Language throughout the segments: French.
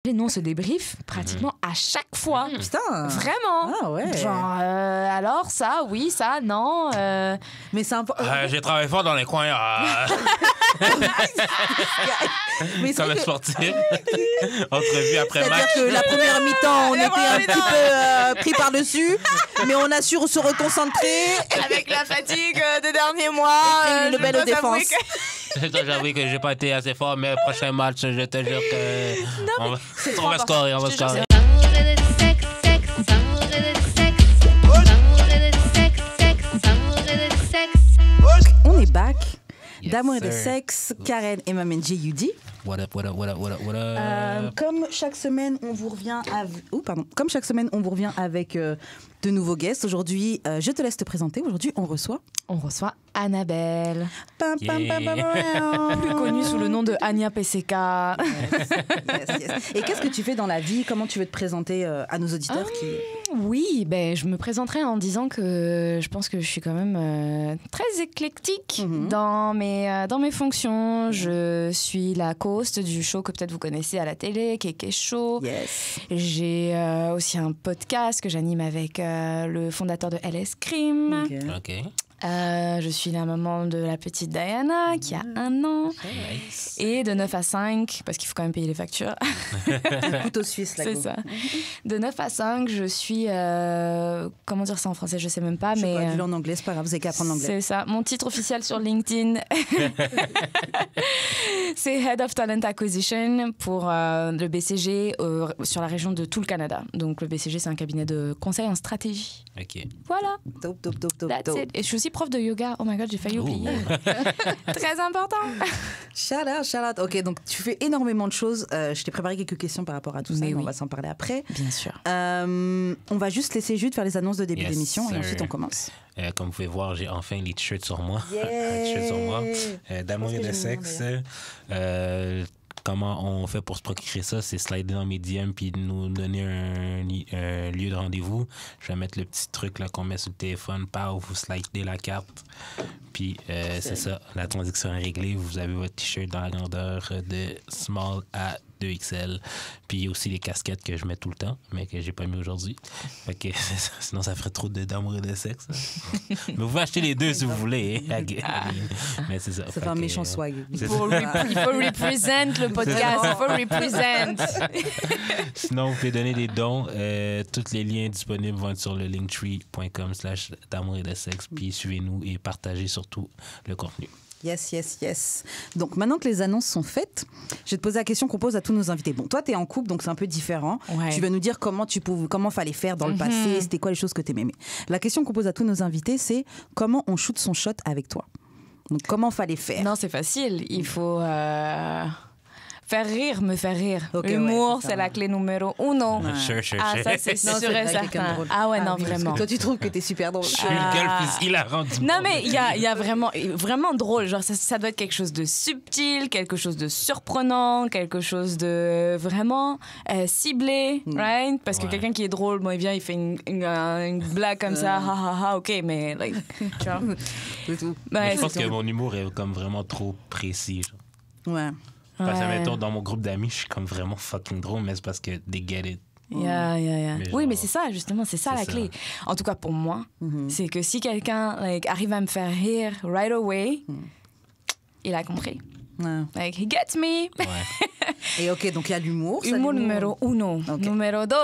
Nous, on se débrief pratiquement à chaque fois. Putain. Vraiment. Ah ouais. Genre, alors ça, oui, ça, non. Mais c'est important. J'ai travaillé fort dans les coins. Mais Comme un sportif. Entrevue après c'est-à-dire match. que la première mi-temps, on était un petit peu pris par-dessus, mais on a su se reconcentrer. Avec la fatigue des derniers mois. Une belle défense. Je dois avouer que j'ai pas été assez fort, mais prochain match, je te jure que on va scorer, on va scorer. On est back. Yes, D'amour et de sir. sexe, Karen et Maman J.U.D. What up, what up, what up, what up, what up? Comme chaque semaine, on vous revient Comme chaque semaine, on vous revient avec de nouveaux guests. Aujourd'hui, je te laisse te présenter. Aujourd'hui, on reçoit Annabelle, Pam, pam, pam, pam, pam. plus connue sous le nom de Ania PCK. Yes. Et qu'est-ce que tu fais dans la vie? Comment tu veux te présenter à nos auditeurs Oui, ben, je me présenterai en disant que je pense que je suis quand même très éclectique dans mes fonctions. Je suis la host du show que peut-être vous connaissez à la télé, Kéké Show. Yes. J'ai aussi un podcast que j'anime avec le fondateur de LS Crime. OK. Je suis la maman de la petite Diana qui a 1 an. Nice. Et de 9 à 5, parce qu'il faut quand même payer les factures. Couteau suisse, là. C'est ça. De 9 à 5, je suis... comment dire ça en français? Je sais même pas, mais... Dis-le en anglais, c'est pas grave, vous avez qu'à apprendre l'anglais. C'est ça. Mon titre officiel sur LinkedIn, c'est Head of Talent Acquisition pour le BCG sur la région de tout le Canada. Donc, le BCG, c'est un cabinet de conseil en stratégie. OK. Voilà. Top. That's it. Et je suis aussi prof de yoga. Oh my God, j'ai failli oublier. Très important. Shout out. Ok, donc tu fais énormément de choses. Je t'ai préparé quelques questions par rapport à tout ça, mais on va s'en parler après. Bien sûr. On va juste laisser Jude faire les annonces de début Yes, d'émission et sir. ensuite on commence. Comme vous pouvez voir, j'ai enfin les t-shirts sur moi. Yeah. T-shirts sur moi. D'amour et de Qu'est-ce que j'ai sexe. Comment on fait pour se procurer ça? C'est slider dans mes DM puis nous donner un lieu de rendez-vous. Je vais mettre le petit truc là qu'on met sur le téléphone. Vous slidez la carte. Puis c'est ça, la transaction est réglée. Vous avez votre t-shirt dans la grandeur de small à 2XL. Puis aussi les casquettes que je mets tout le temps, mais que j'ai pas mis aujourd'hui. Fait que sinon ça ferait trop d'amour et de sexe. Mais vous pouvez acheter les deux si vous voulez. Mais c'est ça. Ça fait un méchant swag. Il faut represent le podcast. Il faut represent. Sinon, vous pouvez donner des dons. Tous les liens disponibles vont être sur le linktree.com/d'amour et de sexe. Puis suivez-nous et partagez surtout le contenu. Yes. Donc maintenant que les annonces sont faites, je vais te poser la question qu'on pose à tous nos invités. Bon, toi, tu es en couple, donc c'est un peu différent. Ouais. Tu vas nous dire comment fallait faire dans le passé, c'était quoi les choses que tu aimais. La question qu'on pose à tous nos invités, c'est comment on shoot son shot avec toi. Donc comment fallait faire? Non, c'est facile. Il faut me faire rire. Ok, L'humour, ouais, c'est la clé numéro 1. Sure. Ah, ça, c'est Non, sûr c'est et vrai, quelqu'un de certain. drôle. Ah ouais, non, oui, parce vraiment. que toi, tu trouves que t'es super drôle. Je suis le gars le plus hilarant du monde. Non, mais il y a vraiment drôle. Genre, ça doit être quelque chose de subtil, quelque chose de surprenant, quelque chose de vraiment ciblé, right? Parce que Ouais. quelqu'un qui est drôle, bon, il vient, il fait une blague comme ça, ha, ok, mais, like, tu vois. C'est tout. Ouais, Je pense c'est que tout. mon humour est comme vraiment trop précis. Genre. Ouais. Parce que, Ouais. mettons, dans mon groupe d'amis, je suis comme vraiment fucking drôle, mais c'est parce que they get it. Yeah. Mais Oui, genre- mais c'est ça, justement, c'est ça C'est la ça. clé. En tout cas, pour moi, c'est que si quelqu'un arrive à me faire rire right away, il a compris. Ouais. Like, he gets me. Ouais. Et ok, donc il y a l'humour. ça, Humour l'humour. numéro 1. Ok. Numéro 2.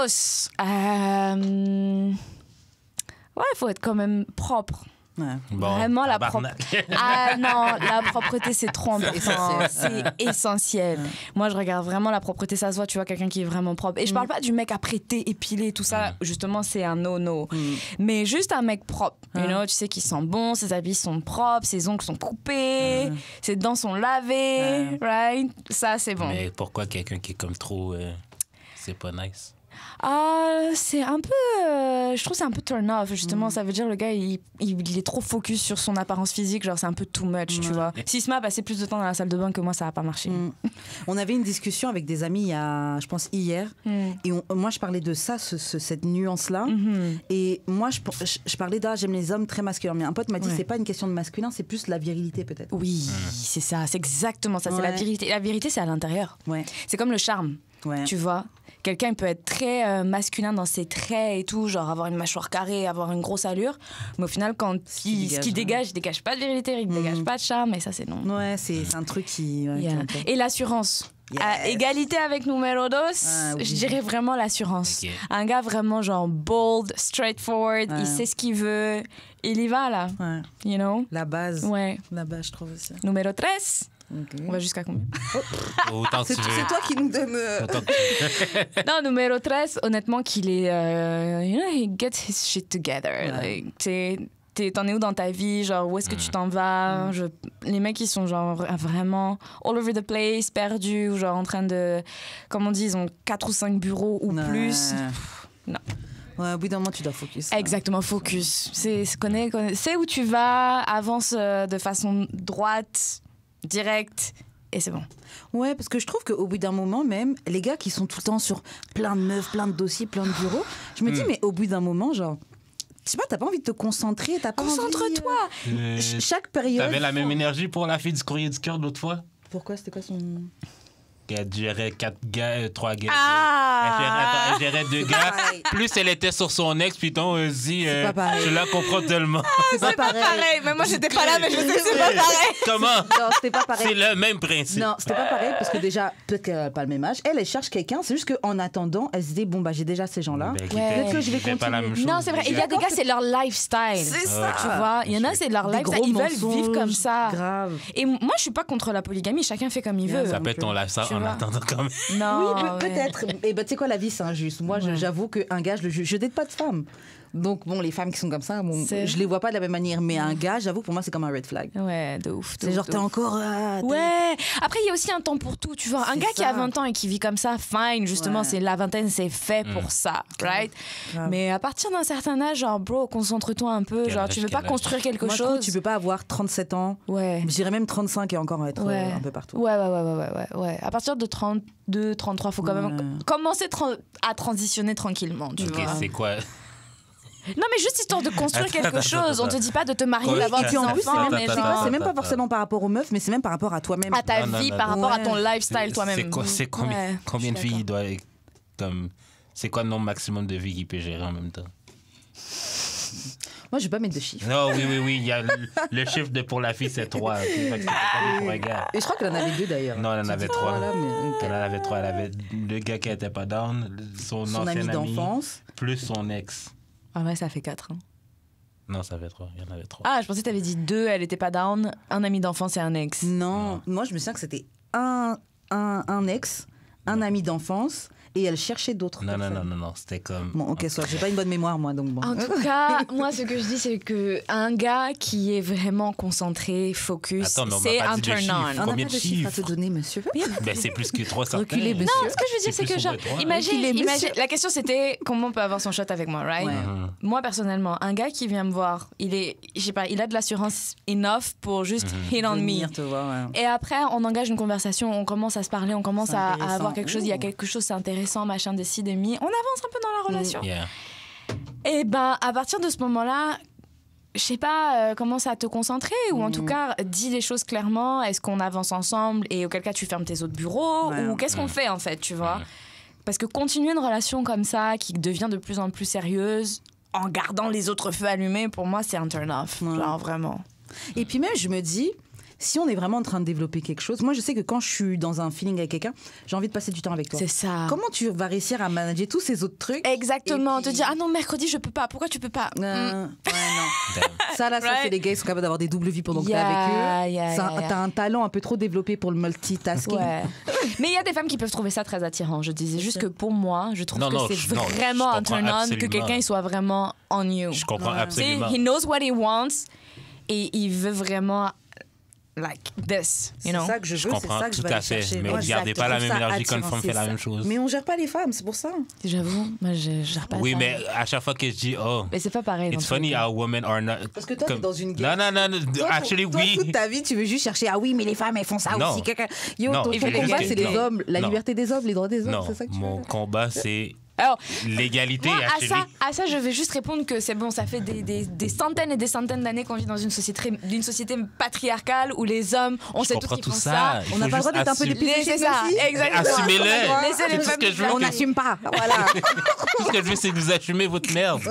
Ouais, il faut être quand même propre. Ouais. Bon, Vraiment la tabarnak. Ah non, la propreté, c'est trop important. essentiel. C'est essentiel. Moi, je regarde vraiment la propreté. Ça se voit, tu vois, quelqu'un qui est vraiment propre. Et je parle pas du mec apprêté, épilé, tout ça. Justement, c'est un no-no. Mais juste un mec propre. You know, tu sais qu'il sent bon, ses habits sont propres, ses ongles sont coupés, ses dents sont lavées, right? Ça, c'est bon. Mais pourquoi quelqu'un qui est comme trop... c'est pas nice? C'est un peu... je trouve que c'est un peu turn off, justement. Ça veut dire le gars, il est trop focus sur son apparence physique. Genre, c'est un peu too much, tu vois. S'il se met à passer plus de temps dans la salle de bain que moi, ça va pas marcher. On avait une discussion avec des amis, je pense, hier. Et moi, je parlais de ça, cette nuance-là. Et moi, je parlais j'aime les hommes très masculins. Mais un pote m'a dit, c'est pas une question de masculin, c'est plus la virilité, peut-être. Oui, c'est ça. C'est exactement ça. C'est la virilité. La virilité, c'est à l'intérieur. Ouais. C'est comme le charme. Tu vois? Quelqu'un il peut être très masculin dans ses traits et tout, genre avoir une mâchoire carrée, avoir une grosse allure. Mais au final, quand ce qu'il dégage, il dégage pas de virilité, il dégage pas de charme. Et ça, c'est non. Ouais, c'est un truc qui... Et l'assurance. Yes. À égalité avec numéro 2, je dirais vraiment l'assurance. Ok. Un gars vraiment genre bold, straightforward, il sait ce qu'il veut, il y va là. Ouais. You know? La base. Ouais. La base, je trouve aussi. Numéro 13. Okay. On va jusqu'à combien? Autant que tu veux. C'est toi qui nous donne... Autant que tu veux. Non, numéro 13, honnêtement, qu'il est... you know, he gets his shit together. Like, t'en es où dans ta vie? Genre, où est-ce que tu t'en vas? Les mecs, ils sont genre vraiment all over the place, perdus, ou genre en train de... Comme on dit, ils ont 4 ou 5 bureaux ou plus. Non. Ouais, au bout d'un moment, tu dois focus. Exactement, focus. C'est où tu vas, avance de façon droite, directe, et c'est bon. Ouais, parce que je trouve qu'au bout d'un moment, même, les gars qui sont tout le temps sur plein de meufs, plein de dossiers, plein de bureaux, je me dis, mais au bout d'un moment, genre, je sais pas, t'as pas envie de te concentrer, t'as pas Concentre-toi. Chaque période... T'avais la même énergie pour la fille du courrier du cœur l'autre fois? Pourquoi? C'était quoi son... Elle gérait 3 gars. Ah! Elle gérait 2 gars. Plus elle était sur son ex, puis ton aussi, pas pareil. je la comprends tellement. C'est pas pareil. Mais moi, j'étais pas là, mais je sais que c'est pas pareil. Comment? Non, c'était pas pareil. C'est le même principe. Non, c'était pas pareil parce que déjà, peut-être qu'elle n'a pas le même âge. Elle cherche quelqu'un. C'est juste qu'en attendant, elle se dit bon, bah, j'ai déjà ces gens-là. Ben, Peut-être que je vais pas la même continuer. chose. Non, c'est vrai. Il y a des gars, c'est leur lifestyle. C'est ça. Tu vois, il y en a, c'est leur Des lifestyle. gros Ils veulent vivre comme ça. Grave. Et moi, je suis pas contre la polygamie. Chacun fait comme il veut. Ça peut être ton lifestyle Tu en vois. attendant quand même. Non. Oui, ouais. peut-être. Et bah, tu sais quoi, la vie, c'est injuste. Moi, j'avoue qu'un gars, je le juge. Je date pas de femmes. Donc, bon, les femmes qui sont comme ça, bon, je les vois pas de la même manière. Mais un gars, j'avoue, pour moi, c'est comme un red flag. Ouais, de ouf. C'est genre, t'es encore. Ouais. Après, il y a aussi un temps pour tout, tu vois. Un gars qui a 20 ans et qui vit comme ça, fine. Justement, c'est la vingtaine, c'est fait pour ça, right? Grave. Mais à partir d'un certain âge, genre, bro, concentre-toi un peu. Genre, tu veux pas construire quelque Moi, je trouve chose. que tu peux pas avoir 37 ans. Ouais. Je dirais même 35 et encore être un peu partout. Ouais. À partir de 32, 33, faut quand même commencer à transitionner tranquillement, tu vois. C'est quoi? Non, mais juste histoire de construire quelque chose. On te dit pas de te marier, Ouais. d'avoir Et des puis en plus, enfants. mais genre, c'est même pas forcément par rapport aux meufs, mais c'est même par rapport à toi-même. à ta Non, vie, non, par non. rapport à ton lifestyle toi-même. C'est combien, Ouais, combien de je suis filles il doit comme c'est quoi le nombre maximum de vies qu'il peut gérer en même temps? Moi, je vais pas mettre de chiffres. Non, oui, il y a le chiffre pour la fille c'est 3. Fait que c'est pas pour un gars. Et je crois qu'elle en avait 2 d'ailleurs. Non, elle en avait 3. Voilà, mais, ok. Elle en avait 3. Elle avait le gars qui était pas down, son Son ancien ami d'enfance. plus son ex. Ah ouais, ça fait 4. Hein. Non, ça fait 3. Il y en avait 3. Ah, je pensais que t'avais dit 2, elle était pas down, un ami d'enfance et un ex. Non, moi je me souviens que c'était un ex, un ami d'enfance, et elle cherchait d'autres personnes. Non, c'était comme... Bon, ok, soit, j'ai pas une bonne mémoire moi, donc bon. En tout cas, moi, ce que je dis, c'est que un gars qui est vraiment concentré, focus, Attends, mais on c'est m'a pas un dit de turn chiffres. on. On n'a Combien pas de de chiffres à te chiffres? donner, monsieur. Ben, c'est plus que 300. Reculez, monsieur. Non, ce que je veux dire, c'est que genre, imagine, la question c'était comment on peut avoir son shot avec moi, right? Ouais. Moi, personnellement, un gars qui vient me voir, je sais pas, il a de l'assurance enough pour juste hit on me. Venir te voir, ouais. Et après, on engage une conversation, on commence à se parler, on commence C'est à intéressant. avoir quelque chose, il y a quelque chose, c'est intéressant, machin, de ci, de mi. On avance un peu dans la relation. Yeah. Et ben, à partir de ce moment-là, je sais pas, commence à te concentrer ou en tout cas, dis les choses clairement. Est-ce qu'on avance ensemble et auquel cas tu fermes tes autres bureaux Ouais. ou qu'est-ce qu'on fait en fait, tu vois? Parce que continuer une relation comme ça qui devient de plus en plus sérieuse en gardant les autres feux allumés, pour moi, c'est un turn-off. Ouais. Genre vraiment. Et puis même, je me dis, si on est vraiment en train de développer quelque chose, moi je sais que quand je suis dans un feeling avec quelqu'un, j'ai envie de passer du temps avec toi. C'est ça. Comment tu vas réussir à manager tous ces autres trucs? Exactement. Et puis- Te dire, ah non, mercredi, je peux pas. Pourquoi tu peux pas? Ouais, non. Ça, là, ça, Right. c'est les gars, ils sont capables d'avoir des doubles vies pendant que t'es Yeah, avec eux. yeah, Ça, yeah. T'as un talent un peu trop développé pour le multitasking. Ouais. Mais il y a des femmes qui peuvent trouver ça très attirant. Je disais juste que pour moi, je trouve Non, que non, c'est je- non, vraiment je un comprends turn-on que absolument. quelqu'un il soit vraiment on you. Je comprends Ouais. Tu sais, absolument. he knows what he wants et il veut vraiment like this, you C'est know. ça que je veux, Je c'est comprends ça que je tout vais à aller fait. chercher. Mais Moi, vous gardez pas la je même trouve ça énergie quand une attirant, femme fait c'est la ça. même chose. Mais on gère pas les femmes, c'est pour ça. J'avoue, moi je gère pas Oui, ça. mais à chaque fois que je dis, oh, Mais c'est pas pareil. dans it's tous les funny cas. how women are not. Parce que toi, t'es dans une Non, guerre. non, Toi, actually, toi, oui. toute ta vie, tu veux juste chercher, ah oui, mais les femmes, elles font ça Non. aussi. Yo, Non, ton je combat, l'explique. c'est les Non. hommes, la Non. liberté des hommes, les droits des hommes, Non, c'est ça que tu mon veux. combat, c'est Alors, L'égalité moi, à chez lui. à ça, je vais juste répondre que c'est bon, ça fait des centaines et des centaines d'années qu'on vit dans une société patriarcale où les hommes, on sait tous comprends qu'ils tout font ça. ça. Il On n'a faut pas le droit juste d'être un peu des assumer- C'est ça, aussi. exactement. Assumez-le. Laissez C'est les tout ce femmes que je veux. On n'assume pas. Voilà. Tout ce que je veux, c'est que vous assumez votre merde.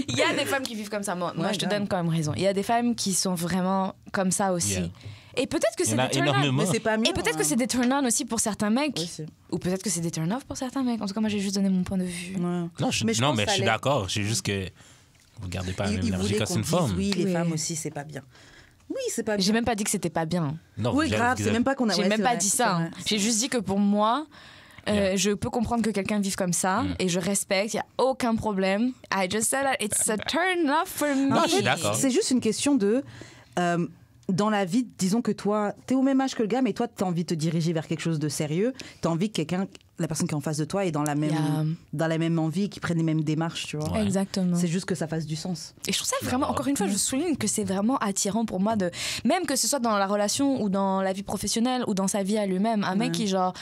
Il y a des femmes qui vivent comme ça. Moi, Ouais, je te grave. donne quand même raison. Il y a des femmes qui sont vraiment comme ça aussi. Yeah. Et peut-être que Il y c'est en a des turn-on. énormément. Mais c'est pas mieux. Et peut-être que c'est des turn-on aussi pour certains mecs. Aussi. Ou peut-être que c'est des turn-off pour certains mecs. En tout cas, moi, j'ai juste donné mon point de vue. Ouais. Non, Mais je pense je que ça suis l'est. d'accord. C'est juste que vous gardez pas la même Il énergie voulait quand qu'on c'est une dise femme. oui, les Oui. femmes aussi, c'est pas bien. Oui, c'est pas bien. J'ai même pas dit que c'était pas bien. Non, Oui, vous- grave, vous c'est avez- même pas qu'on a. J'ai ouais, même c'est pas vrai, dit c'est ça. vrai. hein. J'ai juste dit que pour moi, je peux comprendre que quelqu'un vive comme ça et je respecte, il n'y a aucun problème. I just said that it's a turn off for me. Non, je suis d'accord. C'est juste une question de. Dans la vie, disons que toi, t'es au même âge que le gars, mais toi, t'as envie de te diriger vers quelque chose de sérieux. T'as envie que la personne qui est en face de toi, est dans la même, Yeah. dans la même envie, qui prenne les mêmes démarches, tu vois. Ouais. Exactement. C'est juste que ça fasse du sens. Et je trouve ça vraiment, D'accord. encore une fois, je souligne que c'est vraiment attirant pour moi, même que ce soit dans la relation ou dans la vie professionnelle ou dans sa vie à lui-même. Un mec qui, genre,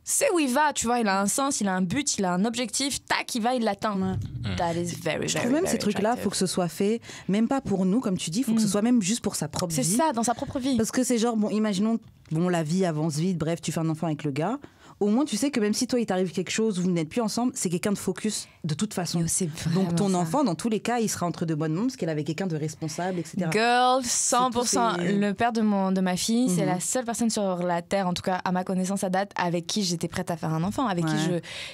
sait où il va, tu vois, il a un sens, il a un but, il a un objectif, tac, il va, il l'atteint. That is very, Je trouve même ces trucs-là, il faut que ce soit fait, même pas pour nous, comme tu dis, il faut que ce soit même juste pour sa propre C'est vie. ça, dans sa propre vie. Parce que c'est genre, bon, imaginons, bon, la vie avance vite, bref, tu fais un enfant avec le gars. Au moins, tu sais que même si toi, il t'arrive quelque chose, vous n'êtes plus ensemble, c'est quelqu'un de focus de toute façon. Yo, c'est Donc, ton vraiment ça. enfant, dans tous les cas, il sera entre de bonnes mains parce qu'elle avait quelqu'un de responsable, etc. Girl, 100%. C'est- Le père de ma fille, c'est la seule personne sur la Terre, en tout cas à ma connaissance à date, avec qui j'étais prête à faire un enfant, avec qui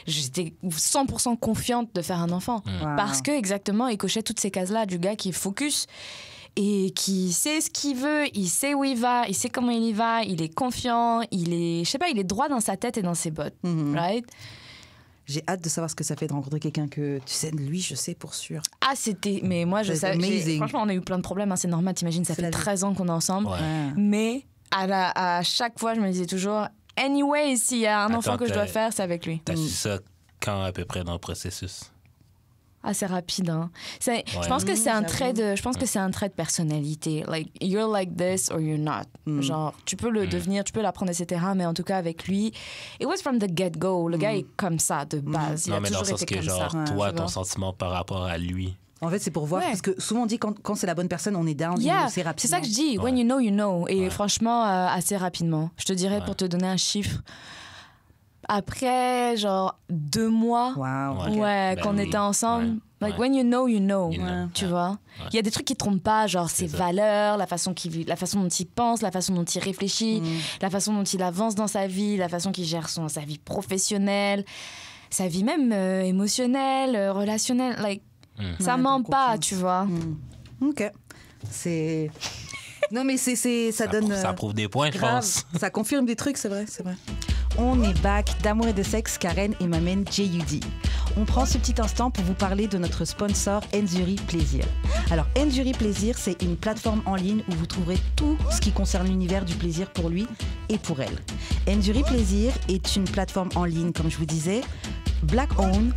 j'étais 100% confiante de faire un enfant. Wow. Parce que, exactement, il cochait toutes ces cases-là du gars qui est focus et qui sait ce qu'il veut, il sait où il va, il sait comment il y va, il est confiant, il est droit dans sa tête et dans ses bottes. Right? J'ai hâte de savoir ce que ça fait de rencontrer quelqu'un que tu sais, lui, je sais pour sûr. Ah, mais moi, je C'est sais. amazing. Franchement, on a eu plein de problèmes, hein, c'est normal, t'imagines, ça C'est fait la vie. 13 ans qu'on est ensemble. Ouais. Mais à chaque fois, je me disais toujours, anyway, s'il y a un enfant Attends, que je dois faire, c'est avec lui. T'as su ça quand à peu près dans le processus? Assez rapide. Hein. Je pense que c'est un trait de personnalité. Like, you're like this or you're not. Genre, tu peux le devenir, tu peux l'apprendre, etc. Mais en tout cas, avec lui, it was from the get-go. Le gars est comme ça, de base. Il Non, a mais dans le toujours sens été que, comme genre, ça. toi, tu ton vois. sentiment par rapport à lui. En fait, c'est pour voir, Ouais. parce que souvent on dit quand c'est la bonne personne, on est down, Yeah, c'est rapidement. c'est ça que je dis. When you know. Et franchement, assez rapidement. Je te dirais, pour te donner un chiffre, après, genre, 2 mois, Waouh. Ouais. ouais, Ben qu'on oui. était ensemble. Ouais. Like, Ouais. when you know, You know. tu Ouais. vois. Il y a des trucs qui trompent pas, genre ses ça. valeurs, la façon dont il pense, la façon dont il réfléchit, la façon dont il avance dans sa vie, la façon qu'il gère sa vie professionnelle, sa vie même émotionnelle, relationnelle. Like, ça Ouais, ment ton pas, confiance. tu vois. Ok. C'est. Non, mais ça donne. Ça prouve des points, je grave. pense. Ça confirme des trucs, c'est vrai, c'est vrai. On est back d'amour et de sexe, Karen et Mamen JUD. On prend ce petit instant pour vous parler de notre sponsor Enzuri Plaisir. Alors Enzuri Plaisir, c'est une plateforme en ligne où vous trouverez tout ce qui concerne l'univers du plaisir pour lui et pour elle. Enzuri Plaisir est une plateforme en ligne, comme je vous disais, black owned,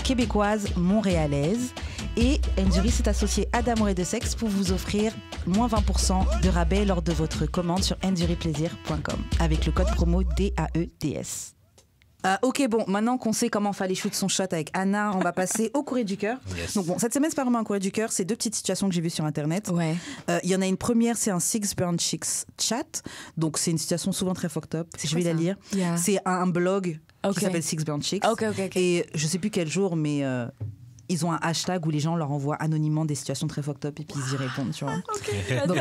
québécoise, montréalaise. Et Enzuri s'est associé à D'amour et de sexe pour vous offrir moins 20% de rabais lors de votre commande sur enzuriplaisir.com avec le code promo DAEDS. Ok, bon, maintenant qu'on sait comment fallait shoot son shot avec Anna, on va passer au courrier du cœur. Yes. Donc bon, cette semaine, c'est pas vraiment un courrier du cœur, c'est 2 petites situations que j'ai vues sur Internet. Ouais. Il y en a une première, c'est un Six Burn Chicks chat. Donc c'est une situation souvent très fucked up. Je vais quoi la ça? lire. Yeah. C'est un blog Ok. qui s'appelle Six Burn Chicks. Ok. Et je sais plus quel jour, mais ils ont un hashtag où les gens leur envoient anonymement des situations très fucked up et puis ils y répondent, tu vois. J'adore.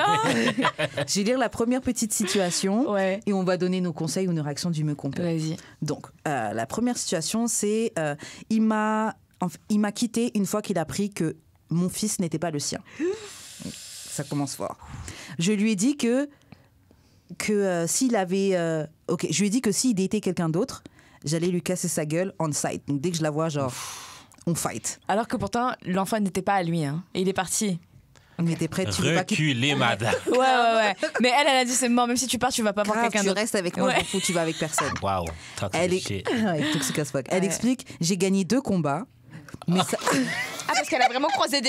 Je vais lire la première petite situation Ouais. et on va donner nos conseils ou nos réactions du mieux qu'on peut. Vas-y. Donc, la première situation, c'est il m'a quitté une fois qu'il a appris que mon fils n'était pas le sien. Ça commence fort. Je lui ai dit que s'il avait... je lui ai dit que s'il datait quelqu'un d'autre, j'allais lui casser sa gueule on site. Donc, dès que je la vois, genre, on fight. Alors que pourtant, l'enfant n'était pas à lui, hein. Et il est parti. On était prêts, tu veux pas quitter. Reculez, madame. Ouais. Mais elle a dit c'est mort, même si tu pars, tu vas pas voir Grave, quelqu'un tu d'autre. restes avec moi, Ouais. je m'en fous, tu vas avec personne. Wow. Talk Elle shit. est toxic as fuck. Elle Ouais. explique, j'ai gagné 2 combats, mais ça... Ah, parce qu'elle a vraiment croisé des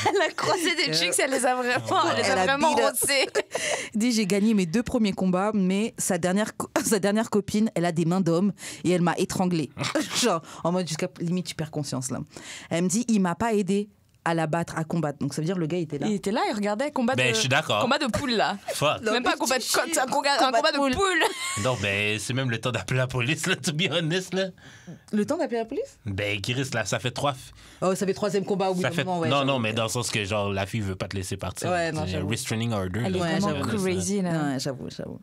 Elle a croisé des chicks, elle les a vraiment Elle a roncées. Il dit j'ai gagné mes 2 premiers combats, mais sa dernière copine, elle a des mains d'homme et elle m'a étranglée. Genre, en mode jusqu'à limite, tu perds conscience là. Elle me dit il m'a pas aidé à la battre, à combattre. Donc ça veut dire le gars était là. Il était là, il regardait combat Ben, je suis d'accord. combat de poule là. Fuck. Même pas un combat de cote, un combat de poule. Non, ben, c'est même le temps d'appeler la police, là, to be honest, là. Le temps d'appeler la police? Ben, Kiris, là, ça fait 3... Oh, ça fait 3e combat au bout Ça d'un fait... moment, ouais. non, mais dans le sens que, genre, la fille veut pas te laisser partir. Ouais, non, C'est j'avoue. restraining order. Elle est là, vraiment to be honest, crazy là. Ouais, j'avoue.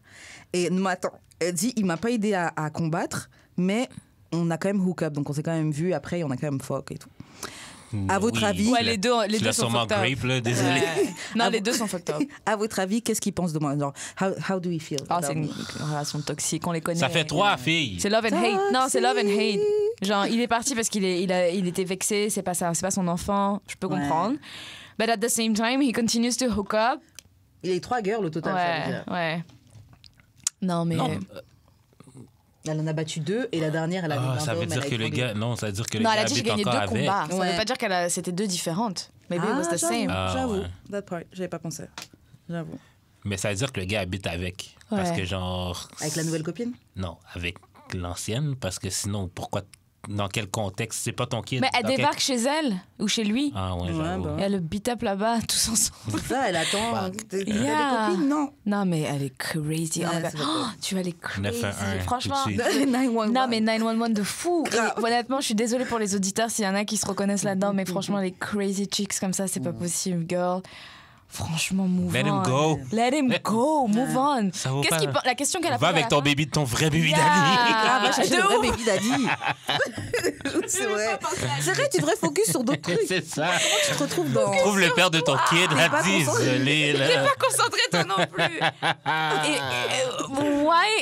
Et non, attends, elle dit il m'a pas aidé à combattre, mais on a quand même hook up, donc on s'est quand même vu après et on a quand même fuck et tout. À votre Oui. avis... Ouais, les deux Tu l'as sont sûrement fucked up. grape, là, désolé. Ouais. Non, les deux sont fucked up. À votre avis, qu'est-ce qu'ils pensent de moi? Genre, how do we feel? Ah, c'est une relation toxique, on les connaît. Ça fait 3 filles. C'est love and hate. Non, c'est love and hate. Genre, il est parti parce qu'il était vexé, c'est pas son enfant, je peux Ouais. comprendre. But at the same time, he continues to hook up. Il a eu 3 girls au total, ça veut Ouais, dire. ouais. Non, mais... Non, Elle en a battu 2 et la dernière, elle a mis ça veut dire que le gars... Non, ça veut dire que le Non, gars elle a dit j'ai habite gagné encore 2 avec. combats. Ça Ouais. veut pas dire que c'était 2 différentes. Maybe it was the same. J'avoue, ouais. that part, j'avais pas pensé. J'avoue. Mais ça veut dire que le gars habite avec. Parce Ouais. que, genre... Avec la nouvelle copine? Non, avec l'ancienne. Parce que sinon, pourquoi... Dans quel contexte? C'est pas ton kid. Mais elle Dans quel- débarque chez elle ou chez lui. Ah ouais, Ouais, j'avoue. bah. Et elle le beat up là-bas, tous ensemble. C'est ça, elle attend. Bah, T'as des Yeah. copines? Non. Non, mais elle est crazy. Ouais, Oh, c'est vrai. tu vas aller crazy. 911, Franchement. tout de suite. 911. Non, mais 911 de fou. Grave. Et honnêtement, je suis désolée pour les auditeurs s'il y en a qui se reconnaissent là-dedans, mais franchement, les crazy chicks comme ça, c'est pas possible, girl. Franchement, move Let on. him go. Let him go. Move on. Ça vaut Qu'est-ce pas. qu'il la question qu'elle a Va posée à avec la ton fin? baby de ton vrai baby Yeah. daddy. Ah, va chercher De le vrai ouf. baby daddy. C'est vrai. C'est vrai, tu devrais focus sur d'autres trucs. C'est ça. Tu te retrouves dans... Trouve le père de ton kid, t'es là, pas désolé, là. Pas concentré toi non plus.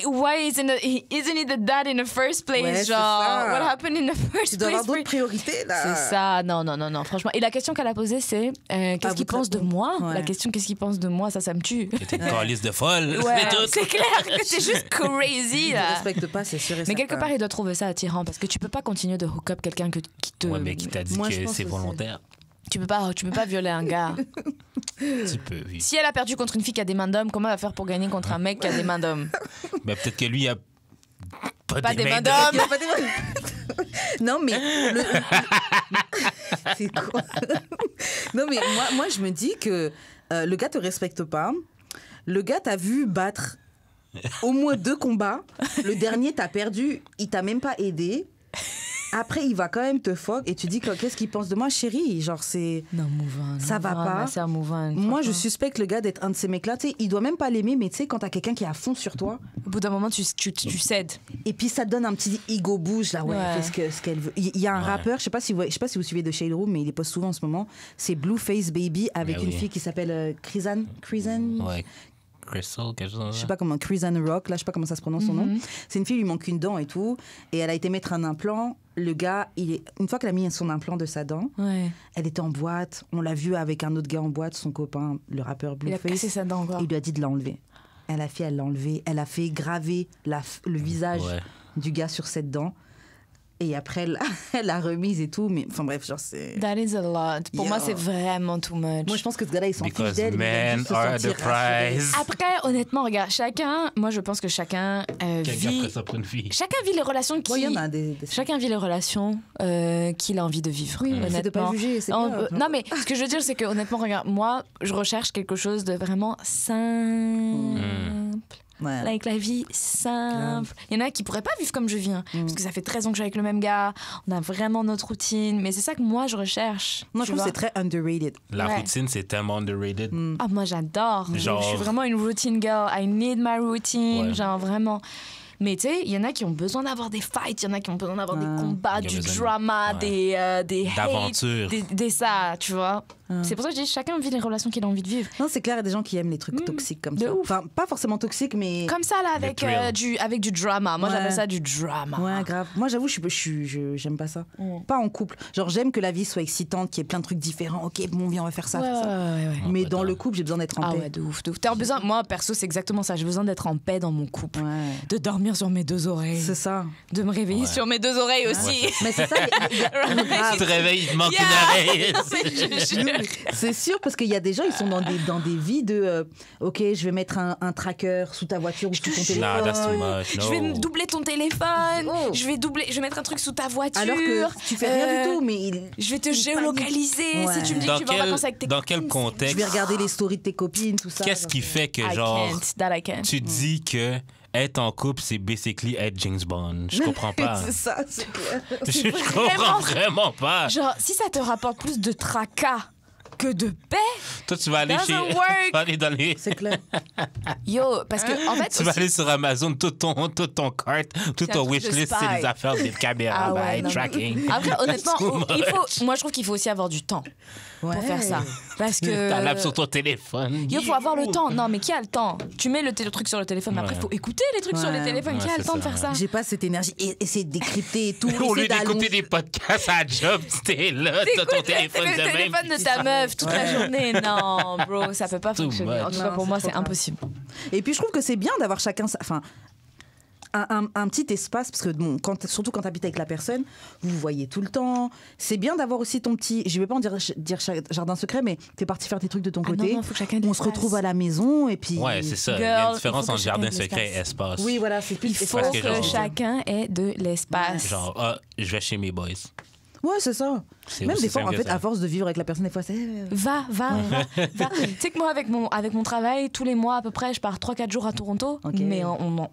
Why isn't he the dad in the first place? Ouais, c'est genre, ça. what happened in the first Tu dois place? avoir d'autres priorités, là. C'est ça, non, franchement. Et la question qu'elle a posée, c'est qu'est-ce qu'il votre pense de réponse. moi? Ouais. La question, qu'est-ce qu'il pense de moi? Ça me tue. T'es une calice de folle. Ouais, C'est tout. c'est clair que t'es juste crazy, Tu ne là. respectes pas, c'est sûr et Mais quelque certain. part, il doit trouver ça attirant parce que tu peux pas continuer de hook up quelqu'un qui te. Ouais, mais qui t'a dit Moi, je que pense c'est aussi. volontaire? Tu peux pas violer un gars. Tu peux, oui. Si elle a perdu contre une fille qui a des mains d'homme, comment elle va faire pour gagner contre un mec qui a des mains d'homme? Ben, peut-être que lui, il a Pas des mains d'homme. d'homme. Il y a pas des- Non, mais... C'est quoi? Non, mais moi, je me dis que le gars te respecte pas. Le gars t'a vu battre au moins 2 combats. Le dernier, t'as perdu. Il t'a même pas aidé. Après, il va quand même te fuck et tu dis que, qu'est-ce qu'il pense de moi, chérie? Genre, c'est... Non, move on. Ça va pas. C'est un move on. Moi, je franchement. suspecte le gars d'être un de ces mecs-là. Tu sais, il doit même pas l'aimer, mais tu sais, quand t'as quelqu'un qui est à fond sur toi, Au bout d'un moment, tu cèdes. et puis ça te donne un petit ego bouge, là, ouais, Ouais. elle fait ce qu'elle veut. Il y a un rappeur, je sais pas si vous suivez de Shade Room, mais il est poste souvent en ce moment. C'est Blueface Baby avec Mais une oui. fille qui s'appelle Crisan. Ouais. Crystal, quelque chose. Je sais pas comment, Crisan Rock, là, je sais pas comment ça se prononce son nom. C'est une fille, il lui manque une dent et tout. Et elle a été mettre un implant. Le gars, une fois qu'elle a mis son implant de sa dent, Ouais. elle était en boîte. On l'a vu avec un autre gars en boîte, son copain, le rappeur Il a Blueface. cassé sa dent, quoi. Il lui a dit de l'enlever. Elle l'a enlevé. Elle a fait graver le visage Ouais. du gars sur cette dent. Et après, elle l'a remise et tout. Mais enfin bref, genre c'est... That is a lot. Pour moi, Yo. c'est vraiment too much. Moi, je pense que ce gars-là, il s'en fiche Because d'elle. mais il va men juste se are the sentir rassuré. prize. Après, honnêtement, regarde, moi, je pense que chacun Quel gars vit... ferait ça pour une fille? Chacun vit les relations Bon, il y en a des... Chacun vit les relations qu'il a envie de vivre. Oui, honnêtement. c'est de pas juger, c'est On- bien. non, mais ce que je veux dire, c'est que honnêtement, regarde, moi, je recherche quelque chose de vraiment simple. Ouais. Avec la vie simple. Il y en a qui pourraient pas vivre comme je viens. Parce que ça fait 13 ans que je suis avec le même gars. On a vraiment notre routine. Mais c'est ça que moi, je recherche. Moi, je tu trouve que vois. c'est très underrated. La Ouais. routine, c'est tellement underrated. Ah, moi, j'adore. Genre- Je suis vraiment une routine girl. I need my routine. Ouais. Genre, vraiment. Mais tu sais, il y en a qui ont besoin d'avoir des fights, il y en a qui ont besoin d'avoir des combats, Il y a du besoin de- drama, ouais. des hates, D'aventure. des ça, tu vois. C'est pour ça que je dis chacun vit les relations qu'il a envie de vivre. Non, c'est clair, il y a des gens qui aiment les trucs toxiques comme de ça. ouf. Enfin, pas forcément toxiques, mais... Comme ça, là, avec, thrill. avec du drama. Moi, Ouais. j'appelle ça du drama. Ouais, grave. Moi, j'avoue, j'aime pas ça. Pas en couple. Genre, j'aime que la vie soit excitante, qu'il y ait plein de trucs différents. Ok, bon, viens, on va faire ça. Ouais, faire ça. ouais. Mais pas dans tant. le couple, j'ai besoin d'être en Ah paix. ouais, de ouf, de ouf. T'as besoin, moi, perso, c'est exactement ça. J'ai besoin d'être en paix dans mon couple. Ouais. De dormir sur mes 2 oreilles. C'est ça. De me réveiller sur mes 2 oreilles aussi. Mais c'est ça, Tu te réveilles, il te manque Yeah. une oreille. Non, mais je jure. C'est sûr, parce qu'il y a des gens, ils sont dans des vies de OK, je vais mettre un tracker sous ta voiture ou sous ton téléphone. Nah, that's too much. No. Je vais doubler ton téléphone. Je vais mettre un truc sous ta voiture. Alors que tu fais rien du tout, mais je vais te géolocaliser si tu me dis que tu vas en vacances avec tes Dans quel copines. contexte? je vais regarder les stories de tes copines, tout ça. Qu'est-ce qui fait que, I genre, can't. tu dis que être en couple, c'est basically être James Bond? Je comprends pas. C'est ça, c'est clair. Je comprends vraiment pas. Genre, si ça te rapporte plus de tracas que de paix, Toi, tu vas aller doesn't chez... work. Tu vas aller dans les... C'est clair. yo, parce que en fait, Tu vas aussi- aller sur Amazon, tout ton cart, tout un ton truc de wishlist, spy. c'est des affaires, des caméras, Ah ouais, ben, non, tracking. Après, honnêtement, That's too moi je trouve qu'il faut aussi avoir du temps pour faire ça. Parce que. T'as l'app sur ton téléphone. Il faut avoir le temps. Non, mais qui a le temps? Tu mets le truc sur le téléphone, mais après, il faut écouter les trucs sur les Ouais. téléphones. Qui a Ouais, le c'est temps de ça, faire ça? J'ai pas cette énergie. Essayer de décrypter et tout. Au lieu essayer d'écouter d'allonger. des podcasts à job, t'es là, t'as ton téléphone le de même. téléphone de ta meuf toute la journée. Non, bro, ça peut pas Too fonctionner. En much. tout cas, Non, pour c'est moi, trop c'est grave. impossible. Et puis je trouve que c'est bien d'avoir chacun enfin un petit espace, parce que bon, surtout quand tu habites avec la personne, vous vous voyez tout le temps. C'est bien d'avoir aussi ton petit, je vais pas en dire jardin secret, mais t'es parti faire tes trucs de ton Ah non, côté. non, faut que chacun ait de On se l'espace. retrouve à la maison et puis. Ouais, c'est ça. Il y a Girl, une différence il faut que entre jardin chacun ait de secret et l'espace. espace. Oui, voilà, c'est plus. Il faut Parce que que genre- chacun ait de l'espace. Genre, je vais chez mes boys. Ouais, c'est ça. C'est Même aussi des fois, en simple que fait, ça. à force de vivre avec la personne, des fois, c'est. Va. Tu sais que moi, avec mon travail, tous les mois à peu près, je pars 3-4 jours à Toronto. Ok. Mais on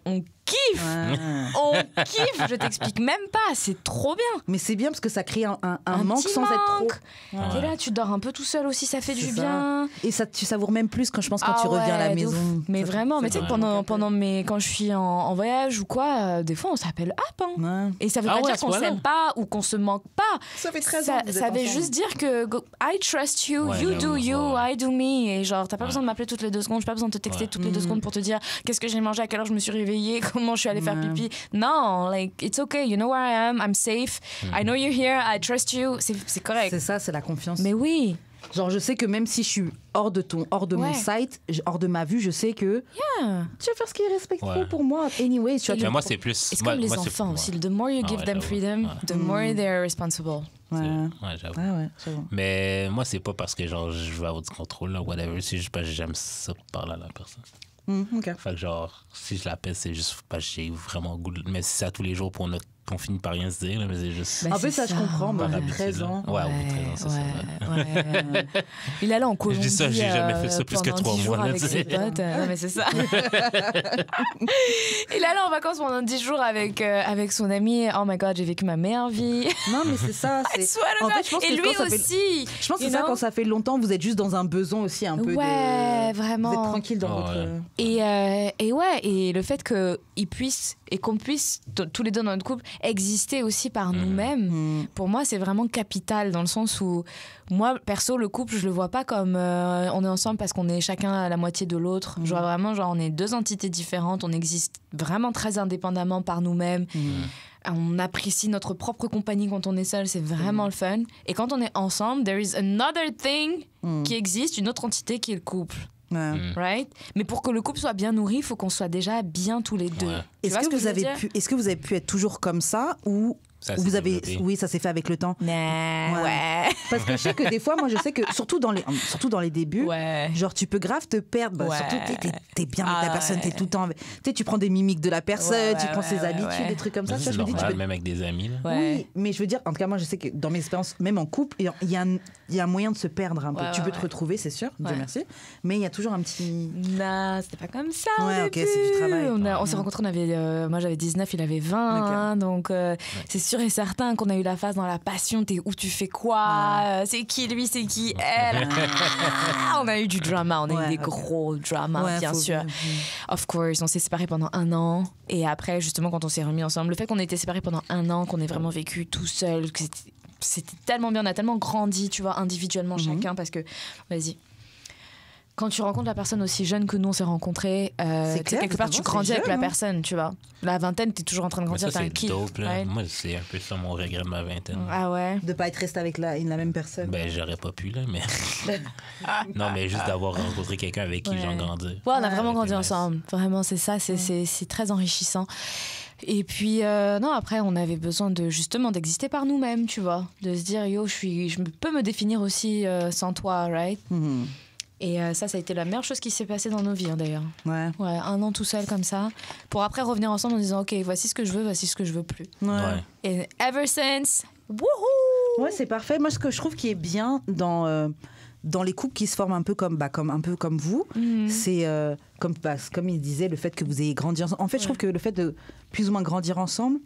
kiffe. Ouais. On kiffe. Je t'explique même pas. C'est trop bien. Mais c'est bien parce que ça crée un manque petit sans être trop. manque. T'es là, tu dors un peu tout seul aussi, ça fait du C'est ça. bien. Et ça, tu savoures même plus quand je pense quand Ah tu reviens à la ouais, de maison. ouf. Mais Ça, vraiment, ça mais tu sais que te manque un peu. pendant quand je suis en voyage ou quoi, des fois on s'appelle app. Hein. Ouais. Et ça veut Ah pas ouais, à dire ce qu'on point-là. s'aime pas ou qu'on se manque pas. Ça fait 13 Ça, ans que vous ça êtes veut ensemble. juste dire que I trust you, Ouais, you j'avoue, do you, ouais. I do me. Et genre, t'as pas besoin de m'appeler toutes les 2 secondes, j'ai pas besoin de te texter Ouais. toutes les 2 secondes pour te dire qu'est-ce que j'ai mangé, à quelle heure je me suis réveillée, comment je suis allée faire Ouais. pipi. Non, like, it's okay, you know where I am, I'm safe, I know you're here, I trust you. C'est correct. C'est ça, c'est la confiance. Mais oui, Genre, je sais que même si je suis hors de mon Ouais. site, hors de ma vue, je sais que tu vas faire ce qui est respectful Ouais. pour moi. Anyway, tu Et vas Mais moi, c'est plus. c'est moi- comme les moi, c'est- enfants ouais. aussi. The more you Ah give ouais, them j'avoue. freedom, Ouais. the more they're responsible. Ouais. Ouais, j'avoue. Ah ouais, j'avoue. Mais moi, c'est pas parce que genre je veux avoir du contrôle, là, whatever. C'est juste parce que j'aime ça parler à la personne. Ok. Fait que genre, si je l'appelle, c'est juste parce que j'ai vraiment goût. Mais si c'est à tous les jours pour qu'on finit par rien se dire, là, mais c'est juste. Ben, En fait, c'est ça, je ça. comprends. Moi, par j'ai habitude, 13 là. ans. Ouais, au bout de 13 ans, c'est ça. ouais. Il allait en Colombie. dis ça, j'ai jamais fait ça plus que pendant 3 10 jours mois, là, avec tu ses sais. potes. Non, mais c'est ça. Il allait en vacances pendant 10 jours avec son ami. Oh my god, j'ai vécu ma meilleure vie. Non, mais c'est ça. I c'est- swear to En God. fait, je pense Et que lui quand ça fait- aussi. Je pense que you c'est ça, know? quand ça fait longtemps, vous êtes juste dans un besoin aussi un peu de. Ouais, Vous vraiment. êtes tranquille dans Ouais. votre. Et ouais, et le fait qu'ils puissent et qu'on puisse tous les deux dans notre couple exister aussi par nous-mêmes, pour moi c'est vraiment capital dans le sens où moi perso le couple je le vois pas comme on est ensemble parce qu'on est chacun à la moitié de l'autre. Je vois vraiment genre on est 2 entités différentes, on existe vraiment très indépendamment par nous-mêmes. On apprécie notre propre compagnie quand on est seul, c'est vraiment le fun. Et quand on est ensemble, there is another thing qui existe, une autre entité qui est le couple. Ouais. Right? Mais pour que le couple soit bien nourri, il faut qu'on soit déjà bien tous les deux. Ouais. Tu Est-ce vois ce que, vous je veux avez dire? pu, est-ce que vous avez pu être toujours comme ça ou Ça vous s'est avez, développé. oui, ça s'est fait avec le temps. Nah, ouais. Parce que je sais que des fois, moi, je sais que surtout dans les débuts, Ouais. genre tu peux grave te perdre. Bah, Ouais. Surtout, t'es bien avec Ah la personne, t'es ouais. tout le temps. Tu sais, tu prends des mimiques de la personne, Ouais, tu prends ouais, ses ouais, habitudes, ouais. des trucs comme ça. Mais Tu vois, c'est je me dis, tu normal, peux. même avec des amis. Là. Ouais. Oui, mais je veux dire, en tout cas, moi, je sais que dans mes expériences, même en couple, il y a un moyen de se perdre un peu. Ouais, Tu peux ouais, te ouais. retrouver, c'est sûr, Dieu Ouais. merci. Mais il y a toujours un petit. Non, c'était pas comme ça. au Ouais, ok, début. c'est du travail. On s'est rencontrés, moi j'avais 19, il avait 20. Ok. Hein, donc c'est sûr et certain qu'on a eu la phase dans la passion. T'es où, tu fais quoi? C'est qui lui, c'est qui elle? Ah, on a eu du drama, on a eu Ouais, des ok. gros dramas, Ouais, bien faut sûr. bien. Of course, on s'est séparés pendant 1 an. Et après, justement, quand on s'est remis ensemble, le fait qu'on ait été séparés pendant 1 an, qu'on ait vraiment vécu tout seul, que c'était tellement bien, on a tellement grandi, tu vois, individuellement chacun, parce que, vas-y. Quand tu rencontres la personne aussi jeune que nous on s'est rencontrés, C'est tu sais, clair, quelque part c'est tu bon, grandis c'est avec la jeune, hein. personne, tu vois. La vingtaine, t'es toujours en train de Mais grandir, ça, t'as un c'est kiff. dope. Là. right? Moi, c'est un peu ça mon regret de ma vingtaine. Ah ouais. De pas être resté avec la même personne. Ben, j'aurais pas pu, là, mais. non, mais juste d'avoir rencontré quelqu'un avec qui Ouais. j'en grandis. Ouais, on a vraiment Ouais, grandi c'est nice. ensemble. Vraiment, c'est ça, c'est très enrichissant. Et puis, non, après, on avait besoin justement d'exister par nous-mêmes, tu vois. De se dire, yo, je peux me définir aussi sans toi, right? Et ça a été la meilleure chose qui s'est passée dans nos vies, hein, d'ailleurs. Ouais. 1 an tout seul comme ça. Pour après revenir ensemble en disant, OK, voici ce que je veux, voici ce que je veux plus. Ouais. Et ever since, wouhou! Ouais, c'est parfait. Moi, ce que je trouve qui est bien dans les couples qui se forment un peu comme vous, c'est comme il disait, le fait que vous ayez grandi ensemble. En fait, je trouve que le fait de plus ou moins grandir ensemble,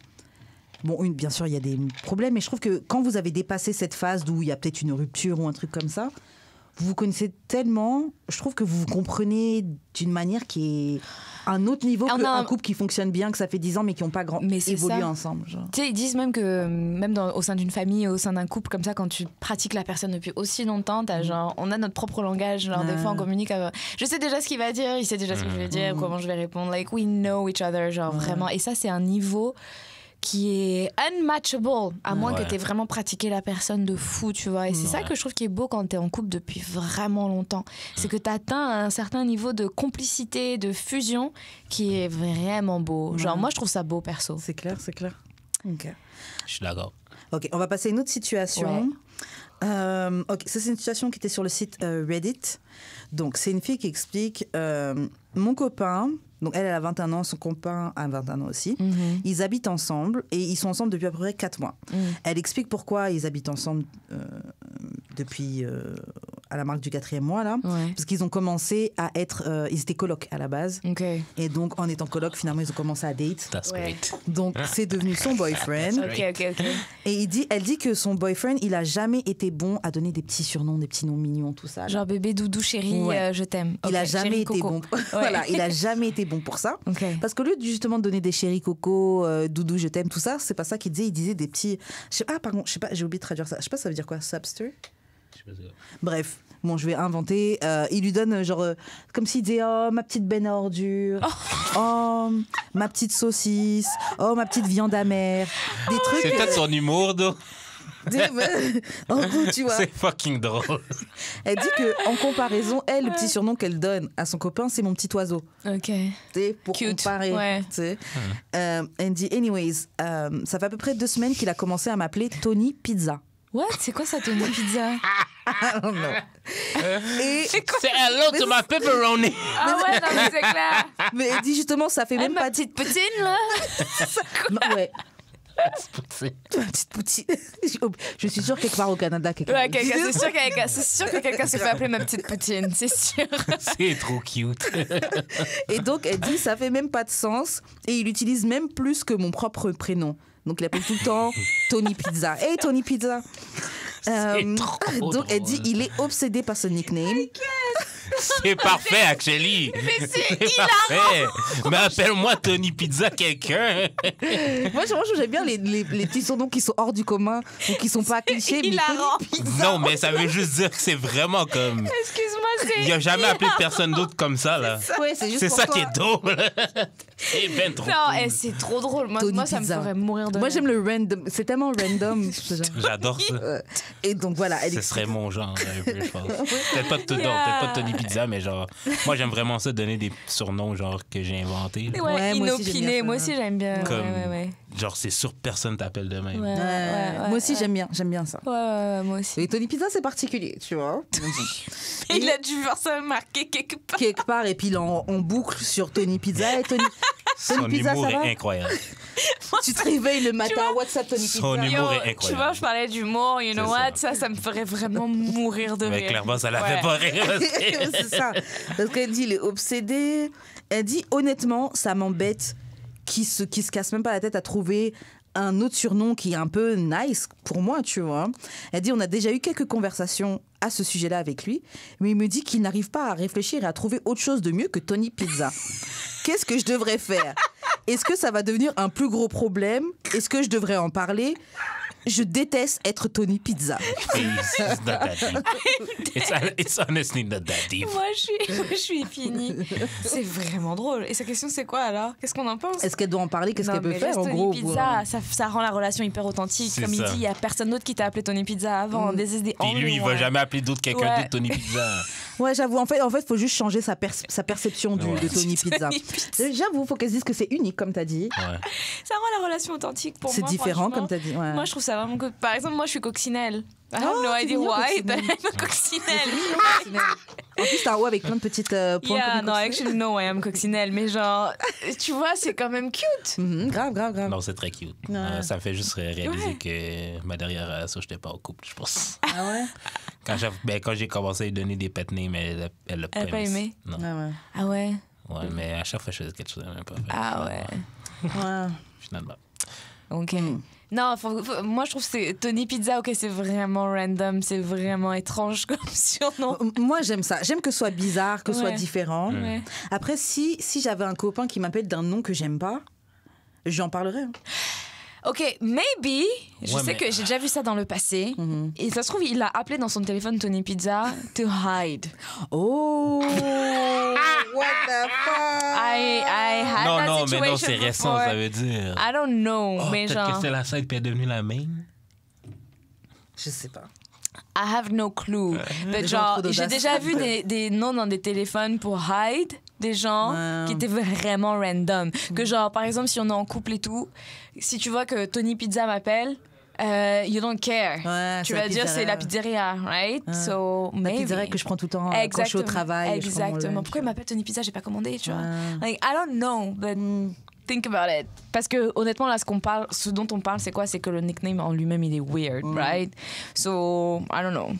bon, bien sûr, il y a des problèmes, mais je trouve que quand vous avez dépassé cette phase d'où il y a peut-être une rupture ou un truc comme ça, vous vous connaissez tellement, je trouve que vous vous comprenez d'une manière qui est un autre niveau qu'un couple qui fonctionne bien, que ça fait 10 ans mais qui n'ont pas évolué ensemble. Tu sais, ils disent même que même au sein d'une famille, au sein d'un couple comme ça, quand tu pratiques la personne depuis aussi longtemps, on a notre propre langage. Des fois, on communique. Je sais déjà ce qu'il va dire, il sait déjà ce que je vais dire, comment je vais répondre. Like, we know each other, vraiment. Et ça, c'est un niveau qui est unmatchable, à moins que tu aies vraiment pratiqué la personne de fou, tu vois. Et c'est ça que je trouve qui est beau quand tu es en couple depuis vraiment longtemps. C'est que tu atteins un certain niveau de complicité, de fusion qui est vraiment beau. Moi, je trouve ça beau, perso. C'est clair. Ok. Je suis d'accord. Ok, on va passer à une autre situation. Ok, ça, c'est une situation qui était sur le site Reddit. Donc, c'est une fille qui explique mon copain... Donc, elle a 21 ans, son copain a 21 ans aussi. Ils habitent ensemble et ils sont ensemble depuis à peu près 4 mois. Elle explique pourquoi ils habitent ensemble depuis à la marque du 4e mois, là. Parce qu'ils ont commencé à être... ils étaient colocs à la base. Et donc, en étant colocs, finalement, ils ont commencé à date. That's great. Donc, c'est devenu son boyfriend. Ok. Et elle dit que son boyfriend, il a jamais été bon à donner des petits surnoms, des petits noms mignons, tout ça. Là. Genre bébé, doudou, chéri, je t'aime. Il a jamais été bon. Voilà, il a jamais été bon pour ça. Parce qu'au lieu de justement donner des chéris coco, doudou, je t'aime, tout ça, c'est pas ça qu'il disait. Il disait des petits... pardon, je sais pas, j'ai oublié de traduire ça. Je sais pas, ça veut dire quoi, subster? Bref, bon, je vais inventer. Il lui donne comme s'il disait ma petite benne à ordures, ma petite saucisse, ma petite viande amère, des trucs. C'est peut-être son humour, donc. En gros, tu vois. C'est fucking drôle. Elle dit que en comparaison, elle, le petit surnom qu'elle donne à son copain, c'est mon petit oiseau. Ok. Pour cute. Comparer. Ouais. Elle dit, anyways, ça fait à peu près 2 semaines qu'il a commencé à m'appeler Tony Pizza. What? C'est quoi ça, Tony Pizza? Non. Et c'est hello to my pepperoni. Ah ouais, non, mais c'est clair. Mais elle dit justement, ça fait même ma pas... petite poutine, là. Non, ouais. Petite poutine. Je suis sûre quelque part au Canada. C'est sûr que quelqu'un se fait appeler ma petite poutine, c'est sûr. C'est trop cute. Et donc, elle dit, ça fait même pas de sens. Et il utilise même plus que mon propre prénom. Donc, il appelle tout le temps Tony Pizza. Hey, Tony Pizza. Donc, elle dit, il est obsédé par ce nickname. C'est parfait, actually. Mais c'est parfait. Mais appelle-moi Tony Pizza quelqu'un. Moi, j'aime bien les petits surnoms qui sont hors du commun ou qui sont pas clichés. Mais Tony Pizza. Non, mais ça veut juste dire que c'est vraiment comme... Excuse-moi, c'est... Il a jamais appelé personne d'autre comme ça, là. Ouais, c'est juste c'est pour ça toi. qui est drôle. C'est ben trop Non, cool. c'est trop drôle. Moi, ça me ferait mourir de Moi, rire. j'aime le random. C'est tellement random. J'adore ça. Et donc, voilà. Ce serait mon genre, un peu, je pense. Peut-être pas Tony Pizza, mais genre... Moi, j'aime vraiment ça, donner des surnoms, genre, que j'ai inventés. Ouais, inopiné. Moi aussi, j'aime bien. Comme, ouais. Genre, c'est sûr que personne t'appelle de même. Ouais. Moi aussi, j'aime bien ça. Ouais, moi aussi. Et Tony Pizza, c'est particulier, tu vois. Il a dû voir ça marqué quelque part. Et puis on boucle sur Tony Pizza. Et Tony Son Pizza, humour ça va? est incroyable. Tu te réveilles le matin, what's up Tony Pizza? Son humour est incroyable. Tu vois, je parlais d'humour, you know what? Ça me ferait vraiment mourir de rire. Mais clairement, ça la fait pas rire. C'est ça. Parce qu'elle dit, il est obsédé. Elle dit, honnêtement, ça m'embête qu'il se casse même pas la tête à trouver un autre surnom qui est un peu nice pour moi, tu vois. Elle dit, on a déjà eu quelques conversations à ce sujet-là avec lui, mais il me dit qu'il n'arrive pas à réfléchir et à trouver autre chose de mieux que Tony Pizza. Qu'est-ce que je devrais faire? Est-ce que ça va devenir un plus gros problème? Est-ce que je devrais en parler? Je déteste être Tony Pizza. It's not that deep. It's honestly not that deep. Moi, je suis finie. C'est vraiment drôle. Et sa question, c'est quoi alors? Qu'est-ce qu'on en pense? Est-ce qu'elle doit en parler? Qu'est-ce qu'elle peut faire en Tony gros? Pizza, ça rend la relation hyper authentique. C'est Comme ça. il dit, il n'y a personne d'autre qui t'a appelé Tony Pizza avant. Puis lui, il va jamais appeler quelqu'un d'autre Tony Pizza. Ouais, j'avoue. En fait, faut juste changer sa perception de Tony Pizza. J'avoue, faut qu'elle se dise que c'est unique, comme t'as dit. Ouais. Ça rend la relation authentique pour moi. C'est différent, comme t'as dit. Ouais. Moi, je trouve ça vraiment cool. Par exemple, moi, je suis coccinelle. I have no idea why, but I'm a coccinelle. En plus, t'as un haut avec plein de petites points. Yeah, no, actually, no, I am coccinelle. Mais genre, tu vois, c'est quand même cute. Grave. Non, c'est très cute. Ouais. Ça me fait juste réaliser que derrière ça, j'étais pas en couple, je pense. Ah ouais? Quand j'ai commencé à lui donner des pet names, elle l'a Elle a pas aimé? Non. Ah ouais? Ouais, mais à chaque fois, je faisais quelque chose, elle n'aimait pas. Ah ouais. Ouais. Finalement. Ok. Non, moi je trouve que c'est Tony Pizza, ok, c'est vraiment random, c'est vraiment étrange comme surnom. Moi, j'aime ça. J'aime que ce soit bizarre, que ce soit différent. Ouais. Après, si j'avais un copain qui m'appelle d'un nom que j'aime pas, j'en parlerais. Ok, maybe, je Ouais, sais mais- que j'ai déjà vu ça dans le passé, et ça se trouve, il a appelé dans son téléphone Tony Pizza to hide. Oh! What the fuck? I had that Non, mais non, situation c'est récent, before. ça veut dire. I don't know, Oh, mais peut-être genre, que c'est la side puis elle est devenue la main. Je sais pas. I have no clue. Mais Les gens genre, trop d'audace. j'ai déjà vu des noms dans des téléphones pour hide des gens qui étaient vraiment random. Que genre, par exemple, si on est en couple et tout, si tu vois que Tony Pizza m'appelle, you don't care. Ouais, Tu c'est vas dire c'est la pizzeria. pizzeria, right? So, La maybe. pizzeria que je prends tout le temps quand je suis au travail. Exactement. Pourquoi il m'appelle Tony Pizza? J'ai pas commandé, tu vois. Like, I don't know, but think about it. Parce que honnêtement, là, ce dont on parle, c'est quoi? C'est que le nickname en lui-même, il est weird, right? So, I don't know.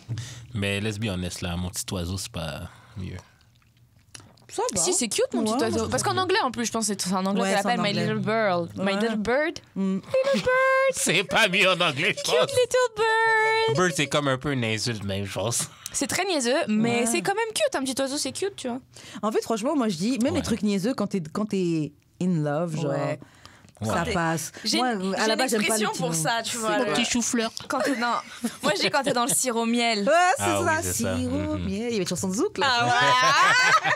Mais let's be honest, là, mon petit oiseau, c'est pas mieux. Ça va. Si, c'est cute, mon petit oiseau. Parce qu'en anglais, en plus, je pense que c'est en anglais Ouais, qu'elle c'est en appelle My anglais. Little Bird. My Little Bird. C'est pas mieux en anglais, je Cute pense. Little Bird. Bird, c'est comme un peu une insulte, même, je pense. C'est très niaiseux, mais c'est quand même cute. Un petit oiseau, c'est cute, tu vois. En fait, franchement, moi, je dis, même les trucs niaiseux, quand t'es in love, genre, ça Ouais. passe. J'ai Moi, une à la base, j'aime pas les expression petits pour noms. ça, tu vois. le- chou-fleur. Quand t'es dans... Moi, je dis quand t'es dans le sirop miel. Ouais, c'est Ah ça, oui, c'est ça. sirop, miel. Il y avait une chanson de Zouk, là. Ah ouais.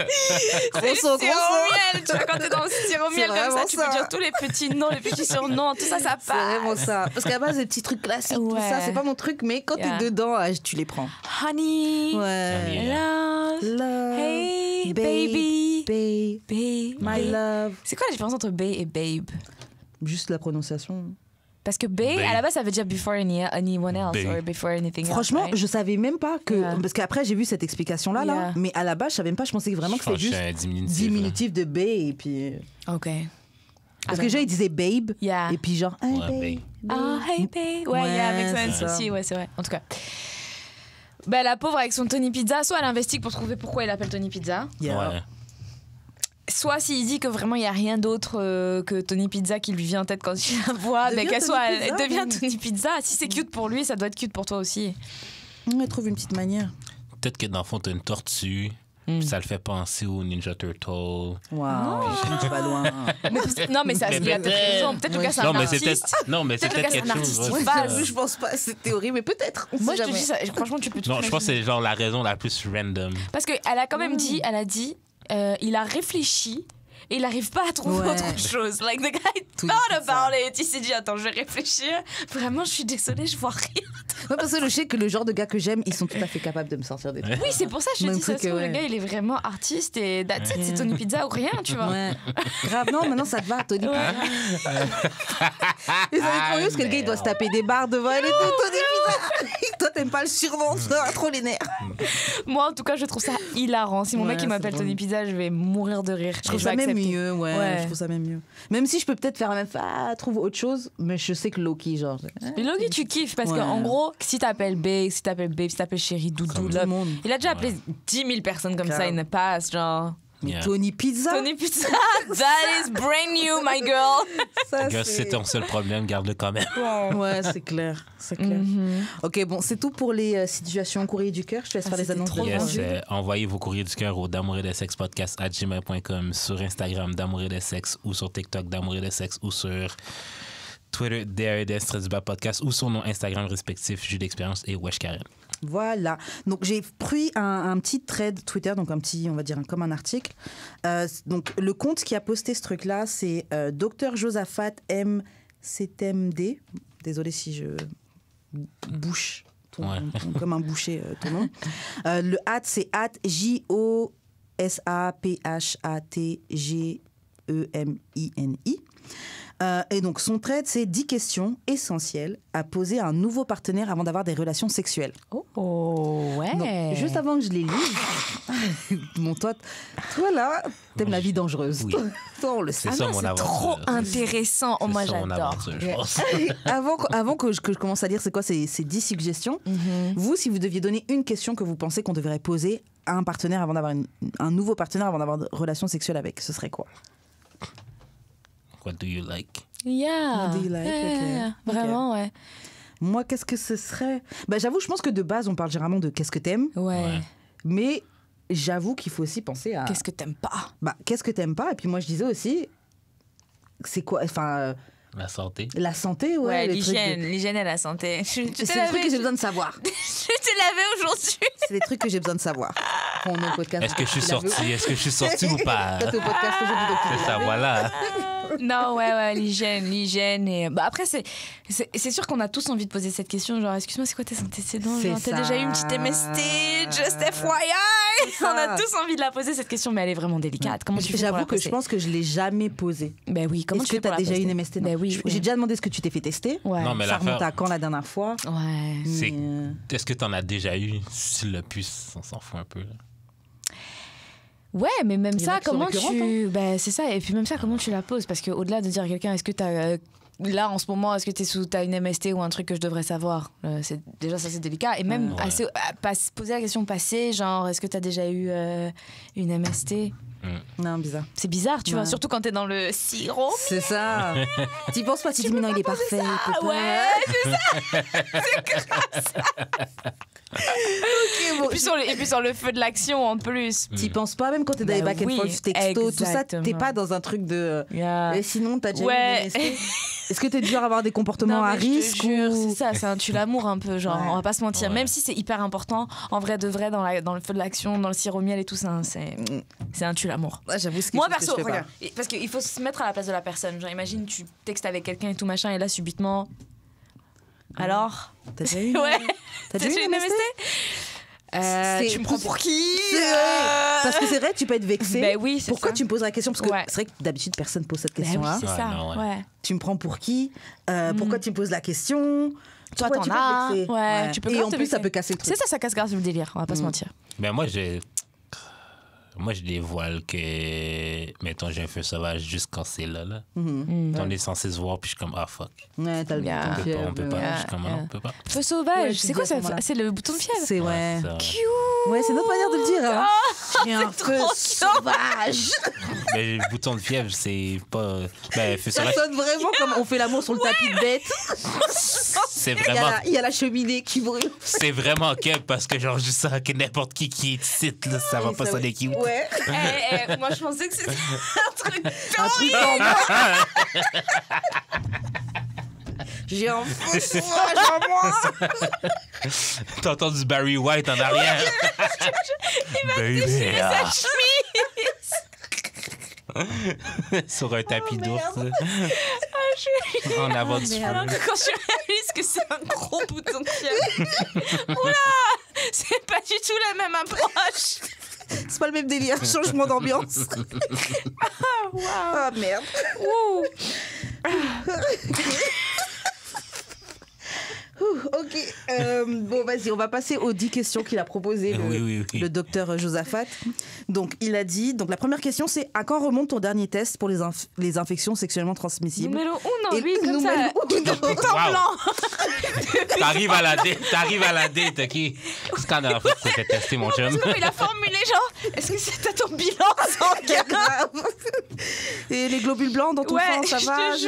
C'est le Grosso, sirop grosso. miel. Tu vois, quand t'es dans le sirop miel comme ça, vraiment tu peux ça. dire tous les petits noms, les petits surnoms, tout ça, ça C'est passe. vraiment ça. Parce qu'à la base, les petits trucs classiques, tout Ouais. ça, c'est pas mon truc, mais quand Yeah. t'es dedans, tu les prends. Honey. Ouais. Love. Love. Hey, baby. Babe. Babe. My love. C'est quoi la différence entre bae et babe? Juste la prononciation. Parce que bae, à la base, ça veut dire before anyone else Bae. or before anything Franchement, else, right? je savais même pas que. Yeah. Parce qu'après, j'ai vu cette explication-là, là, Yeah. mais à la base, je savais même pas. Je pensais vraiment que c'était juste un diminutif. diminutif de babe. Et puis... OK. Parce que déjà, ils disaient babe. Yeah. Et puis, genre, hey, Ouais, babe. Ah, hey, babe. Ouais, Ouais, yeah, makes c'est sense ça. aussi. Ouais, c'est vrai. En tout cas. Ben, la pauvre avec son Tony Pizza, soit elle investigue pour trouver pourquoi il appelle Tony Pizza, Yeah. Ouais. soit s'il dit que vraiment il n'y a rien d'autre que Tony Pizza qui lui vient en tête quand il la voit, ben, Deviens qu'elle Tony soit, Pizza, elle devient oui. Tony Pizza. Si c'est cute pour lui, ça doit être cute pour toi aussi. On trouve une petite manière. Peut-être que dans le fond, t'as une tortue, puis ça le fait penser au Ninja Turtle. Waouh, je suis pas loin. Non, mais ça, Mais il y a peut-être peut-être. raison. Peut-être le gars, c'est Non, un mais c'est artiste. peut-être non, mais c'est Peut-être peut-être le gars, quelque c'est un chose. artiste. ouais, Base. c'est ça. Je pense pas à cette théorie, mais peut-être. On Moi, sait je te jamais. dis ça. Franchement, tu peux tout Non, je pense que imaginer. c'est genre la raison la plus random. Parce qu'elle a quand même dit, il a réfléchi et il n'arrive pas à trouver Ouais. autre chose. Like, the guy Tout thought dit ça. about it. Il s'est dit, attends, je vais réfléchir. Vraiment, je suis désolée, je vois rien. Ouais, parce que je sais que le genre de gars que j'aime, ils sont tout à fait capables de me sortir des trucs. Oui, c'est pour ça que je te Même dis, ça truc, se trouve, ouais. le gars, il est vraiment artiste et that's it, c'est Tony Pizza ou rien, tu vois. Ouais. Grave, non, maintenant ça te va, Tony. Et ça va être curieux parce que le gars il doit se taper des barres devant elle et tout. Tony Pizza. Toi t'aimes pas le surnom, ça va trop les nerfs. Moi, en tout cas, je trouve ça hilarant. Si mon Ouais, mec il m'appelle c'est Tony drôle. Pizza, je vais mourir de rire. Je trouve ça même mieux, ouais, je trouve ça même mieux. Même si je peux peut-être faire la même trouve autre chose, mais je sais que Loki, genre. Mais Loki, tu kiffes parce Ouais. qu'en gros, si t'appelles babe, si t'appelles chérie, doudou, Tout love, le monde. il a déjà appelé 10 000 personnes comme ça, Grave. il ne passe, genre. Mais Yeah. Tony Pizza, Tony Pizza, that is brand new, my girl. ça Gars, si c'est ton seul problème, garde-le quand même. Ouais, c'est clair, c'est clair. Ok, bon, c'est tout pour les situations courrier du cœur. Je te laisse faire les c'était annonces. trop de bien. Yes, rendu. envoyez vos courriers du cœur au d'amour et de sexe podcast @gmail.com, sur Instagram d'amour et de sexe, ou sur TikTok d'amour et de sexe, ou sur Twitter DAEDS podcast, ou sur nos Instagram respectifs Jus d'expérience et Wesh Karen. Voilà. Donc j'ai pris un petit thread Twitter, donc un petit, on va dire comme un article. Donc le compte qui a posté ce truc-là, c'est Dr Josaphat MCTMD. Désolée si je bouche comme un boucher, ton nom. Le @ c'est JOSAPHATGEMINI. Et donc son trade, c'est 10 questions essentielles à poser à un nouveau partenaire avant d'avoir des relations sexuelles. Oh, ouais. Donc, juste avant que je les lise, toi là, t'aimes la vie dangereuse. Oui. Toi, on le sait. C'est ça mon aventure. Trop intéressant. Oh, moi, C'est ça mon j'adore. aventure, je pense. Avant que je commence à lire c'est quoi ces 10 suggestions, vous, si vous deviez donner une question que vous pensez qu'on devrait poser à un partenaire avant d'avoir un nouveau partenaire avant d'avoir une relation sexuelle avec, ce serait quoi? What do you like? Yeah. What do you like? Yeah. Ok. Vraiment, ouais. Moi, qu'est-ce que ce serait? J'avoue, je pense que de base, on parle généralement de qu'est-ce que t'aimes, Ouais. mais j'avoue qu'il faut aussi penser à Qu'est-ce que t'aimes pas? qu'est-ce que t'aimes pas. Et puis moi, je disais aussi, c'est quoi? Enfin, La santé. la santé, ouais. Ouais, les trucs l'hygiène et la santé. c'est des trucs que j'ai besoin de savoir. Je t'ai lavé aujourd'hui. C'est des trucs que j'ai besoin de savoir. Quand on est au podcast. Est-ce que je suis sorti? Est-ce que je suis sorti ou pas? Quand t'es au podcast aujourd'hui, donc tu C'est ça, voilà. Non, ouais, l'hygiène. Et... après, c'est sûr qu'on a tous envie de poser cette question. Genre, excuse-moi, c'est quoi tes antécédents? C'est Genre, t'as ça. déjà eu une petite MST? Just FYI! ça. On a tous envie de la poser, cette question, mais elle est vraiment délicate. Comment tu fais pour la J'avoue que poser? je pense que je l'ai jamais posée. Ben oui, comment Est-ce tu que fais pour t'as la déjà eu poser? une MST? Non. Ben oui. J'ai déjà demandé ce que tu t'es fait tester. Ouais. Non, mais Ça remonte l'affaire, à quand la dernière fois? Ouais. c'est Mais, est-ce que t'en as déjà eu? Si tu l'as pu, on s'en fout un peu. Là. Ouais, mais même Il y en a ça, qui sont comment récurrentes, tu... Ben, c'est ça, et puis même ça, comment tu la poses? Parce qu'au-delà de dire à quelqu'un, est-ce que t'as... là, en ce moment, est-ce que t'as une MST ou un truc que je devrais savoir? Déjà, ça, c'est délicat. Et même Ouais. poser la question passée, genre, est-ce que t'as déjà eu une MST? non, bizarre. C'est bizarre, tu vois, Ouais. surtout quand t'es dans le sirop. C'est ça. Tu penses pas, tu dis, mais non, il est parfait. Ah peut-être. ouais, c'est ça. Bon, Et puis sur le feu de l'action, en plus. T'y penses pas, même quand t'es dans les Bah back and oui, forth texto, tout ça, t'es exactement. pas dans un truc de. Yeah. Et sinon, t'as déjà Ouais. eu une MST? Est-ce que t'es du genre à avoir des comportements Non, à mais je te risque jure, ou... c'est ça, c'est un tue-l'amour un peu, genre, Ouais. on va pas se mentir. Ouais. Même si c'est hyper important, en vrai de vrai, dans le feu de l'action, dans le sirop miel et tout ça, c'est un tue-l'amour. Ah, j'avoue, c'est quelque Moi chose que perso, je fais pas. regarde, parce qu'il faut se mettre à la place de la personne. Genre, imagine, tu textes avec quelqu'un et tout machin, et là, subitement. Alors T'as déjà eu une... Ouais. T'as déjà eu une MST? C'est- Tu me prends pour qui C'est vrai. Parce que c'est vrai, tu peux être vexé. Ben oui, c'est Pourquoi ça. tu me poses la question? Parce que Ouais. c'est vrai que d'habitude, personne pose cette Ben oui, question-là. c'est Ouais, ça. non, ouais. Ouais. Tu me prends pour qui? Pourquoi tu me poses la question? Toi, Pourquoi t'en tu peux te as. vexer? Ouais, tu peux Et grave en te plus, ça vexer. peut casser le truc. C'est ça casse grave le délire, on va pas se mentir. Ben moi, je dévoile que, mettons, j'ai un feu sauvage juste quand c'est là. On est censé se voir, puis je suis comme, ah fuck. Ouais, t'as le Yeah. bouton de fièvre, On peut pas. ouais. Je suis comme, ah non, on peut pas. Feu sauvage, Ouais, tu c'est dis quoi à ce ça? moment-là. C'est le bouton de fièvre. C'est ouais. Ça. Ouais, c'est notre manière de le dire. Hein. J'ai un feu trop sauvage. Ben, le bouton de fièvre, c'est pas. Ben, feu Ça sauvage, sonne vraiment comme on fait l'amour sur le tapis de bête. c'est Il y, a vraiment. il y a la cheminée qui brûle. C'est vraiment que parce que, genre, je sens que n'importe qui est ici, là, ça va pas Ça, sonner cute. Ouais. Moi, je pensais que c'était un truc Un truc en moi. J'ai un feu sauvage en moi. T'entends du Barry White en arrière. Baby. Ah. Sur un tapis d'ours. En avant du Alors feu. que quand je réalise que c'est un gros bouton de fièvre, oula, c'est pas du tout la même approche. C'est pas le même délire. Changement d'ambiance. Waouh. Ah merde. Ouh. Ok. Bon, vas-y, on va passer aux 10 questions qu'il a proposées, Oui. le docteur Josaphat. Donc, il a dit... Donc, la première question, c'est à quand remonte ton dernier test pour les infections sexuellement transmissibles? Numéro 1, Et lui, comme numéro ça. uno. Wow. T'arrives à la date, ok? C'est quand la dernière fois que tu t'es testé, mon chum? Il a formulé genre, est-ce que c'était ton bilan sanguin? Grave. Et les globules blancs dans ton sang, ça va? je te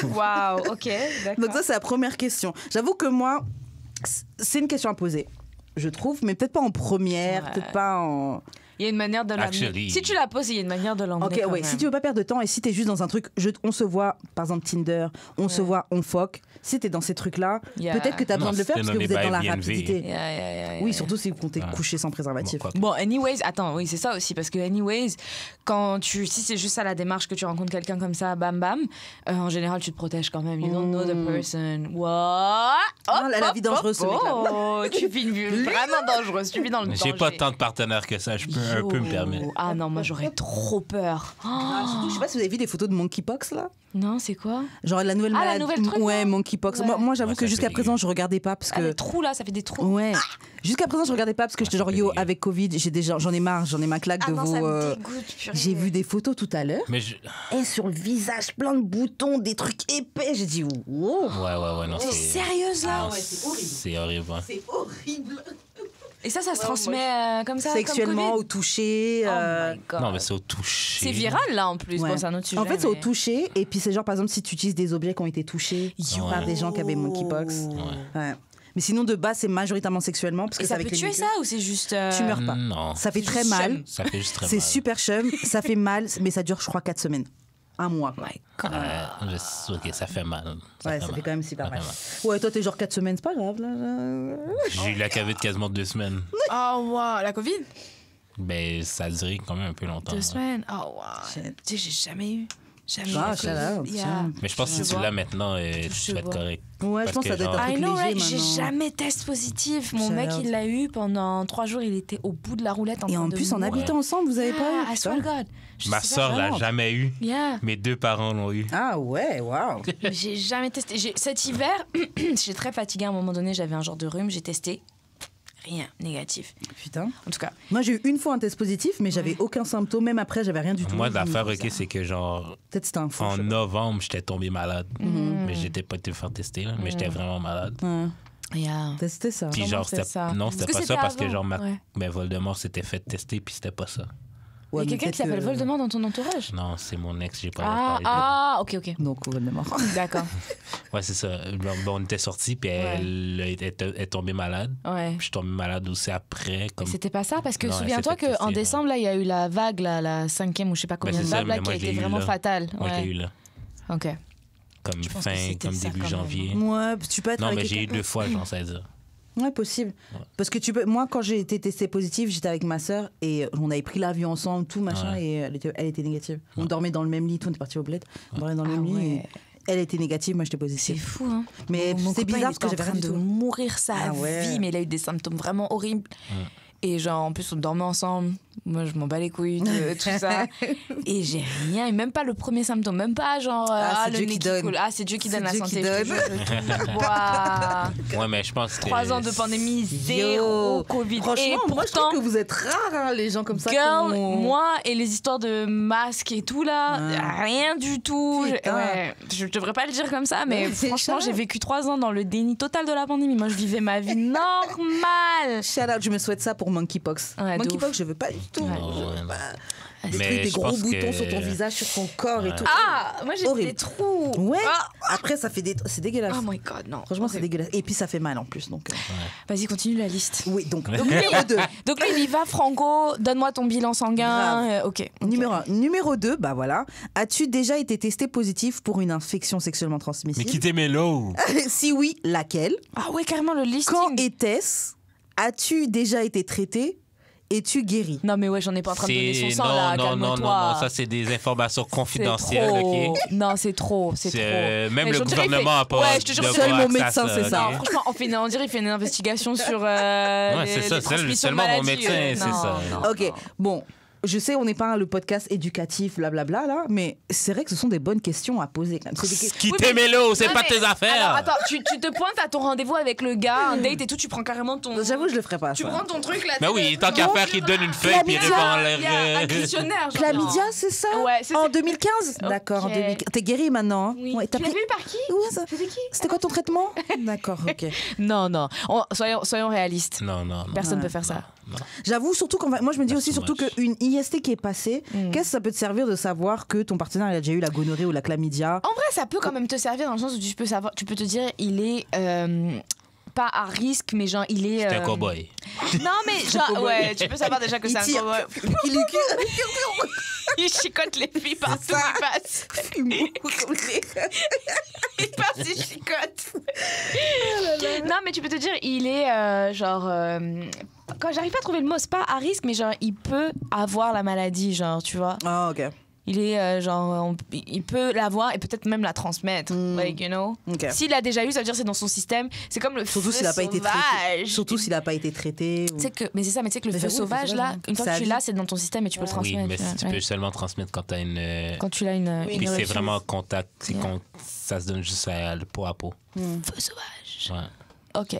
jure. Waouh, ok, d'accord. Donc ça, c'est la première question. J'avoue que moi, c'est une question à poser, je trouve, mais peut-être pas en première, Ouais. peut-être pas en... Il y a une manière de l'amener. Actually. Si tu la poses, il y a une manière de l'emmener. Ok, ouais. Si tu veux pas perdre de temps et si t'es juste dans un truc, on se voit, par exemple Tinder, on se voit, on fuck. Si t'es dans ces trucs-là, peut-être que t'as besoin de le faire parce que vous êtes dans la rapidité. Oui, surtout si vous comptez coucher sans préservatif. Bon, anyways, attends, oui, c'est ça aussi, parce que anyways, si c'est juste à la démarche que tu rencontres quelqu'un comme ça, bam bam, en général, tu te protèges quand même. You don't know the person. What? La vie dangereuse, ce mec-là. Tu vis une vie vraiment dangereuse. Tu vis dans le danger. J'ai pas tant de partenaires que ça, je peux un peu me permettre. Ah non, moi j'aurais trop peur. Surtout, je sais pas si vous avez vu des photos de monkeypox là. Non, c'est quoi? Genre la nouvelle maladie. La nouvelle truc, ouais, monkeypox. Ouais. Moi, j'avoue Ouais, que ça jusqu'à fait présent, je regardais pas parce que. Les trous là, ça fait des trous. Ouais. Jusqu'à présent, je regardais pas parce que j'étais genre yo, avec Covid, j'en ai marre, j'en ai ma claque de non, vos. ça me dégoûte, purée. J'ai vu des photos tout à l'heure. Mais Et sur le visage, plein de boutons, des trucs épais. J'ai dit wow. ouais, non, T'es sérieuse là? Non, c'est horrible. Hein. C'est horrible. Et ça se transmet comme ça? Sexuellement, comme au toucher. Oh my God. Non, mais c'est au toucher. C'est viral là en plus. Ouais. Bon, c'est un autre sujet. En fait, c'est au mais- toucher. Et puis, c'est genre, par exemple, si tu utilises des objets qui ont été touchés par des gens qui avaient monkeypox. Ouais. Mais sinon, de base, c'est majoritairement sexuellement. Parce que Et c'est ça avec peut les tuer muqueuses. ça ou c'est juste. Tu meurs pas. Non. Ça fait C'est très juste mal. chum. Ça fait juste très mal. C'est super chum. Ça fait mal, mais ça dure, je crois, 4 semaines. Un mois. Quoi. My God. Ok, ça fait mal. Ouais, ça fait quand même super Ça mal. fait Ouais, toi, t'es genre 4 semaines, c'est pas grave. Là. J'ai eu la COVID quasiment 2 semaines. Oh wow, la Covid? Mais ça a duré quand même un peu longtemps. 2 hein. semaines. Oh wow. Shit. Tu sais, j'ai jamais eu. Jamais Ah, eu la shout Covid. out, Yeah. tiens. Mais je pense que si Je tu vois. l'as maintenant, Je tu vas être vois. correct. Ouais, je Parce pense que ça que doit être un genre- truc I know, léger right? J'ai maintenant. jamais test positif. Mon Shout mec, out. il l'a eu pendant 3 jours. Il était au bout de la roulette en Et train en de plus, en mourir. habitant ensemble, vous avez pas eu I swear to God. Je Ma sais pas, soeur l'a vraiment. jamais eu. Yeah. Mes 2 parents l'ont eu. Ah ouais, waouh. J'ai jamais testé. Cet hiver, j'étais très fatiguée à un moment donné. J'avais un genre de rhume. J'ai testé. Rien, négatif. Putain. En tout cas. Moi, j'ai eu une fois un test positif, mais j'avais aucun symptôme. Même après, j'avais rien du tout. Moi, l'affaire, ok, c'est que genre, Peut-être c'était un faux. en novembre, j'étais tombé malade. Mais j'étais pas été faire tester, là, mais j'étais vraiment malade. Ouais. Yeah. C'était ça. Puis Comment genre, c'est c'était ça? non, Est-ce c'était que pas c'était ça parce que avant? genre, Ouais. Voldemort s'était fait tester, puis c'était pas ça. Ouais, Il y a mais quelqu'un qui peut-être s'appelle que- Voldemort dans ton entourage? Non, c'est mon ex, j'ai pas parlé de Ok. Donc, Voldemort. D'accord. Ouais, c'est ça. Bon, on était sortis, puis elle est tombée malade. Ouais. Puis je suis tombé malade aussi après. Comme... C'était pas ça, parce que Non, elle souviens-toi s'est fait qu'en tester, décembre, là, il y a eu la vague, là, la 5e ou je sais pas combien c'est de ça, vagues, là, mais qui moi, a je l'ai été eu vraiment là. fatale. Moi, je Ouais. l'ai eu là. Ok. Comme pense que fin, c'était comme ça début quand même, janvier. Ouais, tu peux être Non, avec mais j'ai eu quelqu'un. 2 fois, j'en sais dire. Ouais, possible. Parce que tu peux. Moi, quand j'ai été testée positive, j'étais avec ma sœur et on avait pris l'avion ensemble, tout machin, Ouais. et elle était négative. On dormait dans le même lit, tout, on est parti au bled. On dormait dans le même lit. ouais. Et elle était négative, moi j'étais C'est positive. fou, hein. Mais Mon c'est copain, bizarre il parce que était en j'avais train rien du de tout. mourir sa Ah ouais. vie, mais il a eu des symptômes vraiment horribles. Et genre, en plus, on dormait ensemble. Moi, je m'en bats les couilles de tout ça. Et j'ai rien, et même pas le premier symptôme, même pas genre, c'est le Dieu nez qui qui donne. coule. Ah, c'est Dieu qui C'est donne la Dieu santé. qui je te donne. jure, je touche du bois. Ouais, mais je pense que. 3 ans de pandémie, zéro Covid. Franchement, Et moi je pourtant, trouve que vous êtes rares, hein, les gens comme ça. girl, qui ont- moi et les histoires de masques et tout là, rien du tout. Putain. Je devrais pas le dire comme ça, mais Ouais, c'est franchement, ça. j'ai vécu 3 ans dans le déni total de la pandémie. Moi, je vivais ma vie normale. Shout out, je me souhaite ça pour Monkeypox. Ouais, de Monkeypox, ouf. je veux pas du tout. Ouais. Je veux Ouais. pas. Mais Des trucs, des je gros pense boutons que- sur ton visage, sur ton corps et tout. Ah, moi j'ai Horrible. des trous. Ouais. Ah. Après, ça fait des. C'est dégueulasse. Oh my god, non. Franchement, c'est dégueulasse. Et puis, ça fait mal en plus. Donc, Vas-y, continue la liste. oui, donc, numéro 2. Donc là, il y va, Franco, donne-moi ton bilan sanguin. Grave. Ok. Numéro 1. Numéro 2, bah voilà. As-tu déjà été testé positif pour une infection sexuellement Mais transmissible? quittez Mélo! Si oui, laquelle? Ah ouais, carrément le listing. Quand était-ce? As-tu déjà été traité? Es-tu guéri? Non mais ouais, j'en ai pas en train de donner son sang non, là, non, calme-toi. non, ça c'est des informations C'est confidentielles, trop. ok? Non, c'est trop, c'est trop. Même Mais le je dirais, gouvernement il a pas. Ouais, je te jure, de seul droit mon accès à médecin, c'est ça. Non, franchement, on dirait qu'il fait une investigation sur Ouais, c'est ça, les transmissions de seulement mon maladies. médecin, c'est Non, ça. non, Ok, non. bon. Je sais, on n'est pas le podcast éducatif, blablabla, là, mais c'est vrai que ce sont des bonnes questions à poser. Quand même. C'est des... Quittez Mélo, c'est Non, pas mais- tes affaires! Alors, attends, tu te pointes à ton rendez-vous avec le gars, un date et tout, tu prends carrément ton. J'avoue, je le ferai pas. Tu ça. prends ton truc là. Mais tu sais, oui, le- tant qu'à Non, faire qu'il donne une feuille puis il Chlamydia, répond il y a un en questionnaire. genre. Chlamydia, c'est ça? Ouais, c'est En ça. 2015? D'accord, en Ok. 2015. T'es guéri maintenant? Hein? Oui. Ouais, t'as Tu l'as pris- vu par qui? Ouais, ça- C'était qui? C'était quoi ton traitement? D'accord, ok. Non, non. Soyons réalistes. Non, non, non. Personne ne peut faire ça. J'avoue, surtout quand moi je me dis That's aussi too surtout much. qu'une IST qui est passée, qu'est-ce que ça peut te servir de savoir que ton partenaire il a déjà eu la gonorrhée ou la chlamydia? En vrai, ça peut quand même te servir dans le sens où tu peux te dire, il est pas à risque, mais genre, il est... C'est un cowboy. Non, mais genre, ouais, tu peux savoir déjà que c'est un cowboy. Il chicote les filles partout où il passe. Il passe, il chicote. Non, mais tu peux te dire, il est genre... quand j'arrive pas à trouver le mot, c'est pas à risque, mais genre, il peut avoir la maladie, genre, tu vois. Ah, ok. Il est genre, il peut l'avoir et peut-être même la transmettre, like, you know. Okay. S'il l'a déjà eu, ça veut dire que c'est dans son système. C'est comme le surtout feu s'il a pas sauvage. été traité. Surtout s'il n'a pas été traité. Ou... Mais c'est ça, mais tu sais que le feu sauvage, là, une fois que tu l'as, c'est dans ton système et tu peux le transmettre. Oui, mais tu peux seulement transmettre quand tu as une. Quand tu l'as une. Puis c'est vraiment contact, ça se donne juste peau à peau. Feu sauvage. Ouais. Ok.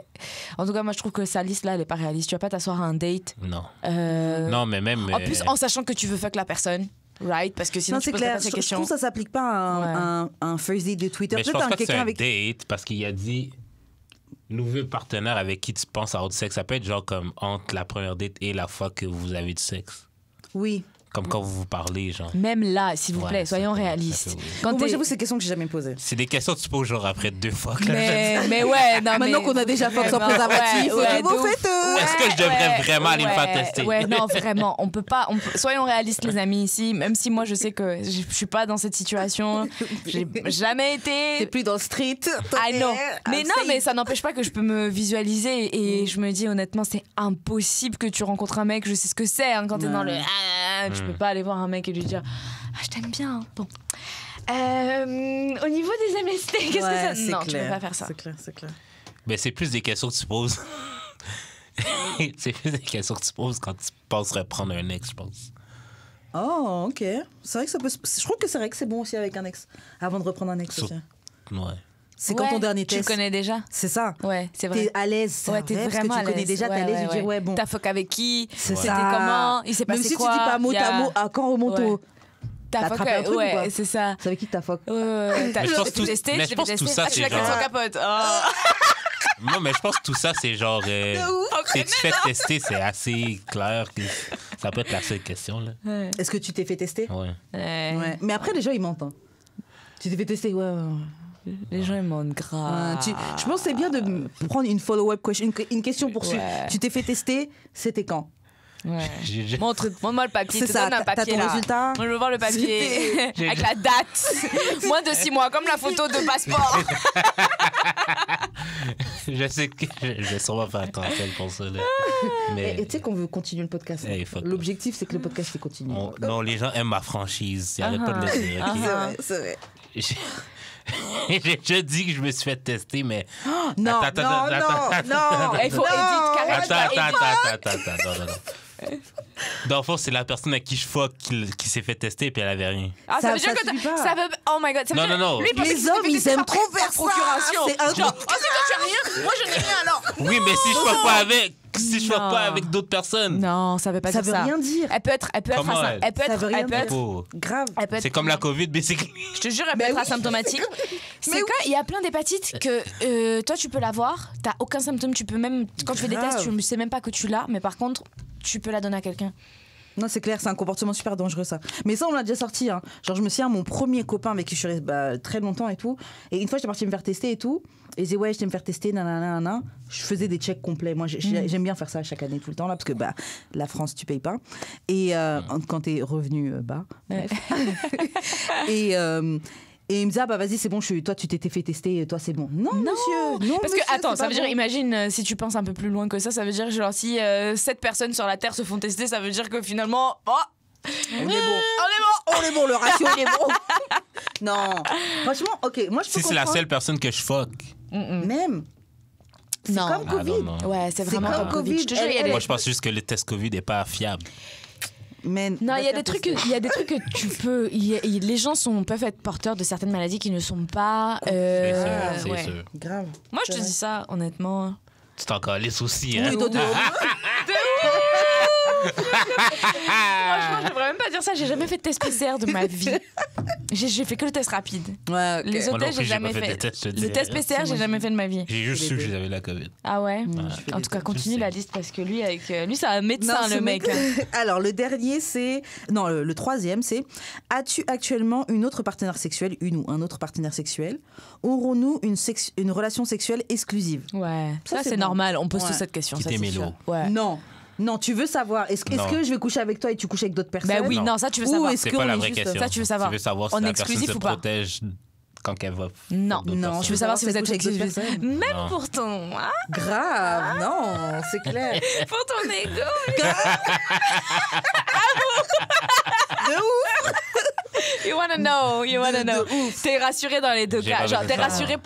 En tout cas, moi, je trouve que sa liste là, elle est pas réaliste. Tu vas pas t'asseoir à un date. Non. Non, mais même. En plus, en sachant que tu veux fuck la personne. Right, parce que sinon non, tu poses pas ces questions. Je trouve que ça s'applique pas à un first date de Twitter. Mais je pense pas que c'est un date parce qu'il a dit nouveau partenaire avec qui tu penses à autre sexe. Ça peut être genre comme entre la première date et la fois que vous avez du sexe. Oui. Comme quand vous vous parlez, genre. Même là, s'il vous plaît, soyons réalistes. Moi, j'avoue, c'est des questions que j'ai jamais posées. C'est des questions que tu poses genre après 2 fois. Mais ouais, non, maintenant qu'on a déjà fait sans préservatif, est-ce que je devrais vraiment aller me faire tester? Ouais, non, vraiment, on peut pas. Soyons réalistes, les amis, ici. Même si moi, je sais que je suis pas dans cette situation, j'ai jamais été. T'es plus dans le street. I know. Mais non, mais ça n'empêche pas que je peux me visualiser et je me dis honnêtement, c'est impossible que tu rencontres un mec. Je sais ce que c'est hein, quand t'es dans le. Tu peux pas aller voir un mec et lui dire je t'aime bien. Bon. Au niveau des MST, qu'est-ce que ça... Non, tu peux pas faire ça. C'est clair. Mais c'est plus des questions que tu poses. C'est plus des questions que tu poses quand tu penses reprendre un ex, je pense. Oh, ok. C'est vrai que ça peut... Je trouve que c'est vrai que c'est bon aussi avec un ex. Avant de reprendre un ex aussi. Ouais. C'est quand ton dernier test. Tu le connais déjà. C'est ça. Ouais, c'est vrai. T'es à l'aise. C'est ouais, t'es vrai, vraiment parce que tu connais déjà, t'es à l'aise de dire ouais, bon. T'as fuck avec qui? C'est C'était ça. comment? Il s'est passé même si quoi? tu dis pas mot à mot, quand on remonte au. T'as fuck un truc ou pas? C'est ça. C'est avec qui t'as fuck? T'as testé? Mais je pense que tout ça, c'est genre... Tu l'as capote. Non, mais je pense que tout ça, c'est genre... si tu fais tester, c'est assez clair que ça peut être la seule question, là. Est-ce que tu t'es fait tester? Ouais. Mais après, les gens, ils mentent. Hein. Tu t'es fait tester? Ouais. Les gens ils mentent grave. Je pense que c'est bien de prendre une follow-up question, une question pour suivre. Tu t'es fait tester, c'était quand? Ouais. Montre-moi le papier. C'est ça, t'as ton résultat. Moi, je veux voir le papier avec la date. Moins de 6 mois, comme la photo de passeport. Je sais que je vais sûrement faire un cancel pour ça. Là. Mais tu sais qu'on veut continuer le podcast. L'objectif, c'est que le podcast il continue. Non, les gens aiment ma franchise. Ils n'arrêtent pas de le dire. Okay? C'est vrai. J'ai déjà dit que je me suis fait tester, mais... Non. Il faut éditer Attends. Dans le fond, c'est la personne à qui je fuck qui s'est fait tester puis elle avait rien. Ah, ça veut dire que ça veut... Oh my God. Ça veut non. Les hommes, ils aiment trop faire ça. C'est un genre, oh, c'est toi, tu as rien. Moi, je n'ai rien alors. Oui, mais si je fuck pas avec... Si je fuck pas avec d'autres personnes. Non, ça veut pas dire ça. Ça veut rien dire. Elle peut être grave. C'est comme la COVID, basically. Je te jure, elle peut être asymptomatique. C'est quand il y a plein d'hépatites que toi, tu peux l'avoir. T'as aucun symptôme. Tu peux même... Quand tu fais des tests, tu ne sais même pas que tu l'as. Mais par contre, tu peux la donner à quelqu'un. Non, c'est clair, c'est un comportement super dangereux, ça. Mais ça, on l'a déjà sorti. Hein. Genre, je me souviens, mon premier copain avec qui je suis restée très longtemps et tout. Et une fois, j'étais partie me faire tester et tout. Et il disait, ouais, je t'ai me faire tester, nanana. Je faisais des checks complets. Moi, j'aime bien faire ça chaque année, tout le temps, là, parce que la France, tu payes pas. Et quand t'es revenu bas. Bref. Et il me disait, vas-y, c'est bon, toi, tu t'étais fait tester, toi, c'est bon. Non, monsieur. Non, parce que, attends, ça veut dire, imagine, si tu penses un peu plus loin que ça veut dire, genre, si 7 personnes sur la Terre se font tester, ça veut dire que finalement, on est bon, le ratio, il est bon. Non. Franchement, ok, moi, je peux Si c'est la seule personne que je fuck. Même. C'est comme Covid. Non. Ouais, c'est vraiment comme Covid. Je te jure, moi, je pense juste que le test Covid n'est pas fiable. Non, il y a des trucs que tu peux. Les gens peuvent être porteurs de certaines maladies qui ne sont pas. C'est sûr. Grave. Moi, je te dis ça, honnêtement. Tu t'en calisses aussi, hein? Oui, Franchement, j'ai vraiment même pas dire ça, j'ai jamais fait de test PCR de ma vie. J'ai fait que le test rapide. Ouais, ok. Les Moi autres non tests, plus, j'ai jamais pas fait. de test, je te Le dirais. test PCR, j'ai jamais fait de ma vie. J'ai juste les su que deux. j'avais la COVID. Ah ouais. Je fais En des tout cas, deux. continue Je la sais. liste parce que lui, lui, c'est un médecin, Non, le ce mec. Alors, le dernier, c'est... Non, le troisième, c'est... As-tu actuellement une autre partenaire sexuelle, une ou un autre partenaire sexuel? Aurons-nous une relation sexuelle exclusive? Ouais. Ça, c'est c'est bon. normal. On pose Ouais. tous cette question. Qui Ça, t'es c'est mélo. sûr. Ouais. Non. Non, tu veux savoir, est-ce Non. que je vais coucher avec toi et tu couches avec d'autres personnes? Ben oui, Non. non, ça, tu veux Ou savoir. est-ce C'est qu'on pas la est vraie juste- question. Ça, tu veux savoir. Tu veux savoir On si est la personne exclusif se ou pas? protège quand elle va. Non. d'autres Non, personnes. Je veux savoir si vous êtes couché avec d'autres exclusif. personnes. Même Non. pour ton... hein, Grave, non, c'est clair. pour ton ego. De ouf. You wanna know, you wanna know. T'es rassuré dans les deux J'ai cas. pas Genre, fait t'es ça. rassuré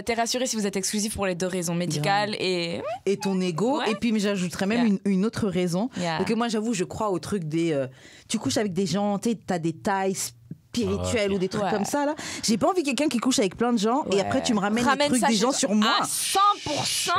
t'es rassuré si vous êtes exclusif pour les deux raisons, médicales et... Et ton ego. Ouais. Et puis, mais j'ajouterais même Yeah. une autre raison. Yeah. Donc, moi, j'avoue, je crois au truc des... tu couches avec des gens, tu sais, t'as des tailles spirituelles Ah, ok. ou des trucs Ouais. comme ça, là. J'ai pas envie de quelqu'un qui couche avec plein de gens et Ouais. après, tu me ramènes les trucs ça des chez gens toi. sur moi. À 100%.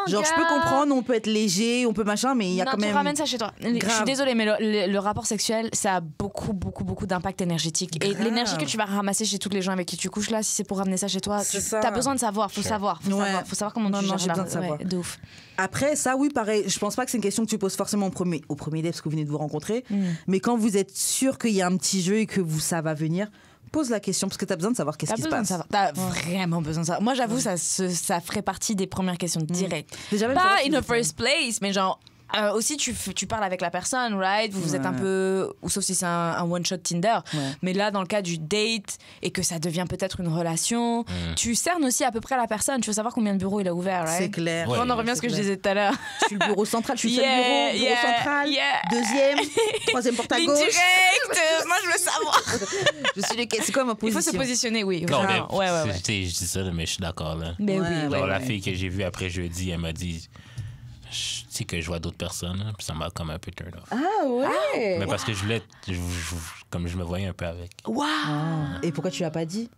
Genre, je peux gars. comprendre, on peut être léger, on peut machin, mais il y a Non, quand tu même... ramènes ça chez toi. Je suis Grave. désolée, mais le rapport sexuel, ça a beaucoup d'impact énergétique. Et Grave. l'énergie que tu vas ramasser chez tous les gens avec qui tu couches là, si c'est pour ramener ça chez toi, C'est tu ça. as besoin de savoir. Faut savoir. Ouais. Faut savoir comment Non, tu non, gères j'ai la- besoin de savoir. ouais, de ouf. Après, ça, oui, pareil. Je pense pas que c'est une question que tu poses forcément au premier date parce que vous venez de vous rencontrer. Mais quand vous êtes sûr qu'il y a un petit jeu et que ça va venir, pose la question parce que tu as besoin de savoir qu'est-ce T'as qui se besoin de passe. savoir. T'as vraiment besoin de savoir. Moi, j'avoue, ça ferait partie des premières questions directes. Déjà, même Pas savoir si in the vous- first place, mais genre. Aussi, tu parles avec la personne, right? Vous êtes un peu. Ou sauf si c'est un one-shot Tinder. Ouais. Mais là, dans le cas du date et que ça devient peut-être une relation, tu cernes aussi à peu près la personne. Tu veux savoir combien de bureaux il a ouvert, right? C'est clair. Ouais. On en revient à ce que je disais tout à l'heure. Je suis le bureau central, je suis seul Yeah, bureau yeah, central, yeah. deuxième, troisième porte à Ligne gauche. directe! Moi, je veux savoir. Je suis c'est quoi ma Il position? faut se positionner, oui. Non, mais Vraiment. Ouais. je dis ça, mais je suis d'accord. Là. Mais Ouais, oui, Genre, ouais. la fille que j'ai vue après jeudi, elle m'a dit tu sais que je vois d'autres personnes, là, puis ça m'a comme un peu turn off. Ah ouais. Mais parce que je voulais, comme je me voyais un peu avec. Waouh! Et pourquoi tu l'as pas dit?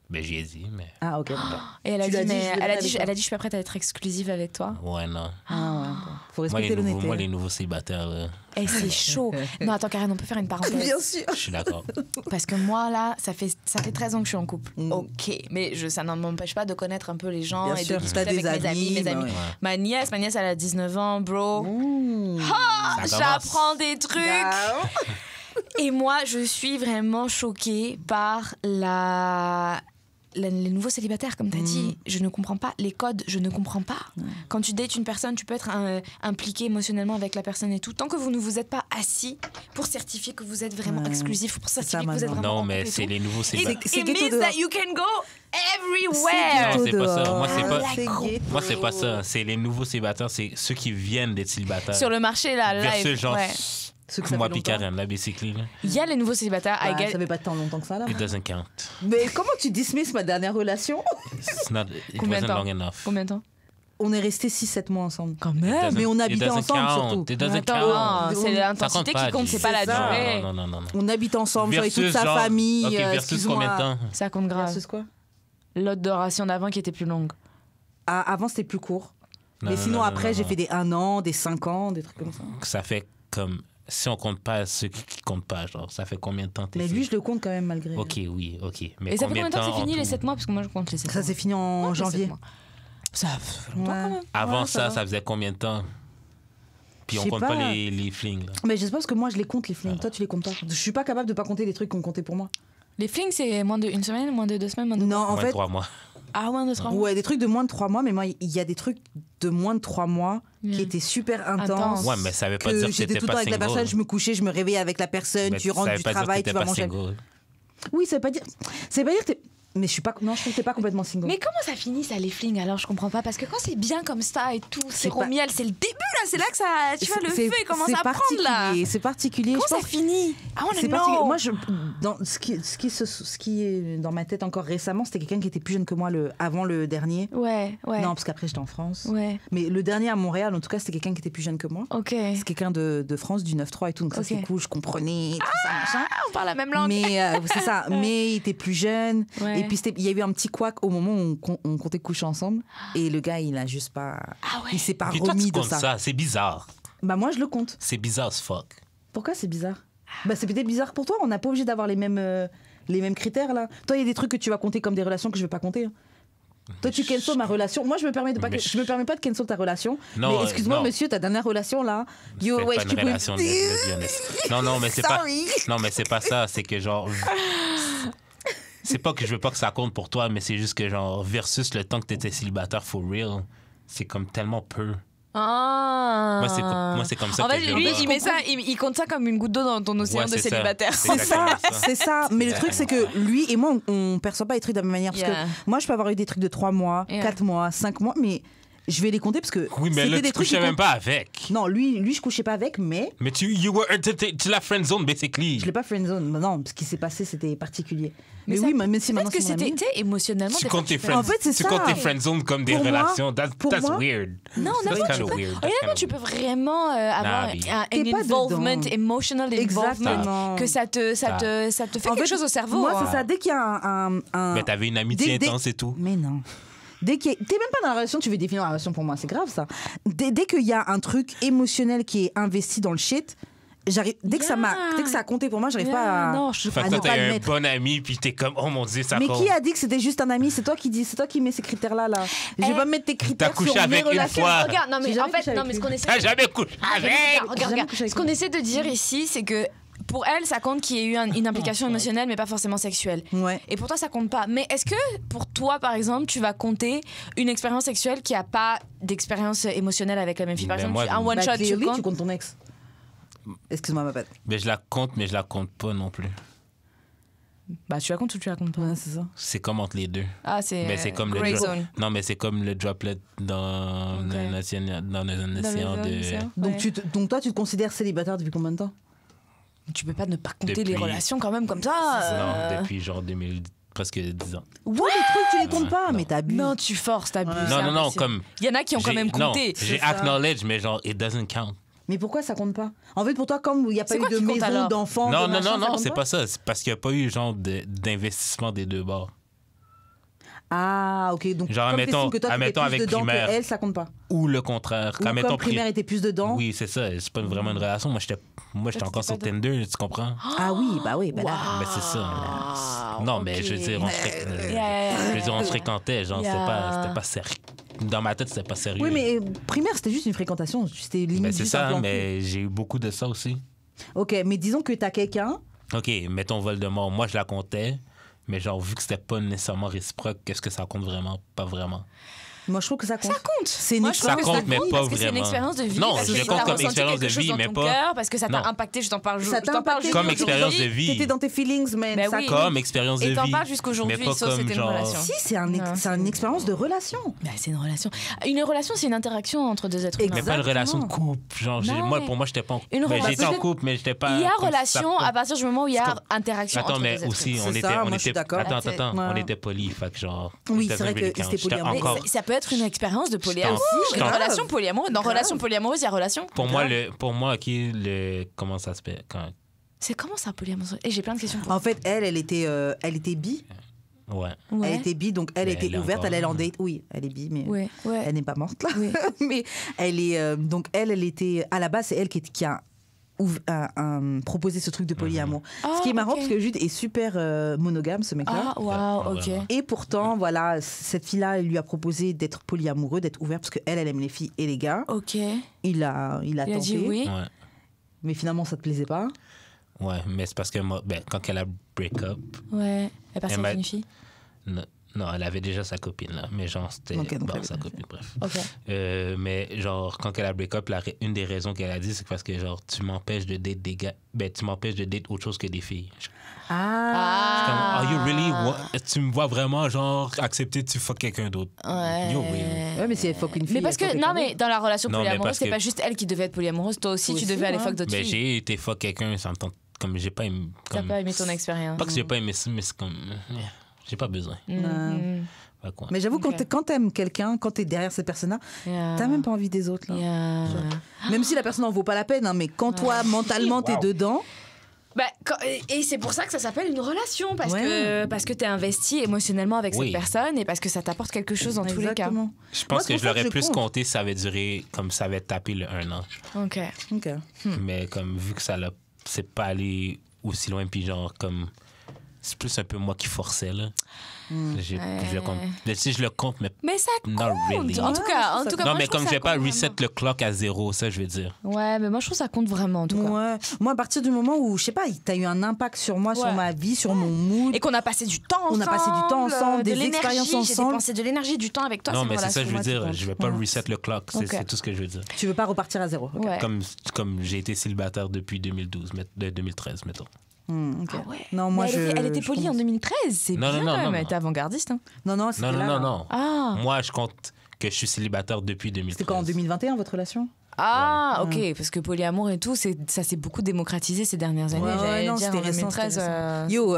Ben, j'y ai dit, mais Ah ok. d'accord. Et elle a Tu dit, l'as dit, mais je vais elle a avec dit, toi. elle a dit, je suis pas prête à être exclusive avec toi. ouais, non. Ah ouais. Bon. Faut Moi, respecter l'honnêteté. les nouveaux célibataires, là, Et c'est chaud. Non, attends, Karen, on peut faire une parenthèse. Bien sûr. je suis d'accord. Parce que moi, là, ça fait 13 ans que je suis en couple. Mm. Ok. Mais ça ne m'empêche pas de connaître un peu les gens Bien et sûr, de discuter t'as avec des mes amis. amis, bah ouais. Ma nièce, elle a 19 ans, bro. Mmh. Ah, Ça j'apprends des trucs. Ah. Et moi, je suis vraiment choquée par les nouveaux célibataires, comme tu as dit. Je ne comprends pas les codes, je ne comprends pas. Quand tu dates une personne, tu peux être impliqué émotionnellement avec la personne et tout. Tant que vous ne vous êtes pas assis pour certifier que vous êtes vraiment Ouais. exclusif, pour C'est ça, certifier que vous êtes maintenant. vraiment Non, en mais couple et c'est tout. les nouveaux célibataires. C'est It ghetto means dehors. that you can go everywhere. Non, c'est pas ça. dehors. Moi, c'est pas- C'est ghetto. Moi, c'est pas ça. C'est les nouveaux célibataires, c'est ceux qui viennent d'être célibataires. Sur le marché, là, Versus live. genre, Ouais. Ceux que ça moi fait puis longtemps. Karen, là, basically. Là. Il y a les nouveaux célibataires. I Bah, get- ça fait pas tant longtemps que ça là. It doesn't count. Mais comment tu dismisses ma dernière relation? It's not, it Combien de wasn't temps? long enough. Combien de temps? On est restés 6-7 mois ensemble. Quand It même. doesn't- mais on it habitait doesn't ensemble, count. surtout. It doesn't Attends, count. non, c'est Ça l'intensité compte pas, qui compte, G. c'est pas la C'est ça. durée. Non, non, non, non. On habite ensemble, genre, avec toute sa genre- famille. Ok, versus excuse-moi. combien de temps? Ça compte grave. Versus quoi? L'autre de ration d'avant qui était plus longue. Ah, avant, c'était plus court. Non, Mais non, sinon, non, après, non, j'ai non. fait des 1 an, des 5 ans, des trucs comme ça. Ça fait comme... Si on compte pas ceux qui comptent pas, genre, ça fait combien de temps t'es Mais lui, je le compte quand même malgré. Ok, oui, ok. Mais Et ça fait combien de temps que en c'est fini tout? les 7 mois? Parce que moi je compte les 7 mois. Ça s'est fini en Ouais, janvier. 7 mois. Ça fait longtemps Ouais. quand même. Avant Ouais, ça, va. ça faisait combien de temps? Puis Je on sais compte pas. pas les flings, là. Mais je sais pas parce que moi, je les compte, les flings. Toi, tu les comptes pas. Je suis pas capable de pas compter les trucs qu'on comptait pour moi. Les flings, c'est moins de 1 semaine, moins de 2 semaines, moins de... Non, en Moins de fait, 3 mois. Ah, moins de 3 mois. ouais, des trucs de moins de 3 mois, mais moi, il y a des trucs de moins de 3 mois qui étaient super intenses. Intense. Ouais, mais ça veut pas dire Que que j'étais t'étais tout le temps pas avec la personne, single. je me couchais, je me réveillais avec la personne, Mais tu ça rentres veut du pas dire que travail, tu t'étais vas pas manger. single. Oui, ça veut pas dire que t'es. Mais je suis pas. Non, je trouve que t'es pas complètement single. Mais comment ça finit ça les flings alors je comprends pas parce que quand c'est bien comme ça et tout c'est pas- romiel c'est le début là c'est là que ça tu vois le C'est- feu il commence c'est à prendre là particulier, c'est particulier. comment je pense ça finit I wanna C'est know. particulier. Moi, dans ce qui est dans ma tête encore récemment, c'était quelqu'un qui était plus jeune que moi avant le dernier. ouais Non, parce qu'après j'étais en France. ouais Mais le dernier à Montréal, en tout cas, c'était quelqu'un qui était plus jeune que moi. ok C'est quelqu'un de France, du 9-3 et tout. Donc ça, Ok. c'est cool, je comprenais, tout ça, machin. on parle la même langue Mais c'est ça. Mais il était plus jeune. Ouais. Et puis il y a eu un petit couac au moment où on comptait coucher ensemble. Et le gars, il a juste pas. Ah ouais. Il s'est pas Puis toi, remis tu de comptes ça. ça. C'est bizarre. Bah moi, je le compte. C'est bizarre as fuck. Pourquoi c'est bizarre? Bah, c'est peut-être bizarre pour toi. On n'a pas obligé d'avoir les mêmes critères, là. Toi, il y a des trucs que tu vas compter comme des relations que je ne vais pas compter. Hein. Toi, tu cancel ma relation. Moi, je me permets pas de cancel ta relation. Non, mais excuse-moi, non. monsieur, ta dernière relation, là. C'est pas une relation de non, mais c'est pas... Non, mais c'est pas ça. C'est que, genre... C'est pas que je veux pas que ça compte pour toi, mais c'est juste que, genre, versus le temps que t'étais célibataire for real, c'est comme tellement peu. Ah. Moi, c'est comme ça en que fait, je lui, vois. il met ça, il compte ça comme une goutte d'eau dans ton océan Ouais, de c'est ça. célibataire. C'est C'est ça. Mais le truc, c'est que lui et moi, on perçoit pas les trucs de la même manière. Parce que moi, je peux avoir eu des trucs de 3 mois, 4 mois, 5 mois, mais je vais les compter parce que. Oui, mais là, tu couchais même pas avec. Non, lui, je couchais pas avec, mais. Mais tu l'as friendzone, basically. Je l'ai pas friendzone. Non, ce qui s'est passé, c'était particulier. Mais oui, même si maintenant Peut-être que c'est mon ami. c'était émotionnellement. Tu comptes tes En fait, c'est tu ça. comptes tes friendzone comme des Pour moi- relations. pour That's moi- weird. Non, That's non, kind tu of peux. weird. That's Honnêtement, kind of tu peux vraiment avoir mais- un T'es pas involvement, dedans. emotional Exactement. involvement, que ça te fait En quelque fait, chose au cerveau. Moi, hein. c'est ça. Dès qu'il y a un. Mais t'avais une amitié Dès- intense et tout. Mais non. T'es même pas dans la relation, tu veux définir la relation pour moi, c'est grave ça. Dès qu'il y a un truc émotionnel qui est investi dans le shit, dès que ça a compté pour moi, j'arrive pas à. Non, je Fait que ne toi, pas t'as le un mettre. bon ami, puis t'es comme, oh mon Dieu, ça Mais compte. qui a dit que c'était juste un ami? C'est toi qui mets ces critères-là. Là. Je vais pas mettre tes critères couché sur mes avec une relations. fois. Regarde, non J'ai mais jamais en fait, couché non avec mais ce lui. qu'on essaie. T'as jamais couché avec. Regarde. couché avec Ce qu'on essaie de dire ici, c'est que pour elle, ça compte qu'il y ait eu une implication émotionnelle, mais pas forcément sexuelle. Ouais. Et pour toi, ça compte pas. Mais est-ce que pour toi, par exemple, tu vas compter une expérience sexuelle qui a pas d'expérience émotionnelle avec la même fille? Par Mais exemple, moi, un one Bah, shot, tu clearly, tu comptes? comptes ton ex. Excuse-moi, ma bête. Mais je la compte pas non plus. Bah, tu la comptes ou tu la comptes pas? Ouais, c'est ça. C'est comme entre les deux. Ah, c'est Mais c'est comme gray le zone. Non, mais c'est comme le droplet dans Ok. un océan de. Donc toi, tu te considères célibataire depuis combien de temps? Tu peux pas ne pas compter les Depuis- relations quand même comme ça. Non, depuis genre 2000, presque 10 ans. Ouais, les trucs, tu les comptes pas, non. mais t'abuses. Non, tu forces, t'abuses. Non, c'est non, non, impossible. comme. Il y en a qui ont quand même compté. Non, j'ai ça. acknowledge, mais genre, it doesn't count. Mais pourquoi ça compte pas? En fait, pour toi, comme il n'y a pas C'est eu quoi de qui compte maison, alors? d'enfants, Non, de non, machin, non, ça non, compte c'est pas? pas ça. C'est parce qu'il n'y a pas eu genre d'investissement des deux bords. Ah, ok. Donc, Genre, comme admettons- t'estimes que toi, t'étais admettons plus avec dedans primaire. que elle, ça compte pas. Ou le contraire. Ou Admettons, comme primaire était plus dedans. Oui, c'est ça. C'est pas vraiment une relation. Moi, j'étais encore sur Tinder, tu comprends? Ah oui, bah oui, bah là. Ben, c'est ça. Ah, Non, mais je veux dire, on se fréquentait. Genre, c'était pas sérieux. Dans ma tête, c'était pas sérieux. Oui, mais primaire, c'était juste une fréquentation. C'était limite Ben, c'est juste un ça, plan cul. mais j'ai eu beaucoup de ça aussi. Ok, mais disons que t'as quelqu'un. OK, mettons Voldemort. Moi, je la comptais. Mais genre, vu que c'était pas nécessairement réciproque, qu'est-ce que ça compte vraiment? Pas vraiment. Moi, je trouve que ça compte. Ça compte. C'est une Moi, je trouve Ça que compte, mais pas parce que c'est une vraiment. expérience de vie. Non, parce je que le t'as compte comme ressenti expérience de quelque chose vie, dans mais ton pas- cœur, parce que ça t'a Non. impacté. Je t'en parle. Ça Je t'a t'en parle impacté Comme jusqu'aujourd'hui. expérience de vie. T'étais dans tes feelings, man. Ben ça oui. compte. Comme expérience de Et vie. t'en parles jusqu'aujourd'hui, mais pas sauf comme c'était une genre... relation. Si, c'est une expérience de relation. Bah, c'est une relation. Une relation, c'est une interaction entre deux êtres humains. Mais pas une relation de Exactement. couple. Genre, Non, moi, mais- pour moi, j'étais pas en Une couple. J'étais en relation- couple, mais j'étais pas... Il y a comme relation ça. à partir du moment où il y a C'est comme- interaction Attends, entre mais deux êtres aussi, humains. on C'est était... ça, on moi, je suis était... d'accord. Attends. Ouais. On était polis, fait que genre... Oui, it c'est vrai doesn't really que count. c'était J'étais polyamoureux. encore... Mais ça peut être une expérience de polyamour. J'étais Une en- relation polyamoureuse. Dans relation polyamoureuse, il y a relation. Pour moi, OK, comment ça se fait? C'est comment ça, polyamoureux? Et j'ai plein de questions pour En fait, elle était bi. Ouais. Ouais. Elle était bi, donc elle Mais était elle est ouverte, encore- elle allait en date. Oui, elle est bi, mais Ouais, ouais. elle n'est pas morte là. Oui. mais elle est donc elle était à la base, c'est elle qui a proposé ce truc de polyamour. Ah, Ce qui est marrant ok. parce que Jude est super monogame, ce mec-là. Ah, waouh, ok. Et pourtant, voilà, cette fille-là, elle lui a proposé d'être polyamoureux, d'être ouvert parce qu'elle, elle aime les filles et les gars. Ok. Il a Il a tenté, dit oui. Ouais. mais finalement, ça te plaisait pas. Ouais, mais c'est parce que moi, quand elle a break up, Ouais. Elle est partie Elle m'a- avec une fille. non, elle avait déjà sa copine, là. Mais genre, c'était Ok, donc elle sa avait- copine, bref. Ok. Mais genre, quand elle a break up, une des raisons qu'elle a dit, c'est parce que genre, tu m'empêches de date des gars. Ben, tu m'empêches de date autre chose que des filles. Je suis comme, are you really... Tu me vois vraiment, genre, accepter que tu fuck quelqu'un d'autre? Ouais. You're weird. Ouais, mais si elle fuck une fille. Mais parce elle fuck que, non, quelqu'un mais dans la relation Non, mais polyamoureuse, parce c'est que- pas juste elle qui devait être polyamoureuse. Toi aussi, Toi tu aussi, devais aller ouais. fuck d'autres Ben, filles. j'ai été fuck quelqu'un, ça me tente... Comme j'ai pas aimé... T'as Comme... pas aimé ton expérience. Pas que j'ai pas aimé ça, mais c'est comme... J'ai pas besoin. Mhm. Fait quoi. Mais j'avoue, Ok. quand t'aimes quelqu'un, quand t'es derrière cette personne-là, Yeah. t'as même pas envie des autres. Là. Yeah. Même si la personne en vaut pas la peine, hein, mais quand toi, mentalement, t'es dedans. Bah, et c'est pour ça que ça s'appelle une relation, parce Ouais. que t'es investi émotionnellement avec Oui. cette personne et parce que ça t'apporte quelque chose dans tous les cas. Exactement. Je Moi, pense c'est que pour je ça l'aurais je plus compte. compté si ça avait duré comme ça avait tapé le 1 an. Ok. Ok. Mais comme vu que ça l'a c'est pas aller aussi loin, puis genre, comme. C'est plus un peu moi qui forçais, là. Je le compte. Si je le compte, mais ça compte. Not really. En tout cas, non, moi, mais je comme trouve je vais ça pas compte reset vraiment. le clock à 0, ça, je veux dire. Ouais, mais moi, je trouve que ça compte vraiment, en tout cas. Ouais. Moi, à partir du moment où, je sais pas, t'as eu un impact sur moi, sur ma vie, sur mon mood. Et qu'on a passé du temps ensemble. On a passé du temps ensemble, de des l'énergie. expériences J'ai ensemble. dépensé de l'énergie, du temps avec toi. Non, mais c'est ça que je veux dire. compte. Je vais pas Ouais. reset le clock. C'est tout ce que je veux dire. Tu veux pas repartir à 0. Ouais. Comme j'ai été célibataire depuis 2013, mettons. Ok. Ah ouais. Non, moi, Mais elle était je polie en commence. 2013. C'est Non, bien non, quand non, même. non. Elle était avant-gardiste. Hein. Non, c'était là. Non. Ah. Moi, je compte que je suis célibataire depuis 2013. C'était quand, en 2021, votre relation? Ah, ok, parce que polyamour et tout, ça s'est beaucoup démocratisé ces dernières années. J'allais non, dire, c'était en récent. 2013. Yo,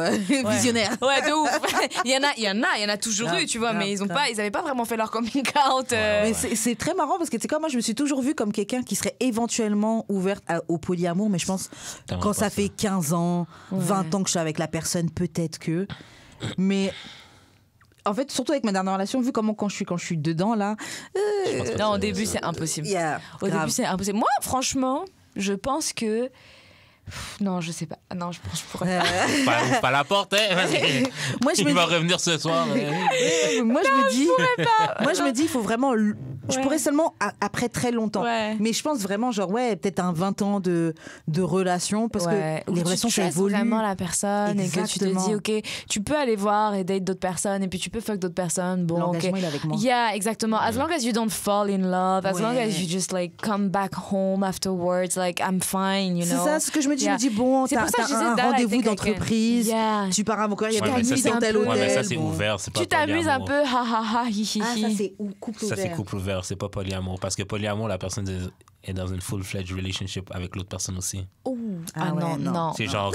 visionnaire. Ouais, de ouf. il y en a toujours Grave, eu, tu vois, grave, mais ils grave. avaient pas vraiment fait leur coming out. Mais c'est très marrant parce que tu sais quoi, moi je me suis toujours vue comme quelqu'un qui serait éventuellement ouverte au polyamour, mais je pense T'aimerais quand pas ça ça. fait 15 ans, 20 ans que je suis avec la personne, peut-être que. Mais en fait, surtout avec ma dernière relation, vu comment quand je suis dedans là. Non, au début, c'est impossible. Yeah, Au grave. début, c'est impossible. Moi, franchement, je pense que. Non, je sais pas. Non, je pense que je pourrais pas. Ouvre pas la porte, hein? Moi je me Il va dis, revenir ce soir. moi je me dis, il faut vraiment. Je pourrais seulement après très longtemps. Ouais. Mais je pense vraiment, genre, peut-être un 20 ans de relation parce Ouais. que Où les tu relations, ça trustes évolue. vraiment la personne et que tu te Exactement. dis, OK, tu peux aller voir et date d'autres personnes et puis tu peux fuck d'autres personnes. Bon, L'engagement, OK. il est avec moi. Yeah, exactement. As long as you don't fall in love, as long Ouais. as you just like come back home afterwards, like I'm fine, you C'est know. ça, ce que je me dis. Yeah. Je me dis, bon, C'est t'as pour ça que je disais un that, I rendez-vous think I can. d'entreprise, Yeah. tu pars à Montréal, il y a Tu pas de t'amuses nuit un dans tel peu. hôtel. Ouais, mais ça, c'est bon. ouvert. C'est pas Tu t'amuses un polyamour. peu, ha ha ha, hi hi Ah, ça, hi. c'est couple Ça, ouvert. c'est couple ouvert, c'est pas polyamour. Parce que polyamour, la personne est dans une full-fledged relationship avec l'autre personne aussi. Ouh. Ah Ah ouais, non, non. non. C'est genre.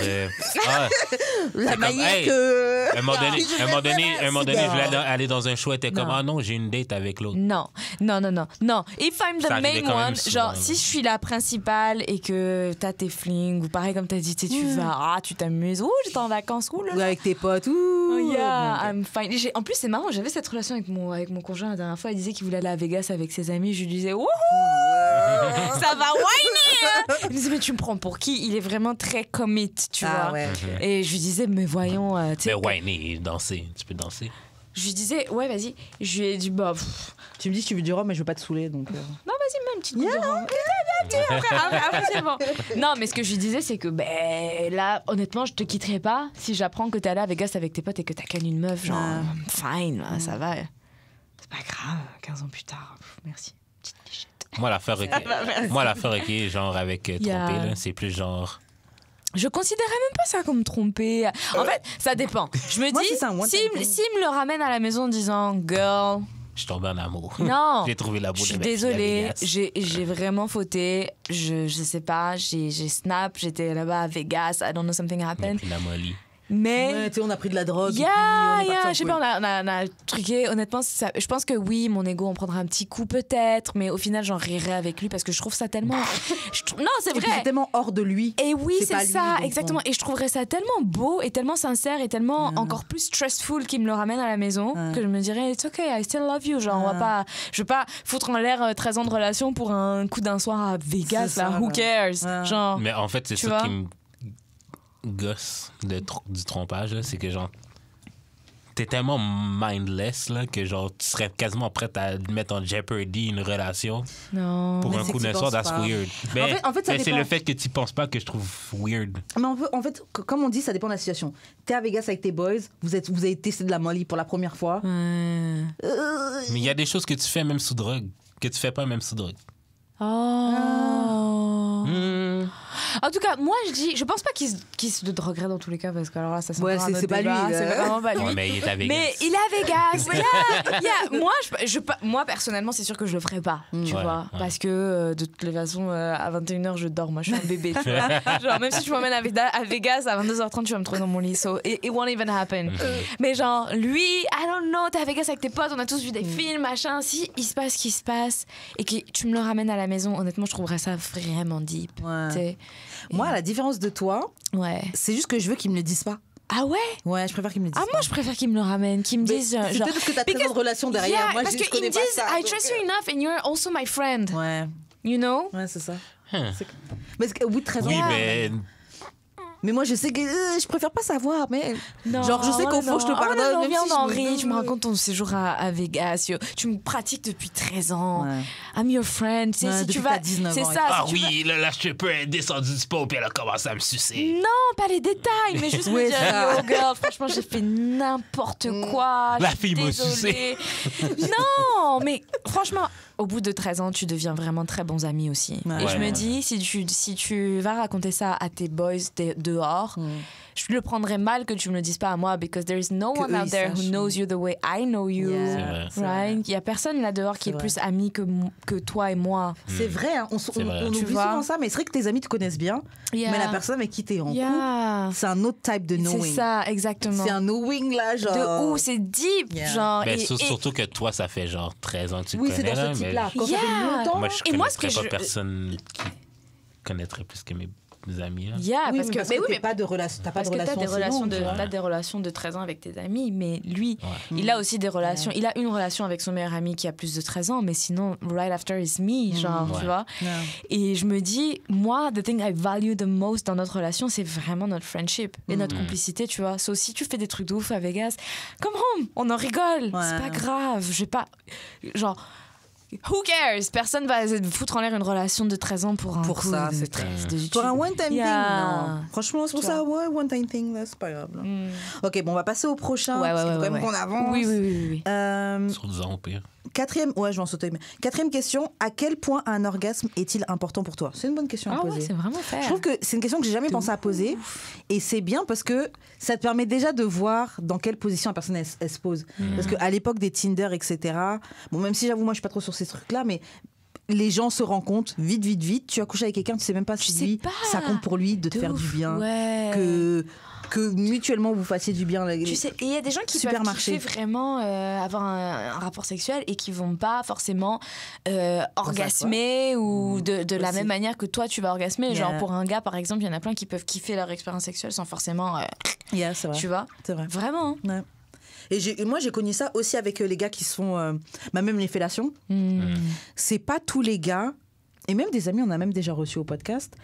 La comme, manière hey, que. À un moment donné, Je un moment donné, vais un moment donné, je voulais faire aller dans un show et t'es comme, Non. ah non, j'ai une date avec l'autre. Non, non, non, non, non. If I'm the Ça arrivait main quand même one, souvent, genre, là. si je suis la principale et que t'as tes flings, ou pareil comme t'as dit, tu sais, tu vas, tu t'amuses, ouh, j'étais en vacances, ouh là Ou là. avec tes potes, ouh. Oh, yeah, Bon, ok. I'm fine. En plus, c'est marrant, j'avais cette relation avec mon conjoint la dernière fois. Il disait qu'il voulait aller à Vegas avec ses amis. Je lui disais, wouhou, ça va whiner, hein. Il me disait, mais tu me prends pour qui? Il est vraiment très commit, tu Ah vois. ouais. Et je lui disais, mais voyons, tu sais. Mais ouais, mais danser, tu peux danser. Je lui disais, ouais, vas-y. Je lui ai dit, bah, Tu me dis que tu veux du rhum, mais je veux pas te saouler, donc. non, vas-y, mets une petite goutte de rhum. Après, c'est bon. Non, mais ce que je lui disais, c'est que ben là, honnêtement, je te quitterai pas si j'apprends que t'es allé à Vegas avec tes potes et que t'as canne une meuf. Genre, fine, là, ça va. C'est pas grave, 15 ans plus tard. Merci. Petite bichette. Moi, l'affaire, ok, genre avec tromper, Yeah. là, c'est plus genre. Je considérais même pas ça comme tromper. En fait, ça dépend. Je me Moi, dis, c'est ça, moi, s'il ça me- me le ramène à la maison en disant, girl, Je suis tombé en amour. non. J'ai trouvé la Je boule suis de désolée, Vegas. j'ai vraiment fauté. Je sais pas, j'ai snap, j'étais là-bas à Vegas, I don't know, something J'ai happened. pris la molly. Mais Ouais, tu sais, on a pris de la drogue. et puis yeah, on est parti en je sais pas, on a truqué. Honnêtement, je pense que oui, mon ego en prendra un petit coup peut-être, mais au final, j'en rirai avec lui parce que je trouve ça tellement. Non, c'est Et puis, vrai. c'est tellement hors de lui. Et oui, c'est pas c'est lui, ça, donc exactement. Et je trouverais ça tellement beau et tellement sincère et tellement encore plus stressful qu'il me le ramène à la maison que je me dirais, it's okay, I still love you. Genre, je vais pas foutre en l'air 13 ans de relation pour un coup d'un soir à Vegas, C'est là. ça, Who là. cares? Genre, Mais en fait, c'est Tu ça vois? qui me gosse du trompage, là, c'est que genre. T'es tellement mindless là, que genre tu serais quasiment prête à mettre en jeopardy une relation non. pour Mais un c'est coup que tu d'un soir. penses That's pas. weird. Mais, en fait, ça mais c'est dépend. le fait que tu penses pas que je trouve weird. Mais en fait, comme on dit, ça dépend de la situation. T'es à Vegas avec tes boys, vous avez testé de la molly pour la première fois. Ouais. Mais il y a des choses que tu fais même sous drogue que tu fais pas même sous drogue. Oh. En tout cas, moi je pense pas qu'il se droguerait dans tous les cas parce que alors là ça Ouais, encore un c'est autre pas lui, débat, là. c'est vraiment pas lui. Ouais, mais il est à Vegas. Mais il est à Vegas. Moi, moi personnellement, c'est sûr que je le ferais pas, tu Ouais, vois, ouais. parce que de toutes les façons, à 21h, je dors. Moi, je suis un bébé. Tu vois. Genre, même si tu m'emmènes à Vegas à 22h30, tu vas me trouver dans mon lit. So it won't even happen. Mais genre, lui, I don't know, t'es à Vegas avec tes potes, on a tous vu des films, machin. Si il se passe ce qui se passe et que tu me le ramènes à la maison, honnêtement, je trouverais ça vraiment deep. Ouais. tu sais. Moi, à la différence de toi, Ouais. c'est juste que je veux qu'ils me le disent pas. Ah ouais? Ouais, je préfère qu'ils me le disent Ah, pas. moi, je préfère qu'ils me le ramènent, qu'ils me Mais disent c'est genre. peut-être parce que t'as 13 ans de relation derrière. Yeah, Moi, parce je qu'ils connais me pas disent, ça. I trust you enough and you're also my friend. Ouais, You know? ouais, c'est ça. Huh. Mais au bout de 13 ans. Oui, Yeah. mais Mais moi, je sais que je préfère pas savoir, mais Non, genre, je sais qu'au fond, je te pardonne. non, même viens, si on en je me- rit. Tu me racontes ton séjour à Vegas. Tu me pratiques depuis 13 ans. Ouais. I'm your friend. Tu sais, Ouais, si depuis tu que vas. t'as 19 C'est ans, ça. Ah si tu oui, là, je peux être descendu du pot et elle a commencé à me sucer. Non, pas les détails, mais juste me Ouais, dire, ça. yo girl, franchement, j'ai fait n'importe quoi. La je suis fille m'a désolée. Non, mais franchement, au bout de 13 ans, tu deviens vraiment très bons amis aussi. Ouais. Et je Ouais. me dis, si tu vas raconter ça à tes boys dehors, je le prendrais mal que tu me le dises pas à moi, because there is no Que one eux, out ils there who sachent. knows you the way I know you. Yeah. C'est vrai. Right? Il y a personne là dehors qui C'est est vrai. plus ami que toi et moi. C'est vrai, hein, on vrai. oublie Tu vois. souvent ça, mais c'est vrai que tes amis te connaissent bien, Yeah. mais la personne avec qui t'es en couple, Yeah. c'est un autre type de knowing. C'est ça, exactement. C'est un knowing là, genre. De où c'est deep, Yeah. genre. Ben, et- surtout que toi, ça fait genre 13 ans que tu Oui, le c'est connais. dans là, ce mais type-là. Quand ça fait Yeah. longtemps. Moi, je Et moi, ce connaîtrais que pas je- personne qui connaîtrait plus que mes amis. Là. Yeah, Oui, parce que, parce mais que oui, t'as mais pas de relation, t'as pas parce de que t'as relation des aussi relations longue, de, tu vois. t'as des relations de 13 ans avec tes amis, mais lui, il a aussi des relations. Il a une relation avec son meilleur ami qui a plus de 13 ans, mais sinon, right after is me, genre, Ouais. tu vois. Yeah. Et je me dis, moi, the thing I value the most dans notre relation, c'est vraiment notre friendship et notre complicité, tu vois. So, si tu fais des trucs de ouf à Vegas, come home, on en rigole, Ouais. c'est pas grave. Je vais pas, genre. Who cares? Personne va foutre en l'air une relation de 13 ans pour un Pour coup ça, de c'est 13 de Pour un one-time Yeah. thing, non. Franchement, c'est pour Tu ça, ouais, one-time thing, là, c'est pas grave. là. Ok, bon, on va passer au prochain. Ouais, parce ouais, qu'il faut ouais, quand même ouais. qu'on avance. Oui, oui, oui, oui. Sur 10 ans, au pire. Quatrième, ouais, je vais en sauter. Mais quatrième question, à quel point un orgasme est-il important pour toi? C'est une bonne question à Ah ouais, poser. c'est vraiment fair. Je trouve que c'est une question que j'ai jamais pensé à poser. Et c'est bien parce que ça te permet déjà de voir dans quelle position la personne elle se pose. Parce qu'à l'époque des Tinder, etc., bon, même si j'avoue, moi je suis pas trop sur ces trucs-là, mais les gens se rendent compte vite. Tu as couché avec quelqu'un, tu sais même pas si sais lui, pas. ça compte pour lui de te De faire ouf, du bien. ouais. Que mutuellement vous fassiez du bien. Tu sais, et il y a des gens qui Supermarché. peuvent kiffer vraiment avoir un rapport sexuel et qui vont pas forcément orgasmer ou de la Aussi. même manière que toi tu vas orgasmer. Yeah. Genre pour un gars par exemple, il y en a plein qui peuvent kiffer leur expérience sexuelle sans forcément, Yeah, c'est vrai. tu vois. C'est vrai. Vraiment. Ouais. Et moi, j'ai connu ça aussi avec les gars qui sont. Même les fellations. C'est pas tous les gars, et même des amis, on a même déjà reçu au podcast.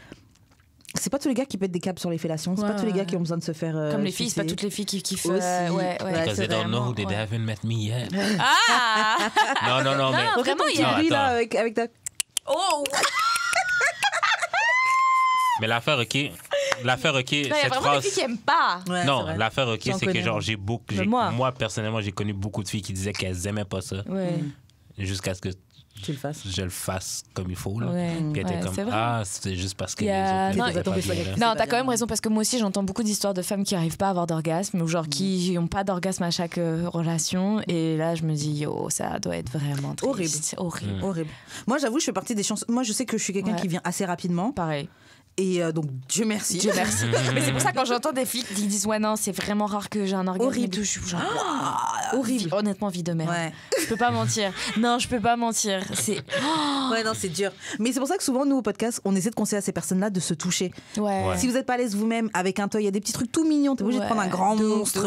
C'est pas tous les gars qui pètent des câbles sur les fellations. C'est Ouais, pas tous les ouais. gars qui ont besoin de se faire. Comme les filles, c'est pas sucer. toutes les filles qui kiffent. Aussi. Ouais, ouais. Because c'est they don't know, vraiment, they ouais. haven't met me yet. Ah Non, mais. Non, vraiment, il y a. Non, Lui, là, attends. avec ta. Oh Mais l'affaire, OK. L'affaire, OK, Il y a cette vraiment phrase. des filles qui aiment pas. Ouais, Non, c'est vrai. l'affaire, OK, J'en c'est que connais, genre, moi. j'ai beaucoup. Mais moi. Moi, personnellement, j'ai connu beaucoup de filles qui disaient qu'elles aimaient pas ça. Ouais. Jusqu'à ce que Tu le fasses. je le fasse comme il faut. Là. Ouais. Puis elle était Ouais, comme, c'est vrai. ah, c'est juste parce que Yeah. les Non, autres il ne va tomber sur pas les- bien, là. Non, pas t'as quand bien. même raison parce que moi aussi j'entends beaucoup d'histoires de femmes qui arrivent pas à avoir d'orgasme ou genre qui n'ont pas d'orgasme à chaque relation et là je me dis yo ça doit être vraiment triste. Horrible. C'est horrible. Horrible. Moi, j'avoue, je fais partie des chansons. Moi, je sais que je suis quelqu'un Ouais. qui vient assez rapidement. Pareil. Et donc, Dieu merci. Dieu merci. Mais c'est pour ça quand j'entends des filles qui disent ouais non c'est vraiment rare que j'ai un orgasme Horrible. et tout, je suis genre waouh, Horrible. honnêtement vie de merde. Ouais. Je peux pas mentir. Non je peux pas mentir. C'est Ouais, non, c'est dur. Mais c'est pour ça que souvent, nous, au podcast, on essaie de conseiller à ces personnes-là de se toucher. ouais. Ouais. Si vous n'êtes pas à l'aise vous-même avec un toy, il y a des petits trucs tout mignons. T'es obligé de Ouais, prendre un grand de ouf, monstre.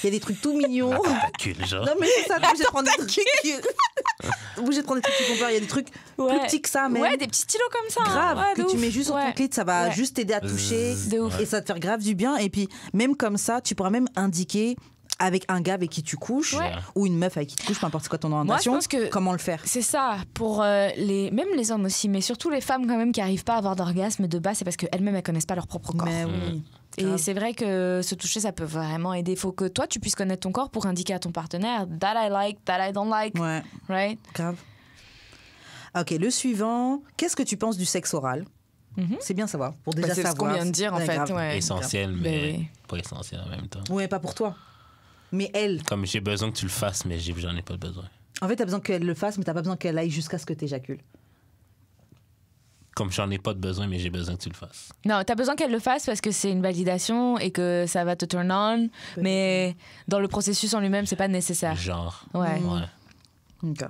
Il y a des trucs tout mignons. La tentacule, genre. Non, mais c'est ça, t'es obligé de prendre des trucs. T'es obligé de prendre des trucs qui font peur. Il y a des trucs Ouais. plus petits que ça, même. Ouais des petits stylos comme ça. hein. Grave, Ouais, de que tu ouf. mets juste sur ton Ouais. clit, ça va Ouais. juste t'aider à toucher. De ouf. Et ça va te faire grave du bien. Et puis, même comme ça, tu pourras même indiquer avec un gars avec qui tu couches Ouais. ou une meuf avec qui tu couches, peu importe c'est quoi ton orientation, pense que- comment le faire. C'est ça, pour même les hommes aussi, mais surtout les femmes quand même qui n'arrivent pas à avoir d'orgasme de base, c'est parce qu'elles-mêmes elles connaissent pas leur propre corps. Mais oui. Et grave. c'est vrai que se toucher, ça peut vraiment aider. Il faut que toi, tu puisses connaître ton corps pour indiquer à ton partenaire that I like, that I don't like, Ouais, right? grave. Ok, le suivant. Qu'est-ce que tu penses du sexe oral? C'est bien savoir. Pour déjà Bah, c'est ce savoir. qu'on vient de dire en Ouais, fait. grave. Ouais. Essentiel, Ben mais oui. pas essentiel en même temps. Ouais, pas pour toi. Mais elle, Comme j'ai besoin que tu le fasses, mais j'en ai pas besoin. en fait, t'as besoin qu'elle le fasse, mais t'as pas besoin qu'elle aille jusqu'à ce que t'éjacules. Comme j'en ai pas de besoin, mais j'ai besoin que tu le fasses. Non, t'as besoin qu'elle le fasse parce que c'est une validation et que ça va te turn on, mais dans le processus en lui-même, c'est pas nécessaire. Genre. Ouais. Ouais. Ok.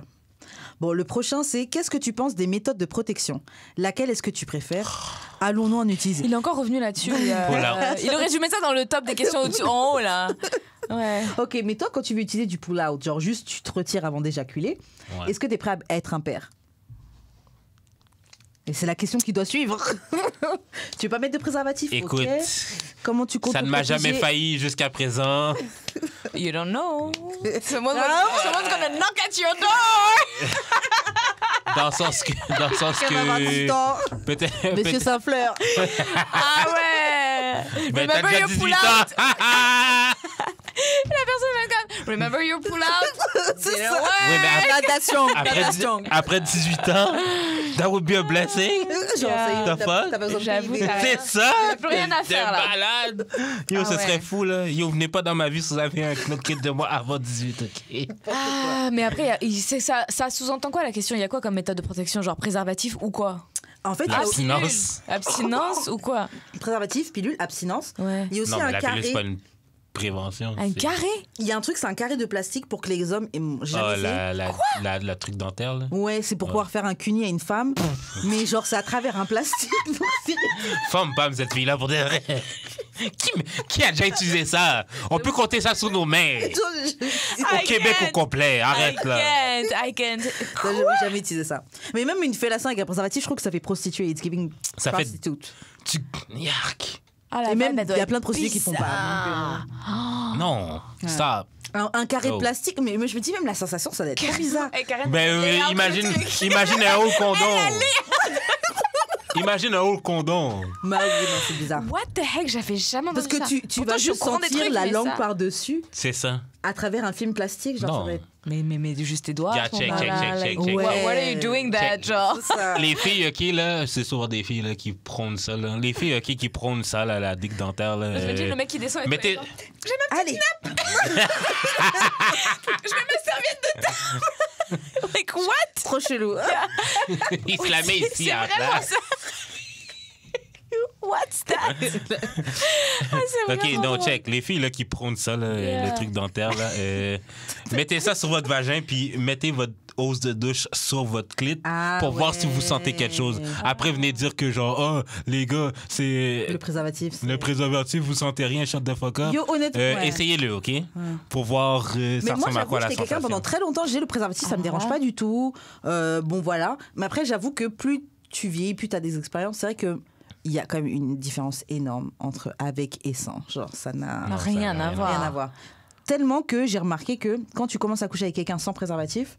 Bon, le prochain, c'est qu'est-ce que tu penses des méthodes de protection? Laquelle est-ce que tu préfères? Allons-nous en utiliser? Il est encore revenu là-dessus. Pull-out. Il aurait dû mettre ça dans le top des questions en haut là. Ouais. Ok, mais toi, quand tu veux utiliser du pull-out, genre juste tu te retires avant d'éjaculer, Ouais. est-ce que tu es prêt à être un père? Et c'est la question qui doit suivre. Tu veux pas mettre de préservatif? Écoute, ok. Comment tu comptes Ça te ne m'a protéger? jamais failli jusqu'à présent. You don't know. Someone's gonna knock at your door. Dans le sens que... Peut-être... Monsieur Saint-Fleur. Ah ouais. Ben, t'as Remember déjà your 18 pull-out. ans. La personne est comme, remember your pull-out. C'est You know ça. what? Oui, mais après 18 ans, that would be a blessing. Genre, Yeah. The fuck? t'as besoin de J'avoue, payer. t'as C'est raison. ça? Il y a plus rien à faire, T'es là. malade. Yo, Ah ce ouais. serait fou, là. Yo, venez pas dans ma vie si vous avez un kid de moi avant 18, OK? Ah, mais après, ça sous-entend quoi la question? Il y a quoi comme méthode de protection? Genre préservatif ou quoi? En fait, il y a L'abstinence. Abstinence ou quoi? préservatif, pilule, abstinence. Ouais. Il y a aussi Non, mais un la pilule, c'est carré. pas une prévention. Un c'est- carré? Il y a un truc, c'est un carré de plastique pour que les hommes. Oh, Jamais fait. la truc dentaire, là. Ouais, c'est pour pouvoir faire un cuni à une femme. Mais genre, c'est à travers un plastique. Donc, c'est- Femme, pam, cette fille-là, pour des vrais. Qui a déjà utilisé ça? On peut compter ça sur nos mains. Au I Québec can't. au complet. Arrête, là. I can't. Ça, j'avais jamais utilisé ça. Mais même une fellation avec un préservatif, je trouve que ça fait prostituée. It's giving Ça fait- prostitute. Yark. Ah, la Et même, vibe, elle doit il y a être plein de prostituées qui font pas. bizarre. Non, stop. Un carré Oh. de plastique, mais je me dis même la sensation, ça doit être trop bizarre. Hey, Karen, Ben, lay out imagine le truc. imagine un haut condom. Imagine un haut condom. Bah oui, non, c'est bizarre. What the heck, j'avais jamais Parce entendu que ça. tu Pourtant, vas je suis au juste courant des sentir trucs, la mais langue ça- par-dessus C'est ça. à travers un film plastique. Genre, Non. ça va être... Mais juste tes doigts. Yeah, à ce check, moment-là, check, like, check, check, what- check. What are you doing that, Check. genre? C'est ça. Les filles, OK, là, c'est souvent des filles là, qui prônent ça. Là. Les filles, OK, qui prônent ça, là, la dick dentaire. Là, J'imagine le mec qui descend et mettez- tout, Allez, like, what? trop chelou. Il se la met ici C'est à la vraiment place. ça. What's that? Ah, c'est OK, vraiment non, drôle. check. Les filles là, qui prônent ça, là, Yeah. le truc dentaire, là, mettez ça sur votre vagin, puis mettez votre housse de douche sur votre clit Ah, pour voir ouais. si vous sentez quelque chose. Après, venez dire que, genre, oh, les gars, c'est Le préservatif. c'est- le préservatif, vous sentez rien, shut the fuck up. Yo, honnêtement, ouais. Essayez-le, OK? Pour voir ça Mais moi, ressemble à j'avoue, quoi la j'étais quelqu'un sensation. pendant très longtemps, j'ai le préservatif, ça me dérange pas du tout. Bon, voilà. Mais après, j'avoue que plus tu vieillis, plus tu as des expériences. C'est vrai que il y a quand même une différence énorme entre avec et sans. Genre, ça n'a Non, Rien ça a à voir. rien à voir. Tellement que j'ai remarqué que quand tu commences à coucher avec quelqu'un sans préservatif,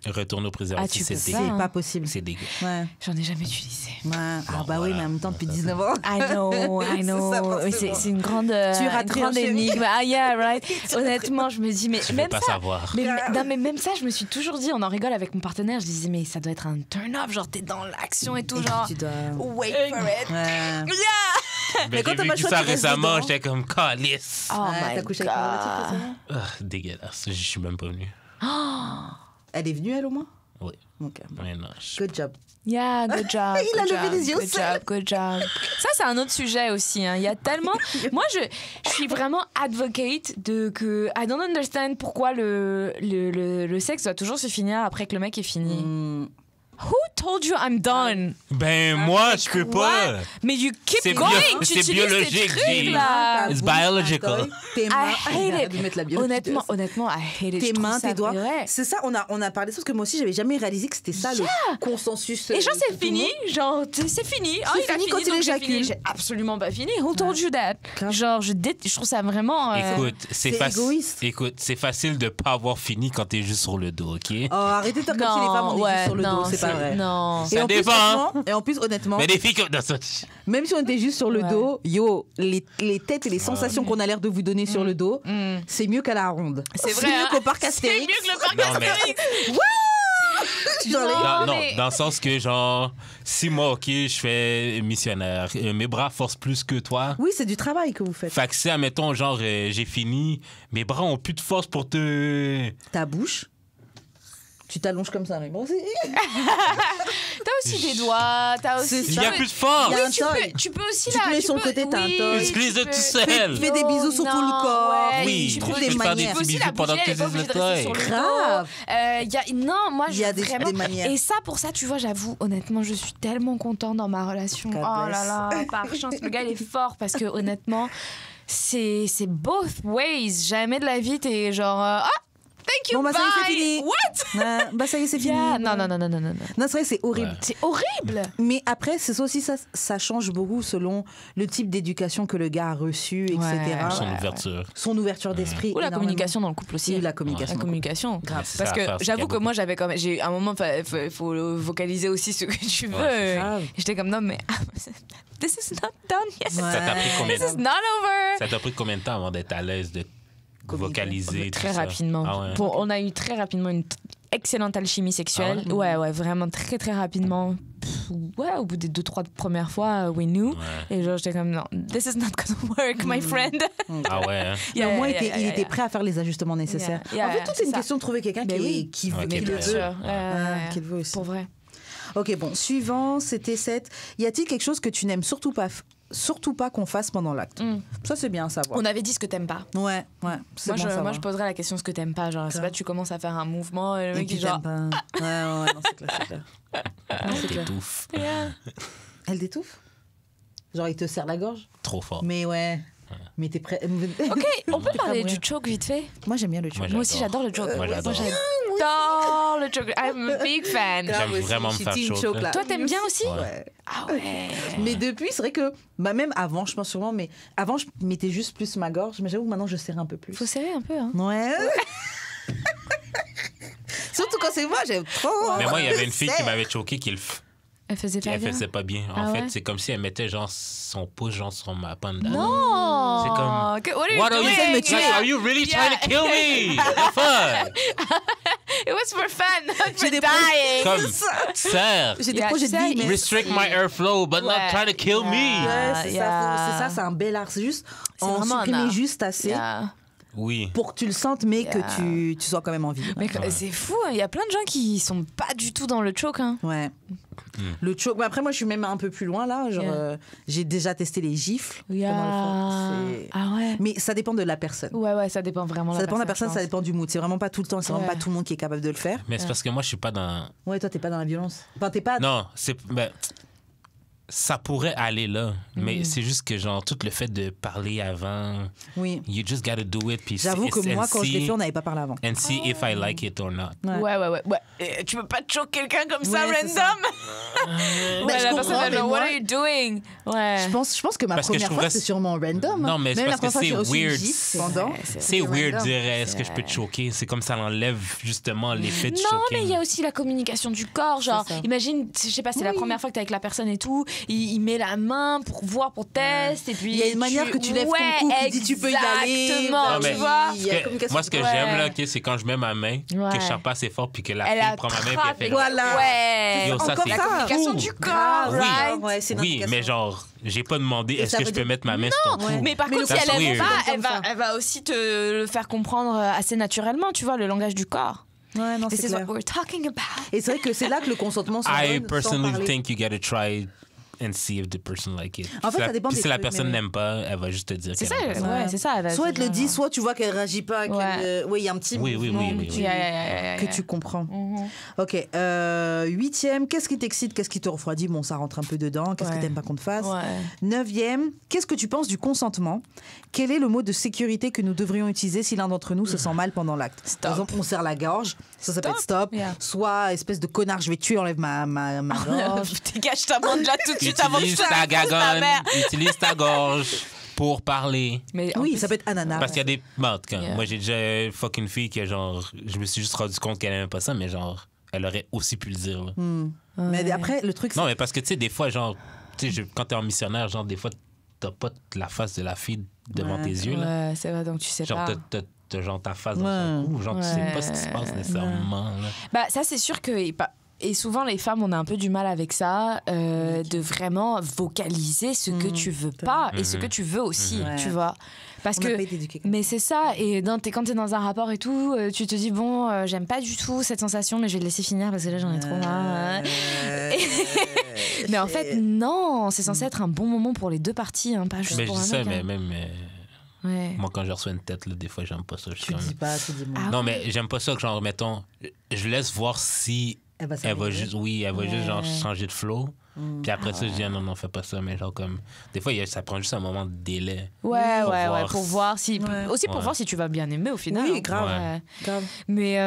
Retourne au préservatif, Ah, tu c'est peux dégueu. ça, c'est hein. pas possible. C'est dégueu. Ouais. J'en ai jamais utilisé. Ouais. Ah Bon, bah oui, voilà. mais en même temps, depuis 19 ans. I know. C'est ça, Oui, forcément. c'est une grande, Tu une rates rien, grande chérie. énigme. Ah, yeah, right. Honnêtement, je me dis, mais Tu veux même pas ça. savoir. Non, mais même ça, je me suis toujours dit, on en rigole avec mon partenaire, je disais, mais ça doit être un turn-off, genre t'es dans l'action et tout, Et genre. tu dois... Wait for it. Ouais. Yeah! Mais quand j'ai t'as pas le vécu choix, ça tu restes récemment, dedans. j'étais comme calice. Oh Ouais, my t'as couché avec god. préservatif récemment Dégueulasse. Je suis même pas venu. Elle est venue, elle, au moins? Oui. Ok. Mais non. Good job. Yeah, good job. Il a good levé job, les yeux au good ciel. job, good job. Ça, c'est un autre sujet aussi. Hein. Il y a tellement. Moi, je suis vraiment advocate de que. I don't understand pourquoi le sexe doit toujours se finir après que le mec est fini. Hmm. Who told you I'm done? Ben, moi, je peux Quoi? pas. Mais you keep C'est going. bio- Tu c'est utilises tes biologique, trucs, G. là. It's biological. Tes mains, I hate arrête de it. mettre la biologie. Honnêtement, I hate it. Tes Je trouve mains, ça tes doigts. vrai. C'est ça, on a parlé de ça parce que moi aussi, j'avais jamais réalisé que c'était ça le consensus. Et genre, de c'est tout le fini. monde. Genre, c'est fini. Ah, C'est fini quand il donc j'ai éjacule. fini. J'ai absolument pas fini. Who told you that? Grave. Genre, je trouve ça vraiment. Écoute, c'est égoïste. Écoute, c'est facile de pas avoir fini quand t'es juste sur le dos, OK? Oh, arrêtez de faire comme si les femmes, on est juste sur le dos, c'est pas vrai. Non. Ça en plus, dépend, hein. et en plus, honnêtement, Mais des filles comme dans ça. même si on était juste sur le Ouais. dos, yo, les têtes et les sensations qu'on a l'air de vous donner sur le dos, c'est mieux qu'à la ronde. C'est vrai. mieux hein. qu'au parc C'est Astérix. mieux que le parc Non, mais- Astérix. Genre, les- Non, Non, mais- dans le sens que, genre, si moi, OK, je fais missionnaire, mes bras forcent plus que toi. Oui, c'est du travail que vous faites. Fait que si, admettons, genre, j'ai fini, mes bras ont plus de force pour te... Ta bouche, tu t'allonges comme ça. Mais bon, c'est- T'as aussi des doigts. T'as aussi. C'est Il ça. y a plus de force! Il y a un Tu temps, tu peux aussi tu là. te mets sur le côté, t'as un oui, toy. Utilise-le tu tout peux- seul. Fais des bisous sur tout le corps. Ouais, Oui, tu trouve peux des tu peux manières. aussi bisous la pendant bouger, que elle est pas tu utilises obligée de le rester sur toy. le Grave. dos. Non, moi, Il y a des vraiment... manières. Et ça, pour ça, tu vois, j'avoue, honnêtement, je suis tellement contente dans ma relation. God Oh bless. là là, par chance, le gars, il est fort parce que, honnêtement, c'est both ways. Jamais de la vie, t'es genre... ah, thank you, Bon, bah, ça y est, c'est bye. fini. What? Bah ça y est, c'est fini. Non. Non, c'est vrai que c'est horrible. Ouais. C'est horrible. Mais après, c'est ça aussi, ça change beaucoup selon le type d'éducation que le gars a reçu, etc. Son ouverture. Son ouverture d'esprit. Ou la énormément. communication dans le couple aussi. Oui, la communication. La communication. Grave. Parce C'est à faire, que c'est j'avoue qu'il y a que beaucoup. moi, j'avais quand même. J'ai, à un moment, il faut vocaliser aussi ce que tu veux. Ouais, grave. J'étais comme non, mais this is not done yet. Ouais. Ça t'a pris combien This is not over. Ça t'a pris combien de temps avant d'être à l'aise de vocaliser Très tout ça? rapidement. Ah ouais. On a eu très rapidement une excellente alchimie sexuelle. Ah ouais, vraiment très, très rapidement. Ouais, au bout des 2-3 premières fois, we knew. Ouais. Et genre, j'étais comme, non, this is not gonna work, my friend. Ah ouais, hein? Mais au moins, Yeah, il était prêt à faire les ajustements nécessaires. Yeah, en fait, tout c'est est une ça. question de trouver quelqu'un Ben oui. qui Ouais, qui qui le est veut. prêt. Qui le veut aussi. Pour vrai. Ok, bon, suivant, c'était 7. Y a-t-il quelque chose que tu n'aimes surtout pas qu'on fasse pendant l'acte? Ça, c'est bien à savoir. On avait dit ce que t'aimes pas. Ouais, c'est bon à savoir. Moi, je poserais la question ce que t'aimes pas. Genre, c'est pas, tu commences à faire un mouvement et le Et mec, puis il genre. t'aimes pas. Ouais, non, c'est clair, c'est clair. Non, c'est clair. T'étouffes Yeah. Elle t'étouffe? Genre, il te serre la gorge? trop fort. Mais ouais. Mais t'es prêt. Ok, on peut parler à du mourir. choke vite fait. Moi, j'aime bien le choke. Moi, Moi aussi, j'adore le choke. Moi, j'adore. J'adore le choke. I'm a big fan. Grave J'aime aussi, vraiment je me suis faire team choke, là. là. Toi, t'aimes bien aussi? Ouais. Ah ouais. Mais depuis, c'est vrai que, bah même avant, je pense sûrement, mais avant, je mettais juste plus ma gorge, mais j'avoue que maintenant, je serre un peu plus. Faut serrer un peu, hein. Ouais. Surtout quand c'est moi, j'aime trop. Mais moi, il y avait une fille qui m'avait choqué Elle faisait pas elle bien. faisait pas bien. Ah En fait, ouais? c'est comme si elle mettait genre son pouce genre sur ma panda. Non. C'est comme, What are you What doing? are you Are you really trying to kill me? What the fuck? It was for fun. Not for J'ai des dying. Comme, serre. J'ai des Yeah, projets de tu vie, sais, mais. Restrict my airflow, but not Ouais. try to kill me. Ouais, c'est Yeah. ça, c'est un bel art. C'est juste C'est en vraiment un supprimer art. juste assez Yeah. Oui. pour que tu le sentes, mais Yeah. que tu sois quand même en vie. Mais c'est fou, hein. Il y a plein de gens qui sont pas du tout dans le choke. Hein. Ouais. Le choke. Mais après, moi, je suis même un peu plus loin là. Genre, Yeah. j'ai déjà testé les gifles Yeah. pendant le fort. Ah ouais. Mais ça dépend de la personne. Ouais, ça dépend vraiment Ça dépend de la personne, je ça pense. dépend du mood. C'est vraiment pas tout le temps, c'est vraiment Ouais. pas tout le monde qui est capable de le faire. Mais c'est parce que moi, je suis pas dans. Ouais, toi, t'es pas dans la violence. Enfin, t'es pas. Non, c'est. Ben, ça pourrait aller là, mais c'est juste que genre tout le fait de parler avant, Oui. you just gotta do it. Puis J'avoue que and moi, quand je l'ai see- fait, on n'avait pas parlé avant. And see if I like it or not. Ouais. Tu peux pas choke quelqu'un comme ça, Ouais, c'est ça. random. Ben, je la comprends, personne va mais dire, moi- what are you doing? Ouais. Je pense que ma Parce que je première fois, trouverais- c'est sûrement random. Non, mais c'est Même la parce que première fois c'est j'ai reçu une weird. gifle pendant. C'est weird de random. dire est-ce que je peux te choquer. C'est comme ça l'enlève justement l'effet de Non, choquer. mais il y a aussi la communication du corps. Genre, ça. imagine, je sais pas, c'est la première fois que t'es avec la personne et tout. Il met la main pour voir, pour test. Et puis Il y a une manière que tu lèves ton cou, qui dit tu peux y aller. Exactement, Non, mais- tu vois. Il y a communication Moi, ce que du j'aime, Ouais. là, ok, c'est quand je mets ma main, Ouais. que je tape pas assez fort, puis que la Elle fille prend ma main, puis elle fait. Voilà. Ouais. Yo, ça, Encore c'est ça. La communication cool. du corps, Grave. right? Ouais, c'est une Oui, indication. mais genre, j'ai pas demandé est-ce ça que veut je peux dire- mettre ma main sur ton Ouais. cou. Mais par Mais contre, le si elle corps, aime c'est pas, weird. elle va aussi te le faire comprendre assez naturellement, tu vois, le langage du corps. Ouais, non, This c'est is what clair. we're talking about. Et c'est vrai que c'est là que le consentement se I donne sans personally parler. think you gotta try and see if the person like it. En fait, ça Puis dépend si des la trucs, personne mais- n'aime pas, elle va juste te dire C'est qu'elle ça, aime pas ouais, c'est ça. Elle va Soit elle se te le dire, dit, soit tu vois qu'elle réagit pas. Ouais. Oui, il y a un petit Oui, oui, mouvement oui, oui, que oui. tu- que tu comprends. Ok, 8e, qu'est-ce qui t'excite, qu'est-ce qui te refroidit? Bon, ça rentre un peu dedans. Qu'est-ce Ouais. que t'aimes pas qu'on te fasse? Ouais. 9e, qu'est-ce que tu penses du consentement? Quel est le mot de sécurité que nous devrions utiliser si l'un d'entre nous se sent mal pendant l'acte? Stop. Par exemple, on serre la gorge, ça peut être stop. Yeah. Soit espèce de connard, je vais te tuer, enlève ma gorge. Dégage ta main déjà tout de suite avant que je Utilise te ta raconte ta gagone, mère. utilise ta gorge pour parler. Mais en Oui, plus- ça peut être ananas. Parce qu'il y a des. Bon, en tout cas, Yeah. moi, j'ai déjà fuck une fille que, genre, je me suis juste rendu compte qu'elle aimait pas ça, mais genre, elle aurait aussi pu le dire. Là. Mais après, le truc, c'est Non, mais parce que, tu sais, des fois, genre, tu sais, quand t'es en missionnaire, genre, des fois, t'as pas la face de la fille devant Ouais. tes yeux, là. Ouais, c'est vrai, donc tu sais Genre, pas. t'as genre ta face dans son cou, genre, tu sais pas ce qui se passe Ouais. nécessairement, là. Bah, ça, c'est sûr que. Et souvent, les femmes, on a un peu du mal avec ça, de vraiment vocaliser ce que tu veux pas et ce que tu veux aussi, Ouais. tu vois. Parce on n'a que. pas été éduqués comme Mais c'est ça, et quand t'es dans un rapport et tout, tu te dis, bon, j'aime pas du tout cette sensation, mais je vais le laisser finir parce que là, j'en ai trop marre. Mais en fait, non, c'est censé être un bon moment pour les deux parties, hein, pas juste Mais je pour dis un ça, mec. mais hein. même. Ouais. Moi, quand je reçois une tête, là, des fois, j'aime pas ça. Je suis Tu comme- dis pas, tu dis moi. Ah. Non, mais j'aime pas ça que, genre, mettons, je laisse voir si Elle va elle va s'améliorer. juste, oui, elle va juste, genre, changer de flow. Puis après Ah ça, je dis, ah, non, fais pas ça. Mais genre, comme, des fois, ça prend juste un moment de délai. Ouais, Pour ouais, voir pour voir si. Ouais. Aussi pour Ouais. voir si tu vas bien aimer au final. Oui, hein. grave. Ouais. Grave. Mais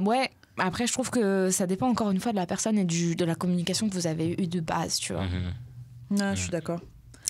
ouais, Après, je trouve que ça dépend encore une fois de la personne et de la communication que vous avez eue de base, tu vois. Non, je suis d'accord.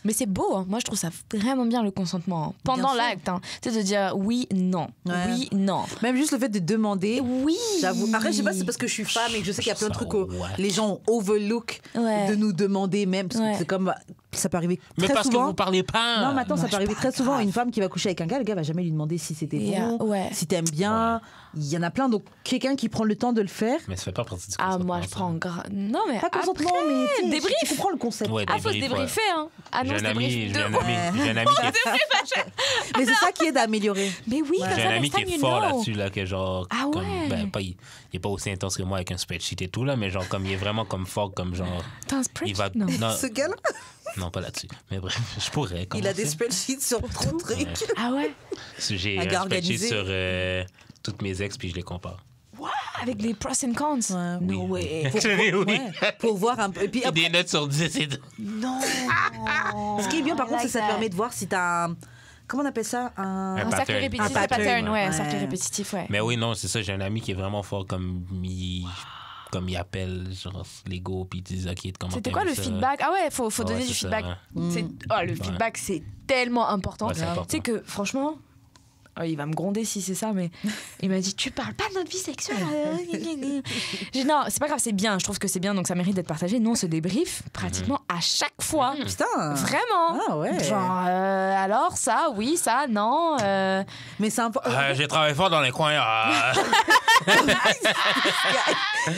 Mais c'est beau, hein. Moi je trouve ça vraiment bien le consentement. Hein. Pendant l'acte, hein. Tu sais, de dire oui, non, oui, non. Même juste le fait de demander. Oui. J'avoue. Après, je sais pas si c'est parce que je suis femme et que je sais qu'il y a plein de trucs que les gens overlook de nous demander même. Parce que c'est comme. Ça peut arriver très souvent. Mais parce que vous parlez pas. Non, mais attends, ça peut arriver très souvent. Une femme qui va coucher avec un gars, le gars va jamais lui demander si c'était bon, si t'aimes bien. Il y en a plein. Donc, quelqu'un qui prend le temps de le faire. Mais ça fait pas partie du consentement. Ah, moi, je prends non, mais pas consentement, mais débrief. Tu comprends le concept. Ouais, faut se débriefer, hein. Ah non, j'ai un ami qui Mais c'est ça qui aide à améliorer. Mais oui, comme ça, j'ai un ami qui est fort là-dessus, là, que genre. Ah ouais. Il est pas aussi intense que moi avec un spreadsheet et tout, là, mais genre, comme il est vraiment comme fort, comme genre. T'as un spreadsheet? Non. Ce gars-là? Non, pas là-dessus. Mais bref, je pourrais. Il a des spreadsheets sur trop de trucs. Ah ouais? J'ai un spreadsheet sur toutes mes ex, puis je les compare. What? Avec les pros and cons? No way. Pour voir un peu. Et puis après... des notes sur 10 et tout. Non. Ce qui est bien, par contre, c'est que ça te permet de voir si t'as un... Comment on appelle ça? Un cercle répétitif. Un pattern, un cercle répétitif, Mais oui, non, c'est ça. J'ai un ami qui est vraiment fort comme il appelle genre l'ego puis il dit ok comment c'était quoi le feedback? Ah ouais, faut donner du feedback. Le feedback c'est tellement important. Tu sais que franchement il va me gronder si c'est ça, mais il m'a dit tu parles pas de notre vie sexuelle. J'ai dit non, c'est pas grave, c'est bien, je trouve que c'est bien, donc ça mérite d'être partagé. Nous on se débrief pratiquement à chaque fois. Putain, vraiment. Ah ouais. Genre alors ça, oui, ça, non. Mais c'est important. J'ai travaillé fort dans les coins.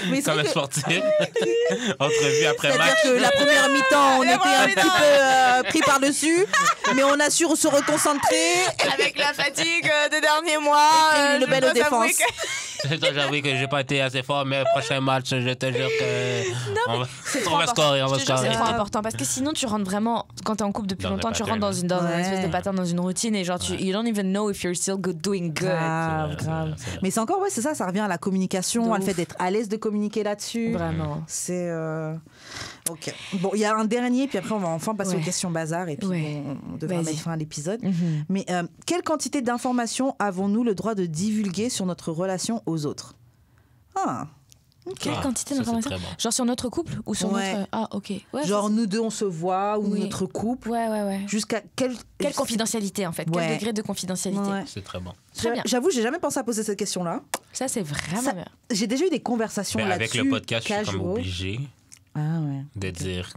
Mais comme un sportif. Entrevue après match. C'est-à-dire que la première mi-temps, on était un petit peu pris par-dessus, mais on a su se reconcentrer. Avec la fatigue des derniers mois. Une belle défense. Je dois avouer que j'ai pas été assez fort, mais prochain match, je te jure que on va scorer. C'est trop important parce que sinon tu rentres vraiment, quand t'es en couple depuis longtemps, tu rentres dans une espèce de pattern, dans une routine et genre you don't even know if you're still doing good. Grave. Mais c'est encore, c'est ça revient à la communication, à le fait d'être à l'aise de communiquer là-dessus. Vraiment. C'est... Ok. Bon, il y a un dernier, puis après on va enfin passer aux questions bazar et puis on devra mettre fin à l'épisode. Mais quelle quantité d'informations avons-nous le droit de divulguer sur notre relation aux autres? Quelle quantité d'informations? Bon. Genre sur notre couple ou sur notre... Ah, ok. Ouais, genre nous deux on se voit ou notre couple. Ouais. Jusqu'à quelle confidentialité en fait? Quel degré de confidentialité? C'est très bon. Très bien. J'avoue, j'ai jamais pensé à poser cette question-là. Ça, c'est vraiment bien. J'ai déjà eu des conversations là-dessus. Avec le podcast, je suis comme obligé de dire...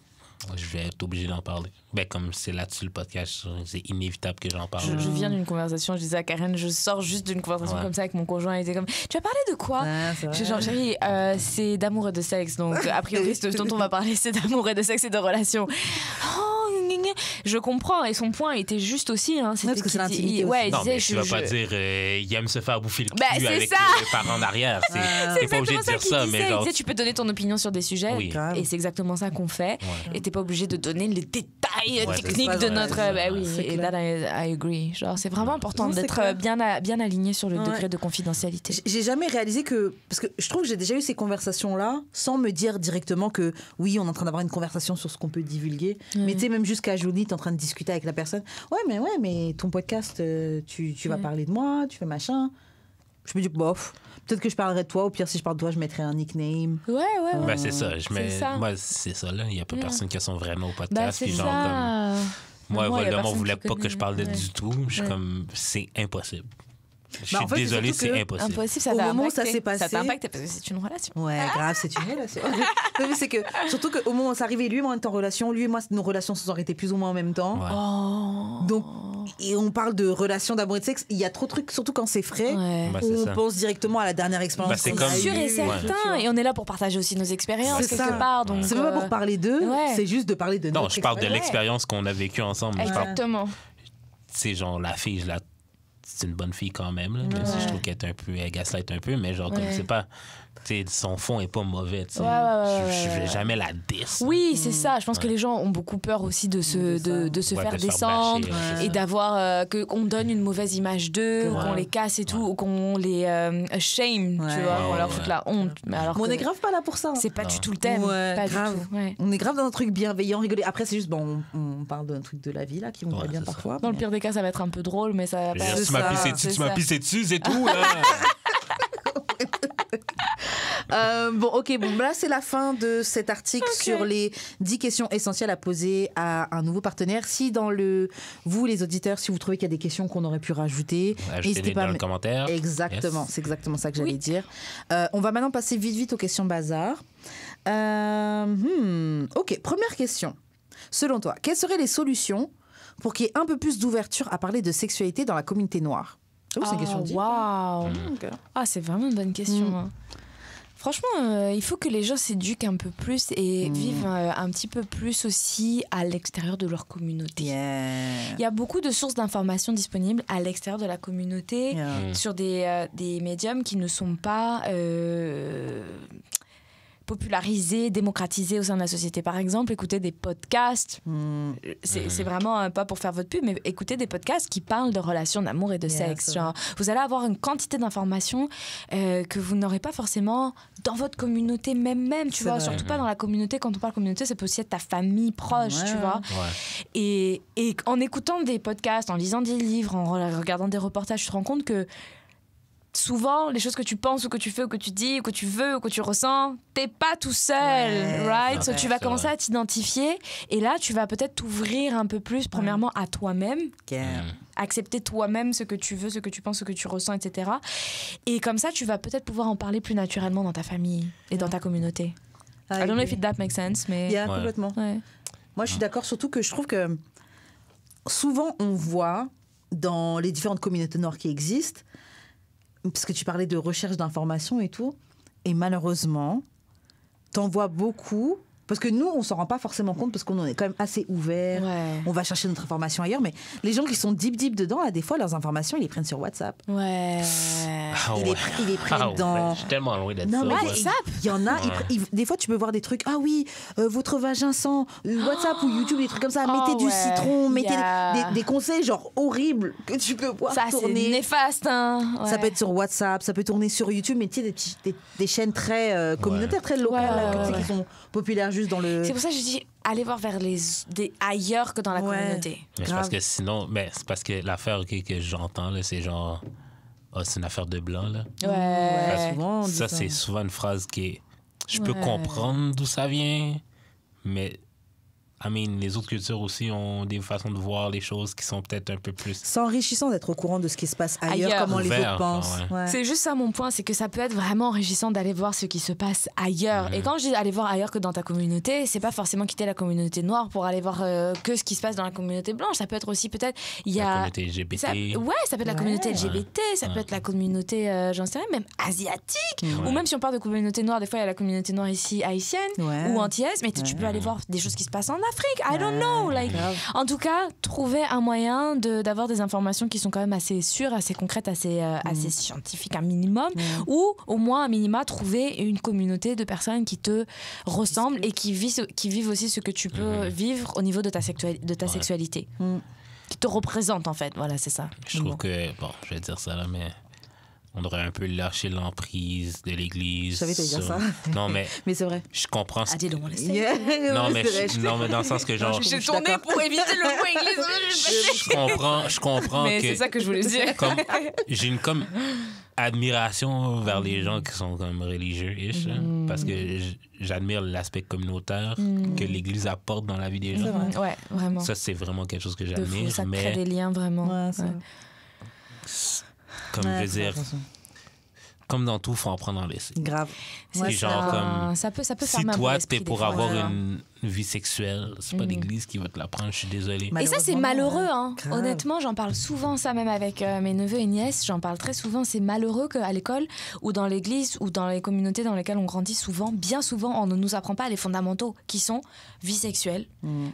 Je vais être obligé d'en parler. Comme c'est là-dessus le podcast, c'est inévitable que j'en parle. Je viens d'une conversation, je disais à Karen, je sors juste d'une conversation comme ça avec mon conjoint. Il était comme, tu vas parler de quoi? Genre, chérie, c'est d'amour et de sexe. Donc, a priori, ce dont on va parler, c'est d'amour et de sexe et de relations. Je comprends, et son point était juste aussi. Hein, parce que c'est l'intimité. Non, mais tu vas pas dire il aime se faire bouffer le cul avec les parents en arrière. T'es pas obligé de dire ça. Mais genre... tu peux donner ton opinion sur des sujets, et c'est exactement ça qu'on fait. Et t'es pas obligé de donner les détails techniques de notre... et that I agree. Genre, c'est vraiment important d'être bien aligné sur le degré de confidentialité. J'ai jamais réalisé que... Parce que je trouve que j'ai déjà eu ces conversations-là sans me dire directement que oui, on est en train d'avoir une conversation sur ce qu'on peut divulguer. Mais tu sais, même jusqu'à Jolie, t'es en train de discuter avec la personne. Ouais, mais ton podcast, tu vas parler de moi, tu fais machin. Je me dis, bof, peut-être que je parlerai de toi. Au pire, si je parle de toi, je mettrai un nickname. Ouais. C'est ça. Moi, c'est ça, là. Il n'y a pas personne qui a son vrai nom au podcast. C'est genre, ça. comme... Moi, Voldemort ne voulait pas que je parle de du tout. Je suis comme, c'est impossible. Je suis désolée, c'est impossible. Ça au moment où ça s'est passé. Ça t'impacte parce que c'est une relation. Ouais, grave, c'est une relation. Mais c'est que, surtout qu'au moment où c'est arrivé, lui et moi, on était en relation. Lui et moi, nos relations se sont arrêtées plus ou moins en même temps. Donc, et on parle de relations d'amour et de sexe. Il y a trop de trucs, surtout quand c'est frais, où on pense directement à la dernière expérience. C'est comme sûr et certain. Et on est là pour partager aussi nos expériences quelque part. Donc c'est même pas pour parler d'eux, c'est juste de parler de notre Non, je parle de l'expérience qu'on a vécue ensemble. Exactement. C'est genre la fille, c'est une bonne fille quand même, là, même si je trouve qu'elle est un peu, elle gaslight un peu, mais genre comme c'est pas, son fond est pas mauvais, je vais jamais la diss. Oui, c'est ça. Je pense que les gens ont beaucoup peur aussi de se faire descendre et d'avoir qu'on donne une mauvaise image d'eux, qu'on les casse et tout, ou qu'on les shame, tu vois, qu'on leur fout la honte. Mais alors on est grave pas là pour ça. C'est pas du tout le thème. Pas grave. Du tout. On est grave dans un truc bienveillant, rigolé. Après, c'est juste, on parle d'un truc de la vie là qui vont pas bien parfois. Dans le pire des cas, ça va être un peu drôle, mais ça. Tu m'as pissé dessus, c'est tout. Bon, là, c'est la fin de cet article sur les 10 questions essentielles à poser à un nouveau partenaire. Si vous, les auditeurs, si vous trouvez qu'il y a des questions qu'on aurait pu rajouter, n'hésitez pas dans le commentaire. Exactement, c'est exactement ça que j'allais dire. On va maintenant passer vite aux questions bazar. Ok, première question. Selon toi, quelles seraient les solutions pour qu'il y ait un peu plus d'ouverture à parler de sexualité dans la communauté noire? C'est une question de Waouh. C'est vraiment une bonne question. Hein. Franchement, il faut que les gens s'éduquent un peu plus et vivent un petit peu plus aussi à l'extérieur de leur communauté. Il y a beaucoup de sources d'informations disponibles à l'extérieur de la communauté sur des médiums qui ne sont pas popularisés, démocratisés au sein de la société. Par exemple, écouter des podcasts. C'est vraiment pas pour faire votre pub, mais écouter des podcasts qui parlent de relations d'amour et de sexe. Genre, vous allez avoir une quantité d'informations que vous n'aurez pas forcément dans votre communauté même, tu vois. Surtout pas dans la communauté. Quand on parle communauté, ça peut aussi être ta famille proche, tu vois. Et en écoutant des podcasts, en lisant des livres, en regardant des reportages, tu te rends compte que souvent, les choses que tu penses ou que tu fais ou que tu dis ou que tu veux ou que tu ressens, t'es pas tout seul, right? So, tu vas commencer à t'identifier et là, tu vas peut-être t'ouvrir un peu plus, premièrement, à toi-même. Accepter toi-même ce que tu veux, ce que tu penses, ce que tu ressens, etc. Et comme ça, tu vas peut-être pouvoir en parler plus naturellement dans ta famille et dans ta communauté. I don't know if that makes sense, mais... complètement. Moi, je suis d'accord, surtout que je trouve que souvent, on voit dans les différentes communautés noires qui existent, parce que tu parlais de recherche d'informations et tout, et malheureusement, t'en vois beaucoup, parce que nous, on s'en rend pas forcément compte, parce qu'on est quand même assez ouvert, on va chercher notre information ailleurs, mais les gens qui sont deep dedans, là, des fois, leurs informations, ils les prennent sur WhatsApp. Ils les prennent dans... Je suis tellement loin d'être non, ça. mais WhatsApp, il y en a, des fois, tu peux voir des trucs, votre vagin sent, WhatsApp ou YouTube, des trucs comme ça, mettez du citron, mettez des conseils genre horribles que tu peux voir ça, tourner. C'est néfaste, hein. Ça peut être sur WhatsApp, ça peut tourner sur YouTube, mais tu sais, des chaînes très communautaires, très locales, qui sont populaires juste dans le... C'est pour ça que je dis, allez voir vers ailleurs que dans la communauté. Mais c'est parce que sinon, c'est parce que l'affaire que j'entends, là, c'est genre... c'est une affaire de blanc, là. Souvent, ça, c'est souvent une phrase qui... Je peux comprendre d'où ça vient, mais... les autres cultures aussi ont des façons de voir les choses qui sont peut-être un peu plus... C'est enrichissant d'être au courant de ce qui se passe ailleurs. Comment les autres pensent. C'est juste ça mon point, c'est que ça peut être vraiment enrichissant d'aller voir ce qui se passe ailleurs. Et quand je dis aller voir ailleurs que dans ta communauté, c'est pas forcément quitter la communauté noire pour aller voir que ce qui se passe dans la communauté blanche. Ça peut être aussi peut-être... La communauté LGBT. Ça peut être la communauté LGBT, ça peut être la communauté, j'en sais rien, même asiatique. Ou même si on parle de communauté noire, des fois il y a la communauté noire ici haïtienne ou antillaise, mais tu peux aller voir des choses qui se passent en Afrique. I don't know. En tout cas, trouver un moyen d'avoir des informations qui sont quand même assez sûres, assez concrètes, assez scientifiques, un minimum. Ou au moins, un minima, trouver une communauté de personnes qui te ressemblent et qui vivent aussi ce que tu peux vivre au niveau de ta sexualité. Qui te représentent, en fait. Voilà, c'est ça. Je trouve que, je vais dire ça là, mais... On devrait un peu lâcher l'emprise de l'Église. Je savais te dire ça. Non, mais... mais c'est vrai. Je comprends... Non, mais dans le sens que genre... J'ai tourné pour éviter le mot anglais. Je comprends mais que... c'est ça que je voulais dire. J'ai une admiration vers les gens qui sont comme religieux-ish, parce que j'admire l'aspect communautaire que l'Église apporte dans la vie des gens. Ouais, vraiment. Ça, c'est vraiment quelque chose que j'admire. Ça crée des liens, vraiment. Comme je veux dire, comme dans tout, il faut en prendre en laisser. Grave. C'est genre comme... Ça peut si toi, t'es pour avoir une vie sexuelle, c'est pas l'Église qui va te la prendre, je suis désolée. Et ça, c'est malheureux, hein. Honnêtement, j'en parle souvent, ça, même avec mes neveux et nièces, j'en parle très souvent. C'est malheureux qu'à l'école ou dans l'Église ou dans les communautés dans lesquelles on grandit souvent, bien souvent, on ne nous apprend pas les fondamentaux qui sont vie sexuelle,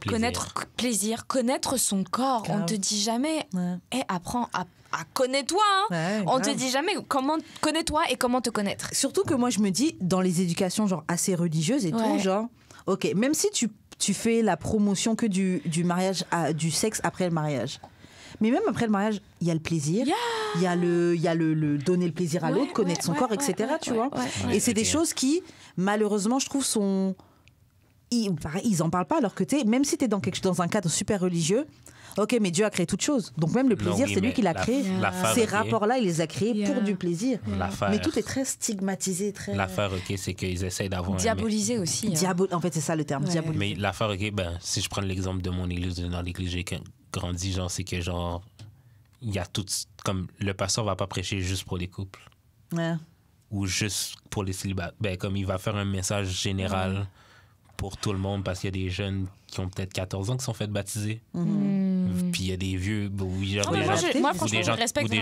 connaître plaisir, connaître son corps. Grave. On te dit jamais, apprends à connais-toi, hein. On te dit jamais comment connais-toi et comment te connaître. Surtout que moi je me dis dans les éducations genre assez religieuses et tout, genre ok, même si tu fais la promotion que du mariage du sexe après le mariage, mais même après le mariage il y a le plaisir, il y a le donner le plaisir à l'autre, connaître son corps, etc. tu vois. Et c'est des choses qui malheureusement je trouve sont ils en parlent pas, alors que même si tu es dans un cadre super religieux, ok, mais Dieu a créé toutes choses. Donc même le plaisir, c'est lui qui l'a créé. Ces rapports-là, il les a créés pour du plaisir. Mais tout est très stigmatisé. L'affaire, ok, c'est qu'ils essayent d'avoir... Diabolisé aussi. En fait, c'est ça le terme, diabolisé. Mais l'affaire, ok, si je prends l'exemple de mon église, dans l'église j'ai grandi, genre, c'est que genre, il y a tout... Comme le pasteur va pas prêcher juste pour les couples. Ouais. Ou juste pour les célibataires. Comme il va faire un message général pour tout le monde, parce qu'il y a des jeunes qui ont peut-être 14 ans qui sont fait baptiser. Puis il y a des vieux, ou des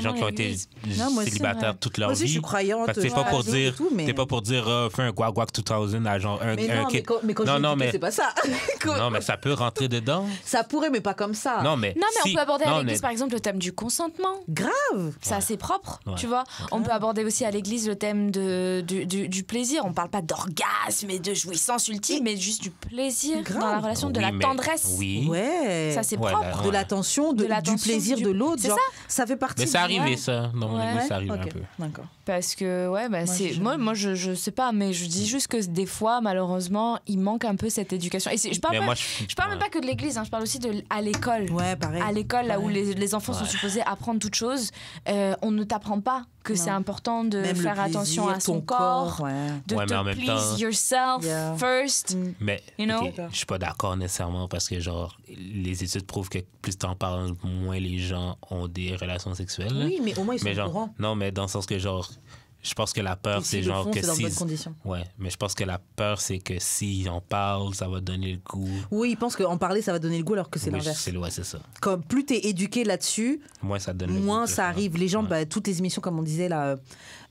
gens qui ont été célibataires toute leur vie. Moi aussi, je suis croyante. C'est pas pour dire, t'es pas pour dire fais un guac 2000 à genre un mais quand c'est pas ça. Non, mais ça peut rentrer dedans. Ça pourrait, mais pas comme ça. Non, mais on peut aborder à l'église, par exemple, le thème du consentement. Grave. C'est assez propre, tu vois. On peut aborder aussi à l'église le thème du plaisir. On parle pas d'orgasme et de jouissance ultime, mais juste du plaisir dans la relation, de la tendresse. Oui. Ouais. Ça, c'est propre. De l'attention, du plaisir de l'autre. Ça fait partie. Mais c'est arrivé, ça. Dans mon église, ça arrive un peu. D'accord. Parce que, moi, je sais pas, mais je dis juste que des fois, malheureusement, il manque un peu cette éducation. Et je parle même pas que de l'église, je parle aussi à l'école. Ouais, pareil. À l'école, là où les enfants sont supposés apprendre toutes choses, on ne t'apprend pas que c'est important de même faire attention à son corps, de te please yourself first. Mais je suis pas d'accord nécessairement parce que genre les études prouvent que plus t'en parles, moins les gens ont des relations sexuelles. Oui, mais au moins ils sont au courant. Non, mais dans le sens que genre je pense que la peur, c'est genre que si... Ouais, mais je pense que la peur, c'est que s'ils en parlent, ça va donner le goût. Oui, ils pensent qu'en parler, ça va donner le goût, alors que c'est l'inverse. C'est ça. Comme plus t'es éduqué là-dessus, moins ça donne le goût. Moins ça arrive. Les gens, toutes les émissions, comme on disait, là,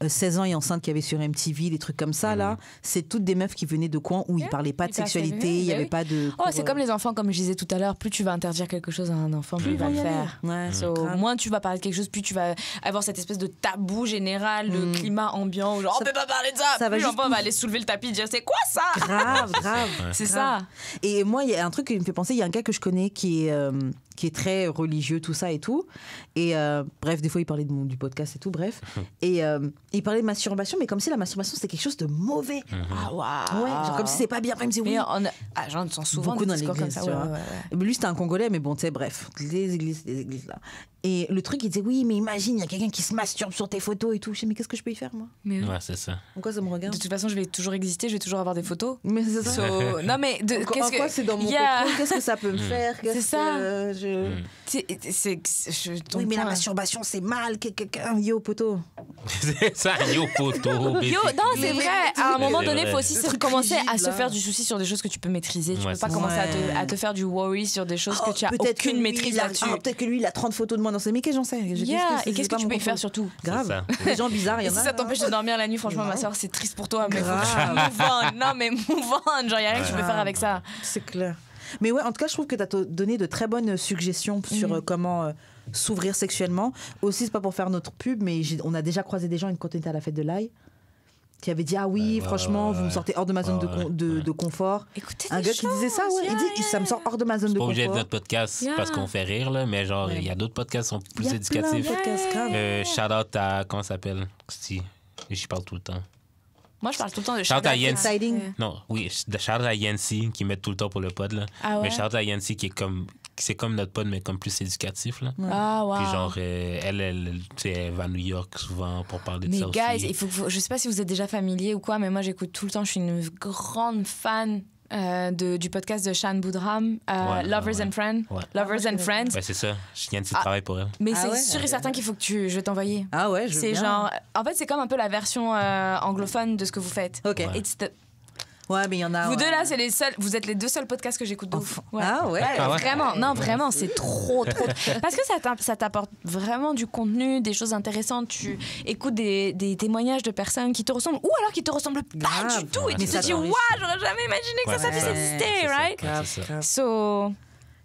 16 ans et enceinte qu'il y avait sur MTV, des trucs comme ça, là, c'est toutes des meufs qui venaient de coins où ils parlaient pas de sexualité, il y avait pas de... c'est comme les enfants, comme je disais tout à l'heure, plus tu vas interdire quelque chose à un enfant, plus il va le faire. Moins tu vas parler de quelque chose, plus tu vas avoir cette espèce de tabou général, de climat ambiant, où genre on peut pas parler de ça, plus l'enfant va aller soulever le tapis et dire c'est quoi ça? Grave. C'est ça. Et moi, il y a un truc qui me fait penser, il y a un gars que je connais qui est très religieux, tout ça et tout. Et bref, des fois, il parlait du podcast et tout, bref. Et il parlait de masturbation, mais comme si la masturbation, c'était quelque chose de mauvais. Ah, waouh. Ouais, genre comme si c'est pas bien. Après, il me disait oui. J'en sens souvent beaucoup des dans discours l'église, comme ça. Ouais. Lui, c'était un Congolais, mais bon, tu sais, bref, les églises là. Et le truc, il disait oui, mais imagine, il y a quelqu'un qui se masturbe sur tes photos et tout. Je dis, mais qu'est-ce que je peux y faire, moi? Mais ouais, c'est ça. Pourquoi ça me regarde? De toute façon, je vais toujours exister, je vais toujours avoir des photos. Mais c'est ça. Non, mais qu'est-ce que c'est dans mon contrôle? Qu'est-ce que ça peut me faire? C'est ça. Oui, mais la masturbation, c'est mal. Yo, poteau. C'est ça, yo, poteau. Yo, non, c'est vrai. À un moment donné, il faut aussi commencer à se faire du souci sur des choses que tu peux maîtriser. Tu peux pas commencer à te faire du worry sur des choses que tu as aucune maîtrise là-dessus. Peut-être que lui, il a 30 photos de moi dans ses... Mais qu'est-ce que j'en sais? Et qu'est-ce que tu peux y faire surtout? Grave. Des gens bizarres, il y en a. Si ça t'empêche de dormir la nuit, franchement, ma soeur, c'est triste pour toi. Mais faut que tu move on. Non, mais move on. Genre, il n'y a rien que tu peux faire avec ça. C'est clair. Mais ouais, en tout cas, je trouve que tu as donné de très bonnes suggestions sur comment s'ouvrir sexuellement. Aussi, c'est pas pour faire notre pub, mais on a déjà croisé des gens quand on était à la fête de l'ail qui avait dit franchement, vous me sortez hors de ma zone de confort. Écoutez, un gars qui disait ça, il dit ça me sort hors de ma zone de confort. C'est pas obligé de notre podcast parce qu'on fait rire, là, mais genre, il y a d'autres podcasts qui sont plus éducatifs. Shout out à, comment ça s'appelle? Si, j'y parle tout le temps. Moi, je parle tout le temps de shout out à Yancy. Non, oui, shout out à Yancy qui met tout le temps pour le pod, là. Mais shout out à Yancy qui est comme... C'est comme notre pod, mais comme plus éducatif, là. Ah, wow. Puis genre, elle va à New York souvent pour parler de ça aussi. Mais guys, je sais pas si vous êtes déjà familier ou quoi, mais moi, j'écoute tout le temps. Je suis une grande fan du podcast de Shan Boudram, Lovers and Friends. Ouais. Lovers and Friends. Ouais, c'est ça. Yancy travaille pour elle. Mais c'est sûr et certain qu'il faut que je vais t'envoyer. Ah ouais, je veux bien. Genre... En fait, c'est comme un peu la version anglophone de ce que vous faites. OK. Ouais, mais il y en a. Vous deux là, c'est les seuls. Vous êtes les deux seuls podcasts que j'écoute de ouf. Ouais. Ah ouais. Vraiment, non, vraiment, c'est trop. Parce que ça t'apporte vraiment du contenu, des choses intéressantes. Tu écoutes des témoignages de personnes qui te ressemblent, ou alors qui te ressemblent pas du tout. Et tu te dis, waouh, j'aurais jamais imaginé que ça puisse exister, right? Grave.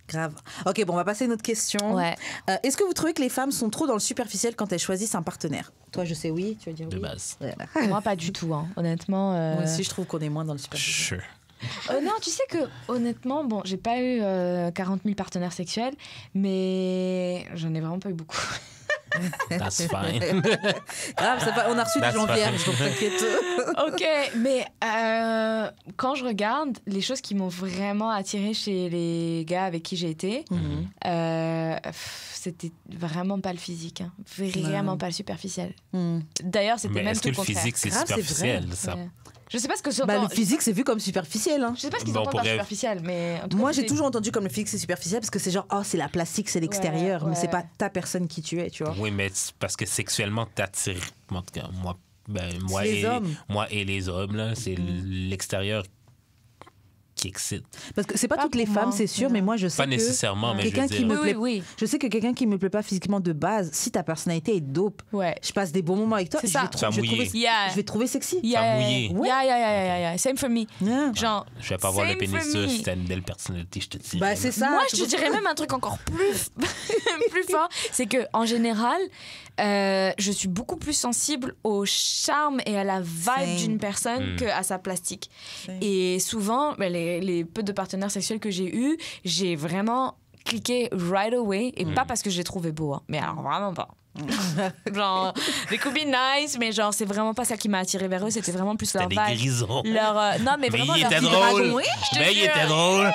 Grave. Ok, bon, on va passer à une autre question. Ouais. Est-ce que vous trouvez que les femmes sont trop dans le superficiel quand elles choisissent un partenaire? Toi, je sais oui, tu vas dire oui. De base. Voilà. Moi, pas du tout, hein. Honnêtement. Moi aussi, je trouve qu'on est moins dans le superficiel. Non, tu sais que, honnêtement, bon, j'ai pas eu 40 000 partenaires sexuels, mais j'en ai vraiment pas eu beaucoup. That's fine. Grave, on a reçu des That's gens fine. vierges, donc t'inquiète. Ok, mais quand je regarde les choses qui m'ont vraiment attirée chez les gars avec qui j'ai été, c'était vraiment pas le physique, hein. Vraiment pas le superficiel. D'ailleurs, c'était Mais même est-ce tout que le le contraire. physique, c'est Grave, c'est superficiel? vrai. Ça... Ouais. Je sais pas ce que Bah, j'entends. le physique, c'est vu comme superficiel. Hein. Je sais pas ce qu'ils Bon, entendent par pourrait- superficiel, mais en tout Moi, cas, j'ai c'est- toujours entendu comme le physique, c'est superficiel parce que c'est genre, oh, c'est la plastique, c'est l'extérieur, mais ouais. c'est pas ta personne qui tu es, tu vois. Oui, mais c'est parce que sexuellement, t'attires. En tout cas, moi Les hommes. moi et les hommes, là, c'est l'extérieur qui excite. Parce que c'est pas Pas toutes les pour femmes, moi. c'est sûr, mais moi, je sais Pas que nécessairement, mais je quelqu'un veux qui dire. me Oui, plaît, oui, oui. je sais que quelqu'un qui me plaît pas physiquement de base, si ta personnalité est dope, Ouais. je passe des bons moments avec toi, C'est je ça. vais, Ça je vais mouillé. trouver, Yeah. je vais te trouver sexy. mouillé. Yeah. Same for me. Yeah. Genre, Je vais pas voir le same for pénis me. si t'as une belle personnalité, je te dis. Bah, c'est ça. Moi, tu je te vois. dirais même un truc encore plus, plus fort, c'est que en général, je suis beaucoup plus sensible au charme et à la vibe Same. d'une personne qu'à sa plastique. Same. Et souvent, les peu de partenaires sexuels que j'ai eus, j'ai vraiment cliqué right away, et pas parce que je les trouvais beaux, hein, mais alors vraiment pas. Genre, they could be nice, mais genre, c'est vraiment pas ça qui m'a attiré vers eux, c'était vraiment plus T'as leur des vibe. grisons. Non, mais Mais vraiment il leur était vibe drôle. dragon. Oui, je te Mais il jure. était drôle.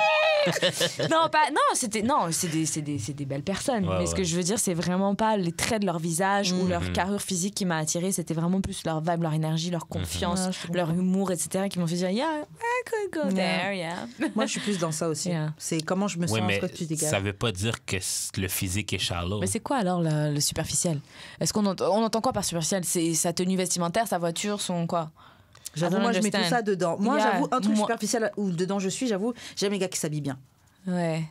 C'est des belles personnes. Ouais, mais ce ouais. que je veux dire, c'est vraiment pas les traits de leur visage ou leur carrure physique qui m'a attiré. C'était vraiment plus leur vibe, leur énergie, leur confiance, Ouais, je comprends. leur humour, etc. qui m'ont fait dire, yeah, I could go there, yeah. Moi, je suis plus dans ça aussi. Yeah. C'est comment je me sens, Oui, mais ce que tu dégages. ça veut pas dire que le physique est shallow. Mais c'est quoi alors le superficiel? Est-ce qu'on on entend quoi par superficiel? C'est sa tenue vestimentaire, sa voiture, son quoi? J'avoue, I don't moi, je mets tout understand. ça dedans. Moi, Yeah. j'avoue, un truc Moi- superficiel où dedans je suis, j'avoue, j'aime les gars qui s'habillent bien. Ouais.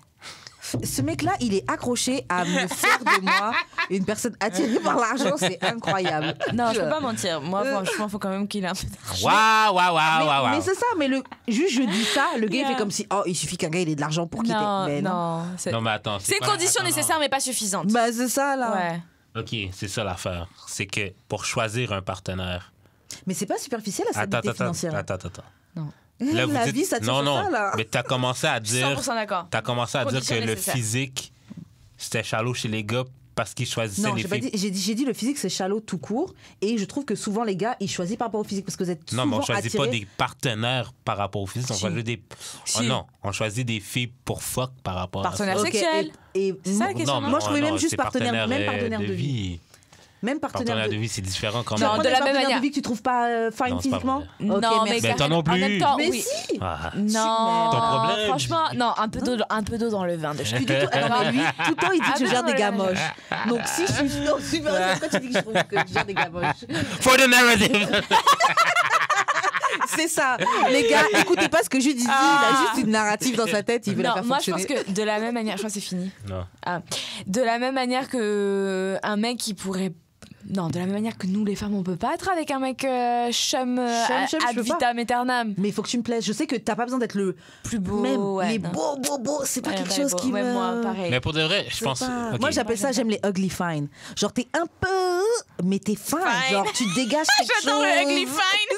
Ce mec-là, il est accroché à me faire de moi une personne attirée par l'argent, c'est incroyable. Non, je peux pas mentir. Moi, franchement, faut quand même qu'il ait un peu d'argent. Mais c'est ça, mais juste je dis ça, le gars il Yeah. fait comme si, oh, il suffit qu'un gars il ait de l'argent pour quitter. Non, Mais non. Non, mais attends. C'est une pas- condition attends, non. nécessaire, mais pas suffisante. Bah, c'est ça là. Ouais. OK, c'est ça l'affaire. C'est que pour choisir un partenaire... Mais c'est pas superficiel la stabilité financière. Attends. Non. Là, vous La dites- vie, ça tire non, sur non, ça là. mais t'as commencé à dire... 100% d'accord. T'as commencé à dire Condition que le nécessaire. physique, c'était shallow chez les gars parce qu'ils choisissaient Non, les j'ai pas filles. dit, j'ai dit le physique c'est shallow tout court et je trouve que souvent les gars ils choisissent par rapport au physique parce que vous êtes Non, souvent mais on choisit attirés. pas des partenaires par rapport au physique. On Si. choisit des... Si. Oh non, on choisit des filles pour fuck par rapport Partenaire à ça. Ok, sexuel. et C'est ça la question, Non, mais moi je trouvais non, même juste c'est partenaire, même partenaire de vie. Même Partenaire de vie, c'est différent quand Tu même. Non, vas de prendre la des même partenaires manière. de vie que tu trouves pas fine Non, c'est pas physiquement. vrai. Non, Ok, mais merci. Mais toi non en même plus. temps, Mais oui. si. Ah. Non, Ton problème. franchement, non, un peu d'eau dans le vin de Puis chaque. du tout, non, mais lui, tout le temps, il dit que je Ah, gère non, des gars non, non, moches. Donc, si je suis. Non, super. Pourquoi tu dis que je trouve que je gère des gars moches? For the narrative! C'est ça. Les gars, écoutez pas ce que je dis. Il a juste une narrative dans sa tête, il veut la Non, faire moi je fonctionner. pense que de la même manière, je crois que c'est fini. Non. Ah. De la même manière que un mec qui pourrait. Non, de la même manière que nous les femmes, on peut pas être avec un mec chum Chum, je ad veux pas. vitam aeternam. Mais il faut que tu me plaises. Je sais que t'as pas besoin d'être le Plus beau. même. ouais, les non. beaux, c'est pas Ouais, quelque ouais, chose beau. qui Ouais, me. moi, pareil. Mais pour de vrai, je sais pense. pas. ok. Moi, j'appelle ça, j'aime les ugly fine. Genre, t'es un peu. Mais t'es fin. Fine. Genre, tu dégages quelque chose. J'adore le ugly fine.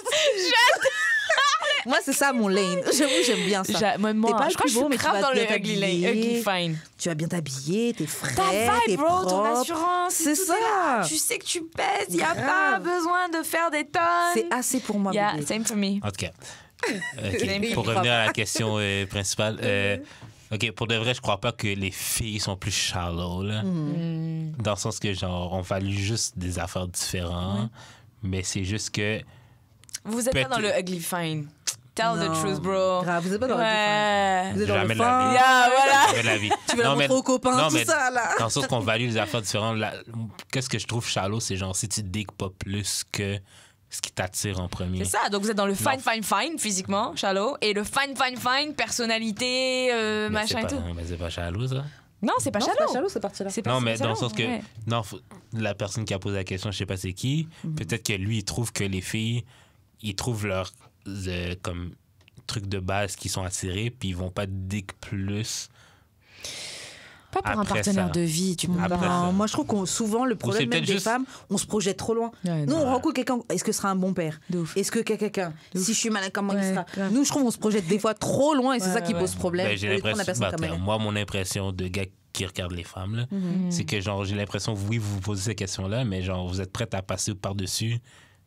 Moi, c'est ça mon lane. J'avoue, j'aime bien ça. Moi, T'es pas le je crois que plus je beau, suis mais tu grave vas dans bien le ugly lane, t'habiller. ugly fine. Tu vas bien t'habiller, t'es frais, Ta t'es vibe, bro, ton propre. assurance, C'est tout ça. est là. Tu sais que tu pèses, il n'y a pas Grave. besoin de faire des tonnes. C'est assez pour moi, Yeah, bébé. same for me. En tout cas. Same Ok, Pour for me. revenir à la question principale. OK, pour de vrai, je crois pas que les filles sont plus shallow, là. Dans le sens que, genre, on value juste des affaires différentes. Mais c'est juste que... Vous êtes pas dans le Peut-être- ugly fine. Tell the Non. truth, bro. Grave, vous êtes pas dans le Ouais. Vous êtes dans le Jamais de la fin. vie. Yeah, voilà. Jamais de la vie. Tu veux la Non, mais- montrer aux copains, non, tout mais ça, là. Dans le sens qu'on value les affaires différentes, qu'est-ce que je trouve shallow, c'est genre si tu digues pas plus que ce qui t'attire en premier. C'est ça, donc vous êtes dans le Non. fine physiquement, shallow, et le fine personnalité, Mais machin et c'est tout. pas, mais c'est pas shallow, ça. Non, c'est pas Non, shallow. c'est pas shallow, cette partie-là. C'est pas- Non, c'est mais pas dans le shallow, sens que ouais. non, la personne qui a posé la question, je sais pas c'est qui, peut-être que lui, il trouve que les filles, ils trouvent leur comme truc de base qui sont attirés, puis ils vont pas dig plus. Pas pour un Après partenaire ça. de vie, tu peux Après pas. ça. Non, moi je trouve qu'on souvent le problème c'est même peut-être des juste- femmes, on se projette trop loin. Ouais, Nous non. on rencontre quelqu'un, est-ce que ce sera un bon père? De ouf. Est-ce que quelqu'un, si je suis malade, comment il Ouais, sera? grave. Nous je trouve qu'on se projette des fois trop loin et c'est Ouais, ça qui ouais. pose problème. Ben, j'ai au lieu de prendre la l'impression, personne comme elle est. moi, mon impression de gars qui regardent les femmes, là. C'est que, genre, j'ai l'impression que oui, vous vous posez ces questions-là, mais genre, vous êtes prête à passer par-dessus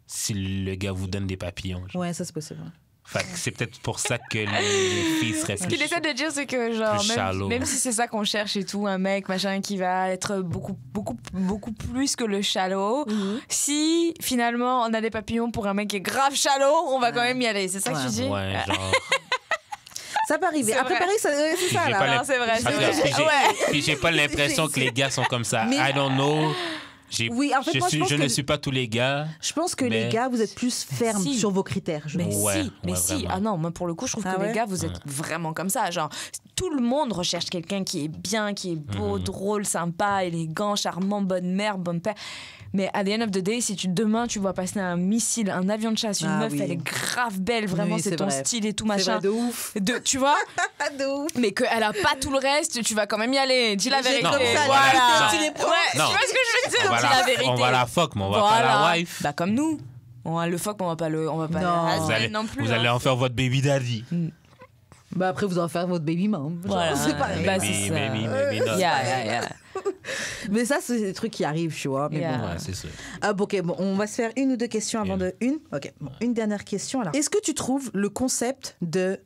si le gars vous donne des papillons. Genre. Ouais, ça, c'est possible. Fait que c'est peut-être pour ça que les filles seraient Ce qu'il plus... essaie de dire, c'est que genre, Plus shallow. même si c'est ça qu'on cherche et tout, un mec machin qui va être beaucoup plus que le shallow, si finalement on a des papillons pour un mec qui est grave shallow, on va quand même y aller. C'est ça que tu dis? Ouais, genre... Ça peut arriver. C'est Après, vrai. pareil, c'est Puis ça, j'ai là. pas Non, c'est vrai, c'est Attends, vrai. puis j'ai- Ouais. puis j'ai pas l'impression que les gars sont comme ça. Mais- I don't know. Oui, en fait, moi, je pense je que- ne suis pas tous les gars. Je pense que Mais- les gars, vous êtes plus fermes Si. sur vos critères. Je Mais pense. Ouais, mais ouais, si. vraiment. Ah non, moi pour le coup, je trouve Ah que ouais? les gars, vous êtes vraiment comme ça. Genre, tout le monde recherche quelqu'un qui est bien, qui est beau, drôle, sympa, élégant, charmant, bonne mère, bon père. Mais à the end of the day, si demain tu vois passer un missile, un avion de chasse, une Ah meuf, oui. elle est grave belle, vraiment, Oui, c'est c'est ton vrai. style et tout C'est machin. vrai, de ouf. Tu vois, De ouf. mais qu'elle a pas tout le reste, tu vas quand même y aller. Dis la J'ai vérité. comme ça, voilà. non. tu les prends. Ouais, tu Non. vois ce que je veux dire? On va, Dis la vérité. on va la fuck, mais on va Voilà. pas la wife. Bah comme nous. On va le fuck, mais on va pas le, on va pas Non. le Vous husband allez, non plus. vous hein. allez en faire votre baby daddy. Bah après, vous allez faire votre baby mom. Voilà. C'est pas Bah, Maybe, c'est ça. maybe not. Yeah. Mais ça, c'est des trucs qui arrivent, tu vois. Mais Yeah. bon. Ouais, c'est ça. Ah, bon, ok, bon, on va se faire une ou deux questions avant de. Une Ok, bon, une dernière question alors. Est-ce que tu trouves le concept de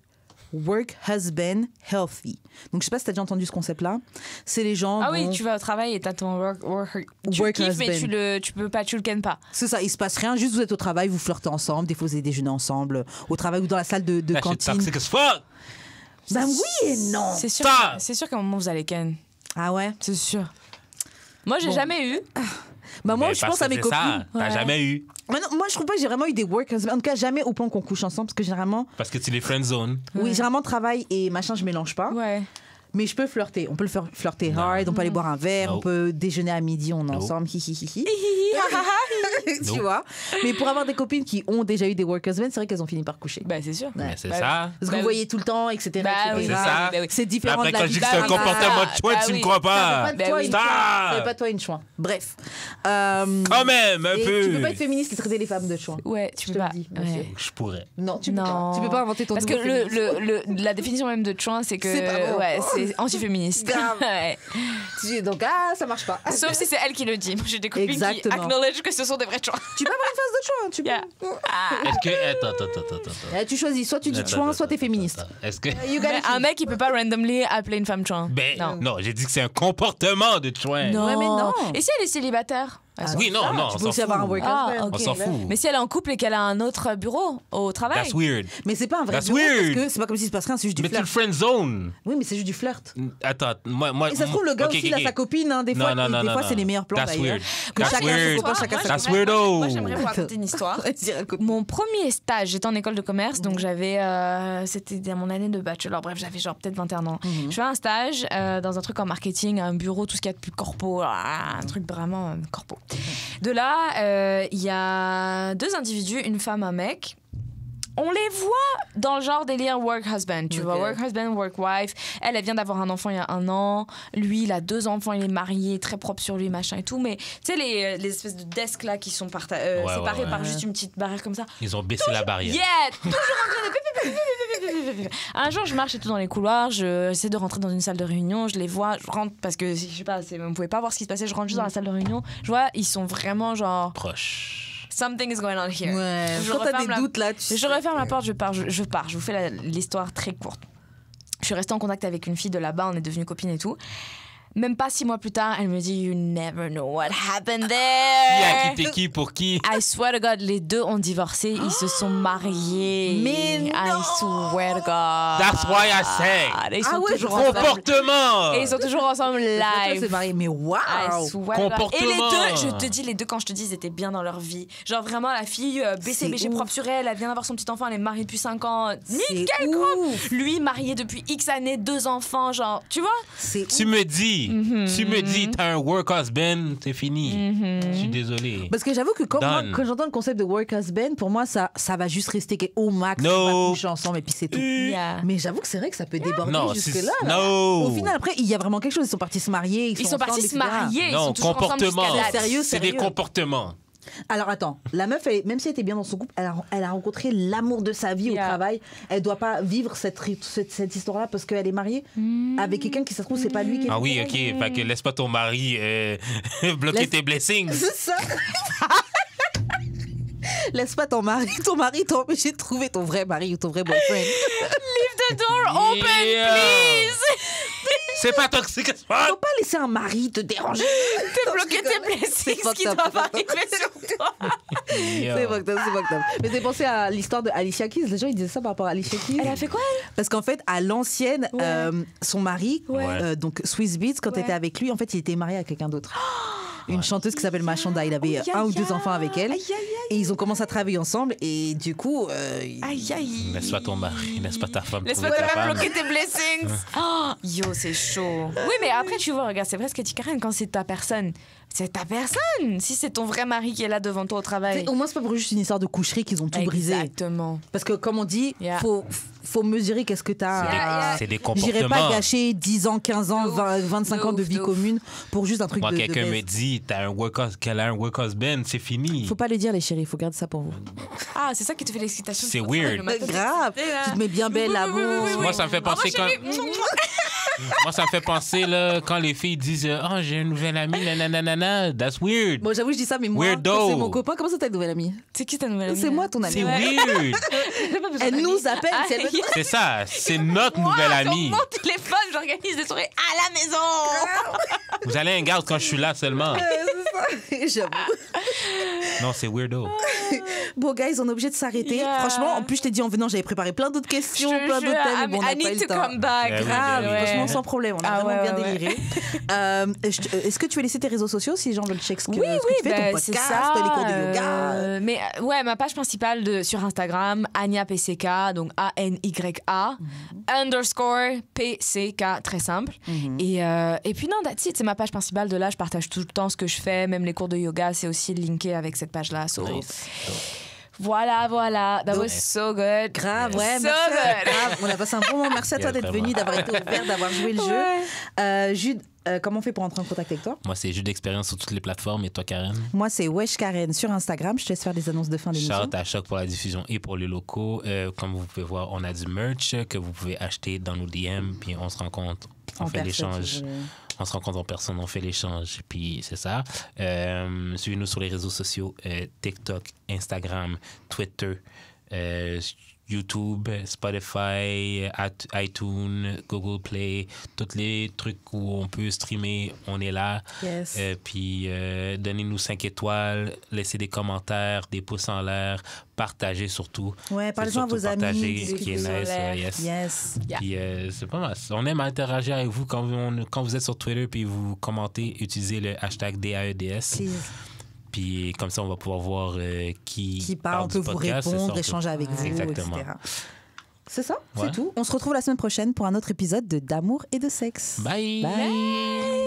work husband healthy? Donc, je sais pas si tu as déjà entendu ce concept-là. C'est les gens. Ah oui, vont- tu vas au travail et t'as ton tu Work kiffes, mais husband. tu peux pas, tu le kennes pas. C'est ça, il se passe rien, juste vous êtes au travail, vous flirtez ensemble, des fois vous allez déjeuner ensemble, au travail ou dans la salle de That shit cantine. toxic as fuck. Ben oui et non. C'est sûr, Ça. c'est sûr qu'à un moment vous allez ken. Ah ouais. C'est sûr. Moi, j'ai Bon. jamais eu. Bah moi, Mais je parce pense à que mes c'est copines. ça, t'as Ouais. jamais eu. Mais non, moi, je trouve pas que j'ai vraiment eu des work husband. En tout cas, jamais au point qu'on couche ensemble, parce que généralement, Parce que tu les friend zone. oui, généralement travail et machin, je mélange pas. Ouais. Mais je peux flirter. On peut le faire flirter hard, on peut aller boire un verre, No. on peut déjeuner à midi, on est No. ensemble, hi hi hi hi. No. Tu vois. Mais pour avoir des copines qui ont déjà eu des work husbands, c'est vrai qu'elles ont fini par coucher. Bah, c'est sûr. Mais c'est Bah, ça. Parce que Bah vous oui. voyez tout le temps, etc. Bah etc. oui, C'est ça. bah oui. C'est différent Après, de la quand je vie dis que c'est un de- comportement de chouette, bah tu me oui. crois Ça pas. fait pas de Bah toi oui. une Stop. chouin. Ça fait pas de toi une chouin. Bref. Quand même, un Et peu. tu peux pas être féministe et traiter les femmes de chouin. Ouais, tu Je peux te pas. le dis, Ouais. monsieur. Je pourrais. Non, tu peux pas. Non. Tu peux pas inventer ton Parce que nouveau féminisme. la définition même de chouin, c'est que C'est pas bon. ouais, c'est anti-féministe. Grave. Ouais. Donc, ça marche pas. Sauf si c'est elle qui le dit. Moi, j'ai des copines Exactement. qui acknowledge que ce sont des vrais chouins. Tu peux avoir une phase de chouin. Tu peux. Yeah. Est-ce que. Attends. Tu choisis, soit tu dis chouin, soit t'es féministe. Est-ce que. You Mais gotta un mec, il peut pas randomly appeler une femme chouin. Ben, non. non, j'ai dit que c'est un comportement de chouin. Non. Ouais, mais non. Et si elle est célibataire? Oui, non, non, Tu on peux s'en aussi avoir un fout. work Ah, husband. ok. On s'en fout. Mais si elle est en couple et qu'elle a un autre bureau au travail? That's weird. Mais c'est pas un vrai That's bureau weird. parce que c'est pas comme s'il se passe rien, c'est juste du Mais tu le flirt. friend zone. Oui, mais c'est juste du flirt. Attends, moi. Et ça se trouve, le gars ok, aussi, il a ok. sa copine, hein, des fois, des fois c'est les meilleurs plans That's d'ailleurs. weird. Que That's chacun weird. se pose, chacun Moi, sa That's j'aimerais- weirdo. Moi, j'aimerais vous raconter une histoire. Vas-y, raconte. Mon premier stage, j'étais en école de commerce, donc j'avais, c'était dans mon année de bachelor, bref, j'avais genre peut-être 21 ans. Je fais un stage dans un truc en marketing, un bureau, tout ce qu'il y a de plus corpo, un truc vraiment corpo. De là, il y a deux individus, une femme, un mec. On les voit dans le genre délire work husband, tu vois, work husband, work wife. Elle vient d'avoir un enfant il y a 1 an. Lui, il a 2 enfants, il est marié, très propre sur lui, machin et tout. Mais tu sais, les espèces de desks là qui sont séparés ouais. par juste une petite barrière comme ça. Ils ont baissé la barrière. Yeah! Toujours en train de... Un jour, je marche et tout dans les couloirs, j'essaie de rentrer dans une salle de réunion, je les vois, je rentre parce que, je sais pas, on pouvait pas voir ce qui se passait, je rentre juste dans la salle de réunion, je vois, ils sont vraiment genre... Proche. Something is going on here. Ouais, Je quand t'as referme des doutes là, tu Je referme la porte, je pars, je pars. Je vous fais l'histoire très courte. Je suis restée en contact avec une fille de là-bas, on est devenues copines et tout. Même pas 6 mois plus tard, elle me dit You never know what happened Qui a there. quitté qui pour qui? I swear to God, les deux ont divorcé, ils se sont mariés. Mais I non. swear to God. That's why I say. Ils sont Ah ouais, toujours ensemble. Comportement! Et ils sont toujours ensemble c'est live. marié. Mais waouh! I swear to God. Et les Comportement. deux, je te dis, les deux, quand je te dis, ils étaient bien dans leur vie. Genre vraiment, la fille, C'est BCBG ouf. propre sur elle, elle vient d'avoir son petit enfant, elle est mariée depuis 5 ans. C'est Nickel, ouf. gros. Lui, marié depuis X années, 2 enfants, genre, tu vois? C'est Tu me dis, t'as un work husband, c'est fini. Je suis désolé. Parce que j'avoue que moi, Done. quand j'entends le concept de work husband, pour moi, ça va juste rester au max, No. on va coucher ensemble et puis c'est tout. Yeah. Mais j'avoue que c'est vrai que ça peut déborder Non, jusque-là. c'est- là. no. Au final, après, il y a vraiment quelque chose. Ils sont partis se marier. Ils sont partis se marier, ils Non, sont toujours ensemble comportement. jusqu'à date. Sérieux, C'est des sérieux. comportements. Alors attends, la meuf, même si elle était bien dans son couple, elle a rencontré l'amour de sa vie au travail. Elle doit pas vivre cette histoire-là parce qu'elle est mariée avec quelqu'un qui, ça se trouve, c'est pas lui qui est. Ah oui, ok. Fait que laisse pas ton mari bloquer tes blessings. C'est ça. Laisse pas ton mari t'empêcher de trouver ton vrai mari ou ton vrai boyfriend. Leave the door open, please. C'est pas toxique. Faut pas laisser un mari te déranger. Te bloquer tes blessings qui doivent arriver sur toi. C'est fucked up, c'est fucked up. Mais j'ai pensé à l'histoire de Alicia Keys. Les gens ils disaient ça par rapport à Alicia Keys. Elle a fait quoi, elle? Parce qu'en fait, à l'ancienne, son mari, donc Swiss Beats, quand t'étais avec lui, en fait, il était marié à quelqu'un d'autre. Une chanteuse qui s'appelle Machanda. Il avait un ou deux enfants avec elle. Et ils ont commencé à travailler ensemble. Et du coup. Laisse pas ton mari, laisse pas ta femme. Laisse pas ta femme bloquer tes blessings. Oh, yo, c'est chaud. Oui, mais après, tu vois, regarde, c'est vrai ce que dit Karen, quand c'est ta personne. C'est ta personne. Si c'est ton vrai mari qui est là devant toi au travail. Au moins, c'est pas pour juste une histoire de coucherie qu'ils ont tout brisé. Exactement. Parce que, comme on dit, faut mesurer qu'est-ce que t'as. C'est des comportements. J'irais pas gâcher 10 ans, 15 ans, 25 ans de vie commune pour juste un truc Moi, de quelqu'un me dit qu'elle a un work husband, c'est fini. Faut pas le dire, les chéris, faut garder ça pour vous. Ah, c'est ça qui te fait l'excitation. C'est weird. Grave. Tu te mets bien belle là. Moi, ça me fait penser quand. Moi, ça me fait penser là, quand les filles disent oh, j'ai une nouvelle amie, nanana, that's weird. Bon, j'avoue, je dis ça, mais moi, quand c'est mon copain, comment ça t'as une nouvelle amie? C'est qui ta nouvelle amie? C'est moi, ton amie. C'est weird. Elle nous appelle. C'est ça, c'est notre nouvelle amie. Sur mon téléphone, j'organise des soirées à la maison. Vous allez un garde quand je suis là seulement. C'est ça. J'avoue. Non, c'est weirdo. Bon, guys, on est obligé de s'arrêter. Franchement, en plus, je t'ai dit en venant, j'avais préparé plein d'autres questions, plein d'autres thèmes, mais bon, on n'a pas eu le temps. Come back. Grave, franchement, sans problème. On a vraiment bien déliré. Est-ce que tu veux laisser tes réseaux sociaux si les gens veulent checker ce que tu fais, ton podcast, les cours de yoga? Mais ouais, ma page principale sur Instagram, Anya PCK, donc ANYA _ PCK, très simple. Et puis non, that's it, c'est ma page principale. De là, je partage tout le temps ce que je fais, même les cours de yoga, c'est aussi linké avec cette page-là. So. Nice. Voilà. That was so good. Grave, ouais. So merci. good. Grave. On a passé un bon moment. Merci à toi d'être venu, d'avoir été ouvert, d'avoir joué le jeu. Jude, comment on fait pour entrer en contact avec toi? Moi, c'est Jude d'expérience sur toutes les plateformes. Et toi, Karen? Moi, c'est Wesh Karen sur Instagram. Je te laisse faire des annonces de fin d'émission. Shout à Choc pour la diffusion et pour les locaux. Comme vous pouvez voir, on a du merch que vous pouvez acheter dans nos DM. Puis on se rencontre, on fait l'échange. On se rencontre en personne, on fait l'échange, puis c'est ça. Suivez-nous sur les réseaux sociaux, TikTok, Instagram, Twitter, YouTube, Spotify, iTunes, Google Play, tous les trucs où on peut streamer, on est là. Yes. Puis donnez-nous 5 étoiles, laissez des commentaires, des pouces en l'air, partagez surtout. Ouais, parlez-en à vos amis. Ce qui est nice. Yes. Puis c'est pas mal. On aime interagir avec vous quand vous êtes sur Twitter puis vous commentez, utilisez le hashtag DAEDS. Please. Puis comme ça, on va pouvoir voir qui parle, on peut vous répondre, échanger avec vous, exactement. etc. C'est ça, c'est tout. On se retrouve la semaine prochaine pour un autre épisode de D'amour et de sexe. Bye. Bye.